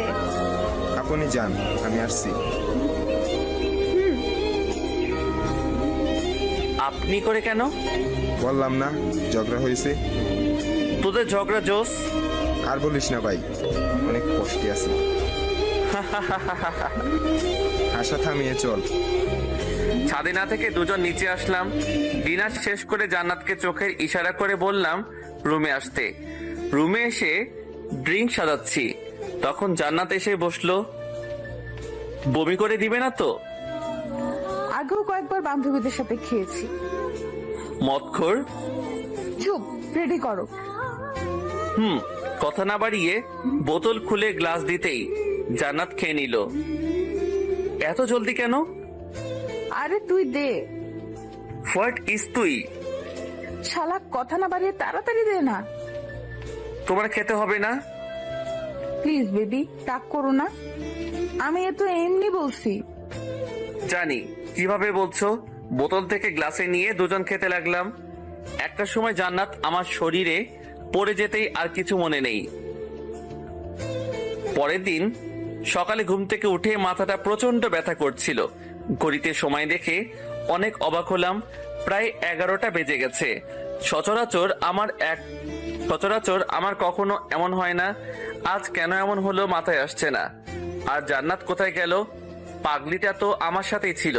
আপনি যান, আমি আসছি। আপনি করে কেন? বললাম না ঝগড়া হয়েছে। তোদের ঝগড়া জোস। আর বলিস না ভাই, অনেক কষ্টে আছে। হাসা থামিয়ে চল। ছাদে না থেকে দুজন নিচে আসলাম। ডিনার শেষ করে জান্নাতকে চোখের ইশারা করে বললাম রুমে আসতে। রুমে এসে ড্রিঙ্ক সাজাচ্ছি, তখন জান্নাত এসে বসলো। বমি করে দিবে না তো? আগেও কয়েকবার বান্ধবীদের সাথে খেয়েছি। মদখোর। চুপ, রেডি করো। কথা না বাড়িয়ে বোতল খুলে গ্লাস দিতেই জান্নাত খেয়ে নিল। এত জলদি কেন? আরে তুই দে। হোয়াট ইজ তুই? শালা কথা না বাড়িয়ে তাড়াতাড়ি দে না। তোমার খেতে হবে না? প্লিজ বেবি, রাগ করো না, আমি এ তো এমনি বলছি। জানি কিভাবে বলছো। বোতল থেকে গ্লাসে নিয়ে দুজন খেতে লাগলাম। একটা সময় জান্নাত আমার শরীরে পড়ে যেতেই আর কিছু মনে নেই। পরের দিন সকালে ঘুম থেকে উঠে মাথাটা প্রচন্ড ব্যথা করছিল। ঘড়িতে সময় দেখে অনেক অবাক হলাম। প্রায় 11টা বেজে গেছে। সচরাচর আমার কখনো এমন হয় না। আজ কেন এমন হলো মাথায় আসছে না। আর জান্নাত কোথায় গেল? পাগলিটা তো আমার সাথেই ছিল।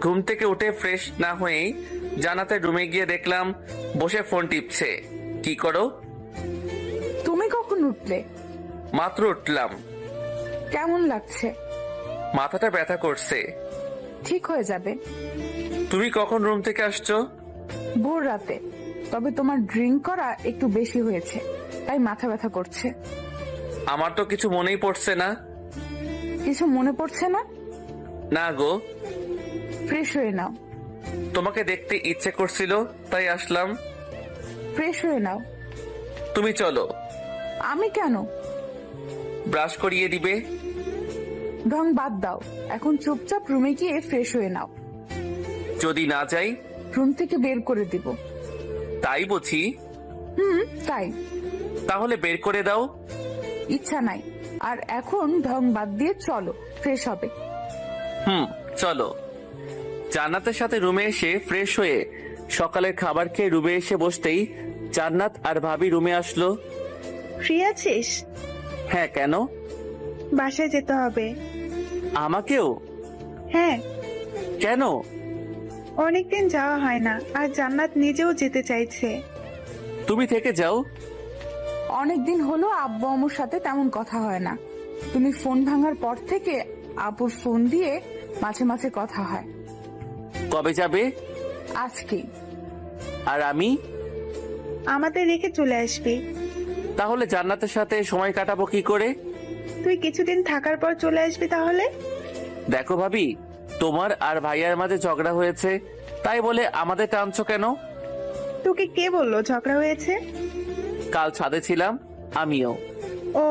ঘুম থেকে উঠে ফ্রেশ না হয়েই জান্নাতের রুমে গিয়ে দেখলাম বসে ফোন টিপছে। কি করো? তুমি কখন উঠলে? মাত্র উঠলাম। কেমন লাগছে? মাথাটা ব্যথা করছে। ঠিক হয়ে যাবে। তুমি কখন রুম থেকে আসছো? ভোর রাতে, তবে তোমার ড্রিঙ্ক করা একটু বেশি হয়েছে, তাই মাথা ব্যথা করছে। আমার তো কিছু মনেই পড়ছে না। কিছু মনে পড়ছে না? না গো। ফ্রেশ হয়ে নাও। তোমাকে দেখতে ইচ্ছে করছিল তাই আসলাম। ফ্রেশ হয়ে নাও। তুমি চলো। আমি কেন? ব্রাশ করিয়ে দিবে। ঢং বাদ দাও, এখন চুপচাপ রুমে গিয়ে ফ্রেশ হয়ে নাও। যদি না যাই? রুম থেকে বের করে দিব। তাই বুঝি? তাই। তাহলে বের করে দাও। ইচ্ছা নাই। আর এখন ঢং বাদ দিয়ে চলো, ফ্রেশ হবে। চলো। জান্নাতের সাথে রুমে এসে ফ্রেশ হয়ে সকালের খাবার খেয়ে রুমে এসে বসতেই জান্নাত আর ভাবি রুমে আসলো। ফ্রি আছিস? হ্যাঁ, কেন? বাসায় যেতে হবে। আমাকেও? হ্যাঁ। কেন? অনেকদিন যাওয়া হয় না, আর জান্নাত নিজেও যেতে চাইছে। তুমি থেকে যাও। অনেকদিন হলো আব্বু আম্মুর সাথে তেমন কথা হয় না। তুমি ফোন ভাঙার পর থেকে আব্বুর ফোন দিয়ে মাঝে মাঝে কথা হয়। কবে যাবে? আজকেই। আর আমি? আমাদের রেখে চলে আসবি। তাহলে জান্নাতের সাথে সময় কাটাবো কি করে? তুই কিছুদিন থাকার পর চলে আসবি তাহলে। দেখো ভাবি, তোমার আর ভাইয়ার মাঝে ঝগড়া হয়েছে, তাই বলে আমাদের টানছো কেন? তোকে কে বললো ঝগড়া হয়েছে? কাল ছাদে ছিলাম আমিও। ও।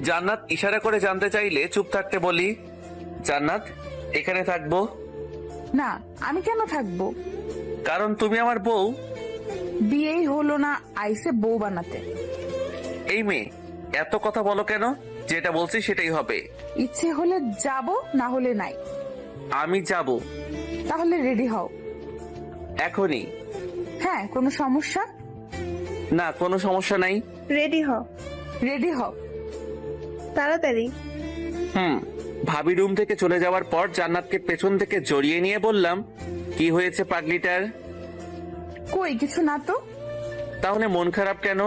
জান্নাত ইশারা করে জানতে চাইলে চুপ থাকতে বলি। জান্নাত, এখানে থাকবো। না, আমি কেন থাকবো? কারণ তুমি আমার বউ। বিয়েই হলো না, আইসে বউ বানাতে। এই মেয়ে, এত কথা বলো কেন? যেটা বলছি সেটাই হবে। ইচ্ছে হলে যাব, না হলে নাই। আমি যাব। তাহলে রেডি হও। এখনই? হ্যাঁ, কোনো সমস্যা? না, কোনো সমস্যা নাই। রেডি হ। রেডি হও তাড়াতাড়ি। ভাবি রুম থেকে চলে যাওয়ার পর জান্নাতকে পেছন থেকে জড়িয়ে নিয়ে বললাম, কি হয়েছে পাগলিটার? কই কিছু না তো। তাহলে মন খারাপ কেন?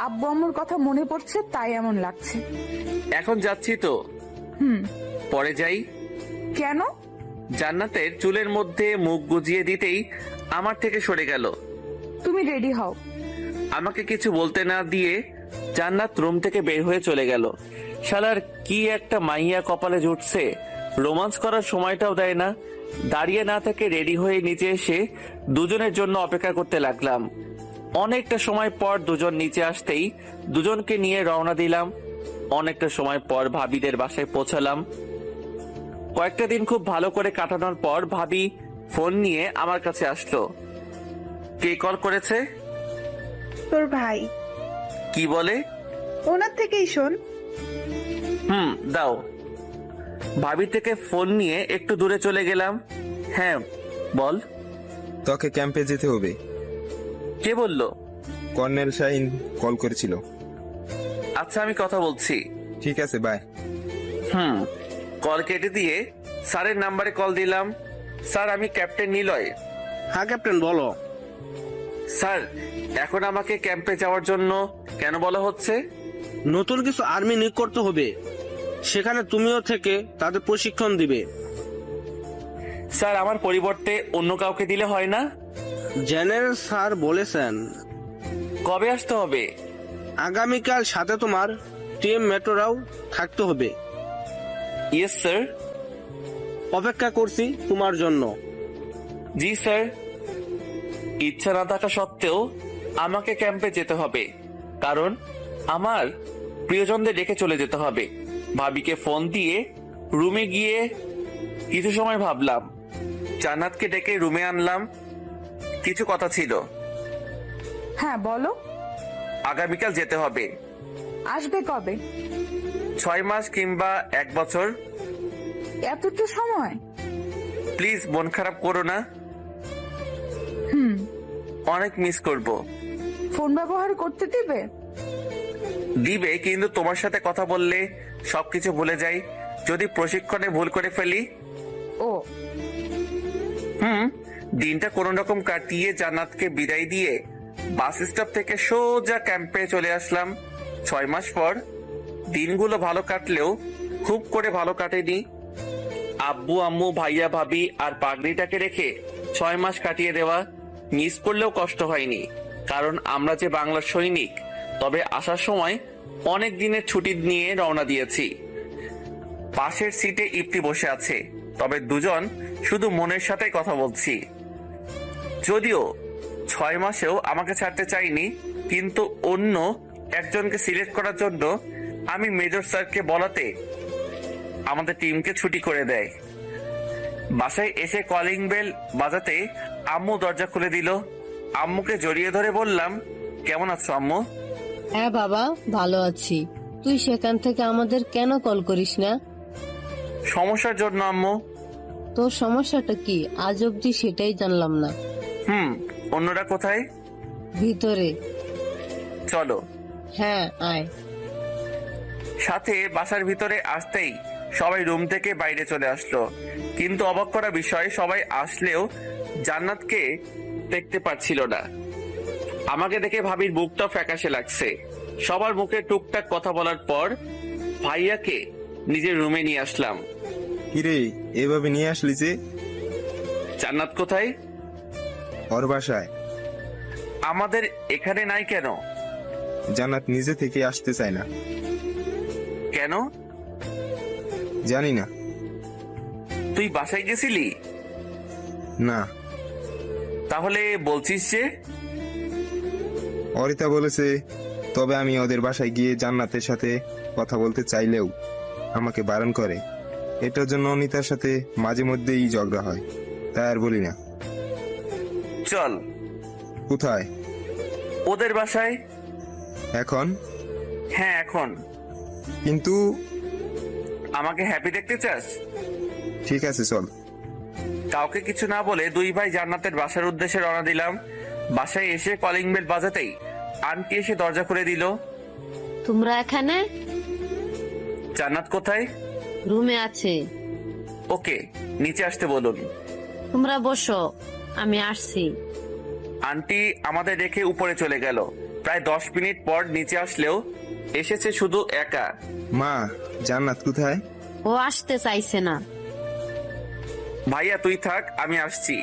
আব্বু আম্মুর কথা মনে পড়ছে, তাই এমন লাগছে। এখন যাচ্ছি তো। পরে যাই। কেন? জান্নাতের চুলের মধ্যে মুখ গুজিয়ে দিতেই আমার থেকে সরে গেল। তুমি রেডি হও। আমাকে কিছু বলতে না দিয়ে জান্নাত রুম থেকে বের হয়ে চলে গেল। শালার কি একটা মাইয়া কপালে জুটছে, রোমান্স করার সময়টাও দেয় না। দাঁড়িয়ে না থেকে রেডি হয়ে নিচে এসে দুজনের জন্য অপেক্ষা করতে লাগলাম। অনেকটা সময় পর দুজন নিচে আসতেই দুজনকে নিয়ে রওনা দিলাম। অনেকটা সময় পর ভাবিদের বাসায় পৌঁছালাম। কয়েকটা দিন খুব ভালো করে কাটানোর পর ভাবি ফোন নিয়ে আমার কাছে আসলো। কে কল করেছে? তোর ভাই। কি বলে? ওনার থেকেই শোন। দাও। ভাবি থেকে ফোন নিয়ে একটু দূরে চলে গেলাম। হ্যাঁ বল। তোকে ক্যাম্পে যেতে হবে। কে বললো? কর্নেল শাহিন কল করেছিল। আচ্ছা আমি কথা বলছি। ঠিক আছে, বাই। কল কেটে দিয়ে স্যারের নাম্বারে কল দিলাম। স্যার, আমি ক্যাপ্টেন নিলয়। হ্যাঁ ক্যাপ্টেন, বলো। স্যার, এখন আমাকে ক্যাম্পে যাওয়ার জন্য কেন বলা হচ্ছে? নতুন কিছু আর্মি নিয়োগ করতে হবে, সেখানে তুমিও থেকে তাদের প্রশিক্ষণ দিবে। স্যার, আমার পরিবর্তে অন্য কাউকে দিলে হয় না? জেনারেল স্যার বলেছেন। কবে আসতে হবে? আগামীকাল। সাথে তোমার টিম মেট্রোরাও থাকতে হবে। Yes sir. অপেক্ষা করছি তোমার জন্য। জি স্যার। ইচ্ছা না থাকা সত্ত্বেও আমাকে ক্যাম্পে যেতে হবে, কারণ আমার প্রিয়জনদের ডেকে চলে যেতে হবে। ভাবিকে ফোন দিয়ে রুমে গিয়ে কিছু সময় ভাবলাম। জান্নাতকে ডেকে রুমে আনলাম। কিছু কথা ছিল। হ্যাঁ বলো। আগামীকাল যেতে হবে। আসবে কবে? 6 মাস কিংবা 1 বছর। এতটা সময়? প্লিজ মন খারাপ করো না। অনেক মিস করব। ফোন ব্যবহার করতে দিবে? দিবে, কিন্তু তোমার সাথে কথা বললে সবকিছু ভুলে যাই। যদি প্রশিক্ষণে ভুল করে ফেলি। ও দিনটা কোন রকম কাটিয়ে জান্নাতকে বিদায় দিয়ে বাস স্টপ থেকে সোজা ক্যাম্পে চলে আসলাম। 6 মাস পর দিনগুলো ভালো কাটলেও খুব করে ভালো কাটেনি। আব্বু আম্মু ভাইয়া ভাবি আর পাগড়িটাকে রেখে 6 মাস কাটিয়ে দেওয়া মিস করলেও কষ্ট হয়নি, কারণ আমরা যে বাংলার সৈনিক। তবে আসার সময় অনেক দিনের ছুটি নিয়ে রওনা দিয়েছি। পাশের সিটে ইপ্তি বসে আছে, তবে দুজন শুধু মনের সাথে কথা বলছি। যদিও 6 মাসেও আমাকে ছাড়তে চাইনি, কিন্তু অন্য একজনকে সিলেক্ট করার জন্য আমি মেজর স্যারকে বলাতে আমাদের টিমকে ছুটি করে দেয়। বাসায় এসে কলিং বেল বাজাতে আম্মু দরজা খুলে দিল। আম্মুকে জড়িয়ে ধরে বললাম, কেমন আছো আম্মু? হ্যাঁ বাবা, ভালো আছি। তুই সেখান থেকে আমাদের কেন কল করিস না? সমস্যার জন্য আম্মু। তোর সমস্যাটা কি আজ অব্দি সেটাই জানলাম না। অন্যরা কোথায়? ভিতরে। চলো। হ্যাঁ আয়। সাথে বাসার ভিতরে আসতেই সবাই রুম থেকে বাইরে চলে আসলো। কিন্তু অবাক করা বিষয়, সবাই আসলেও জান্নাতকে দেখতে পাচ্ছিল না। আমাকে দেখে ভাবির বুকটা ফ্যাকাশে লাগছে। সবার মুখে টুকটাক কথা বলার পর ভাইয়াকে নিজের রুমে নিয়ে আসলাম। কিরে, এভাবে নিয়ে আসলি যে? জান্নাত কোথায়? ওর বাসায়। আমাদের এখানে নাই কেন? জান্নাত নিজে থেকে আসতে চায় না। কেন? জানি না। তুই বাসায় গেছিলি? না। তাহলে বলছিস যে? অরিতা বলেছে, তবে আমি ওদের বাসায় গিয়ে জান্নাতের সাথে কথা বলতে চাইলেও আমাকে বারণ করে। এটার জন্য অনিতার সাথে মাঝে মধ্যেই ঝগড়া হয়, তাই আর বলি না। চল। কোথায়? ওদের বাসায়। এখন? হ্যাঁ এখন। কিন্তু আমাকে হ্যাপি দেখতে চাস? ঠিক আছে চল। কাউকে কিছু না বলে দুই ভাই জান্নাতের বাসার উদ্দেশ্যে রওনা দিলাম। বাসায় এসে কলিং বেল বাজাতেই আন্টি এসে দরজা খুলে দিল। তোমরা এখানে? জান্নাত কোথায়? রুমে আছে। ওকে, নিচে আসতে বলুন। তোমরা বসো, আমি আসছি। আন্টি আমাদের রেখে উপরে চলে গেল। প্রায় 10 মিনিট পর নিচে আসলেও এসেছে শুধু একা। মা, জান্নাত কোথায়? ও আসতে চাইছে না। ভাইয়া তুই থাক, আমি আসছি।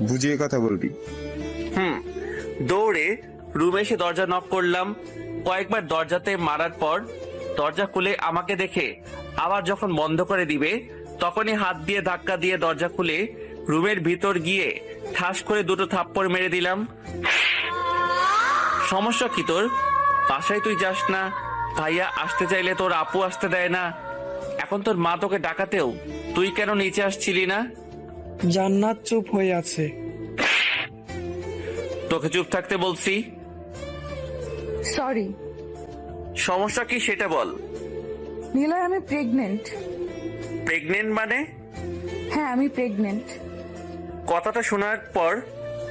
বুঝিয়ে কথা বলবি। দৌড়ে রুমে এসে দরজা নক করলাম। কয়েকবার দরজাতে মারার পর দরজা খুলে আমাকে দেখে আবার যখন বন্ধ করে দিবে, তখনই হাত দিয়ে ধাক্কা দিয়ে দরজা খুলে রুমের ভিতর গিয়ে ঠাস করে 2 থাপ্পড় মেরে দিলাম। সমস্যা কি তোর? বাসায় তুই যাস না, ভাইয়া আসতে চাইলে তোর আপু আসতে দেয় না, এখন তোর মা তোকে ডাকাতেও তুই কেন নিচে আসছিলি না? জান্নাত চুপ হয়ে আছে। তোকে চুপ থাকতে বলছি। সরি সমস্যা কি সেটা বল। নিলয়, আমি প্রেগনেন্ট। প্রেগনেন্ট মানে? হ্যাঁ, আমি প্রেগনেন্ট। কথাটা শোনার পর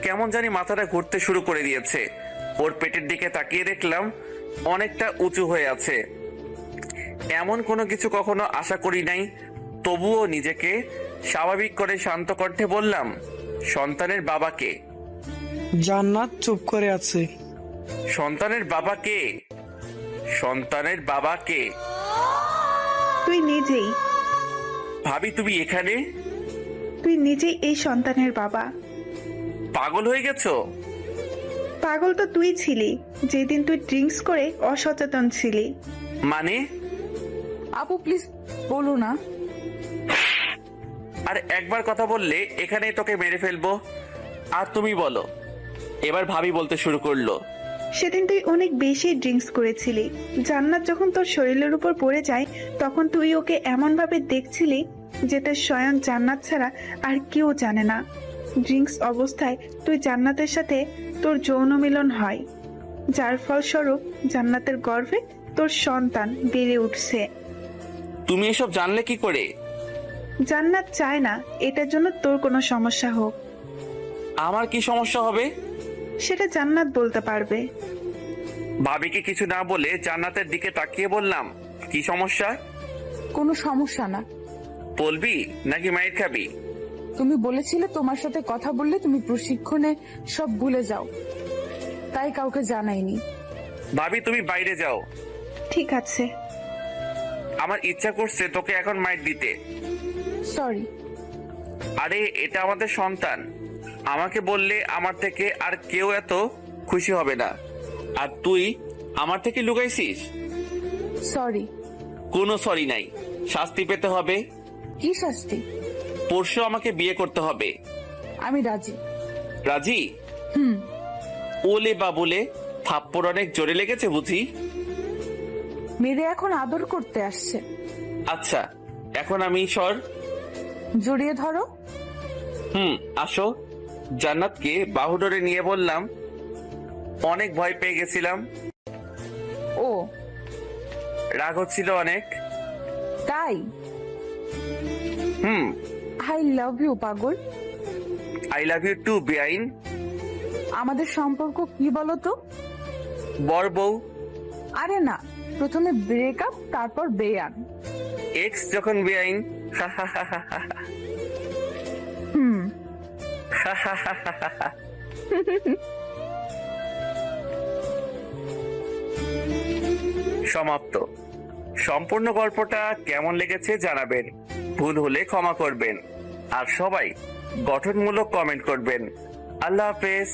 কেমন জানি মাথাটা ঘুরতে শুরু করে দিয়েছে। ওর পেটের দিকে তাকিয়ে দেখলাম অনেকটা উঁচু হয়ে আছে। এমন কোনো কিছু কখনো আশা করি নাই। তবুও নিজেকে স্বাভাবিক করে শান্ত কণ্ঠে বললাম, সন্তানের বাবাকে। জান্নাত চুপ করে আছে। সন্তানের বাবাকে? সন্তানের বাবাকে? তুই নিজেই। ভাবি তুমি এখানে? তুই নিজেই এই সন্তানের বাবা। পাগল হয়ে গেছো? পাগল তো তুই ছিলি যেদিন তুই ড্রিঙ্কস করে অসচেতন ছিলি। মানে? আপু প্লিজ বলো না। আর একবার কথা বললে এখানেই তোকে মেরে ফেলবো। আর তুমি বলো। এবার ভাবি বলতে শুরু করলো। সেদিন তুই অনেক বেশি ড্রিঙ্কস করেছিলি। জান্নাত যখন তোর শরীরের উপর পড়ে যায় তখন তুই ওকে এমন ভাবে দেখছিলি যেটা স্বয়ং জান্নাত ছাড়া আর কেউ জানে না। ড্রিঙ্কস অবস্থায় তুই জান্নাতের সাথে তোর যৌন মিলন হয়, যার ফলস্বরূপ জান্নাতের গর্ভে তোর সন্তান বেড়ে উঠছে। তুমি এসব জানলে কি করে? জান্নাত চায় না এটার জন্য তোর কোনো সমস্যা হোক। আমার কি সমস্যা হবে? সেটা জান্নাত বলতে পারবে। ভাবিকে কিছু না বলে জান্নাতের দিকে তাকিয়ে বললাম, কি সমস্যা? কোনো সমস্যা না। বলবি নাকি মাইর খাবি? তুমি বলেছিলে তোমার সাথে কথা বললে তুমি প্রশিক্ষণে সব ভুলে যাও, তাই কাউকে জানাইনি। ভাবি তুমি বাইরে যাও। ঠিক আছে। আমার ইচ্ছা করছে তোকে এখন মাইর দিতে। সরি। আরে এটা আমাদের সন্তান। আমাকে বললে আমার থেকে আর কেউ এত খুশি হবে না। আর তুই আমার থেকে লুকাইছিস। সরি। কোনো সরি নাই, শাস্তি পেতে হবে। কি শাস্তি? পরশু আমাকে বিয়ে করতে হবে। আমি রাজি। রাজি? ওলে বাবুলে, থাপ্পড় অনেক জোরে লেগেছে বুঝি। মেরে এখন আদর করতে আসছে। আচ্ছা এখন আমি সর। জড়িয়ে ধরো। আসো। জান্নাতকে বাহুডোরে নিয়ে বললাম, অনেক ভয় পেয়ে গেছিলাম। ও রাগ হচ্ছিল অনেক। তাই? আই লাভ ইউ পাগল। আই লাভ ইউ টু বেআইন। আমাদের সম্পর্ক কি বলো তো? বর বউ। আরে না, প্রথমে ব্রেকআপ তারপর বেয়ান। এক্স যখন বেআইন। সমাপ্ত। সম্পূর্ণ গল্পটা কেমন লেগেছে জানাবেন। ভুল হলে ক্ষমা করবেন। আর সবাই গঠনমূলক কমেন্ট করবেন। আল্লাহ হাফেজ।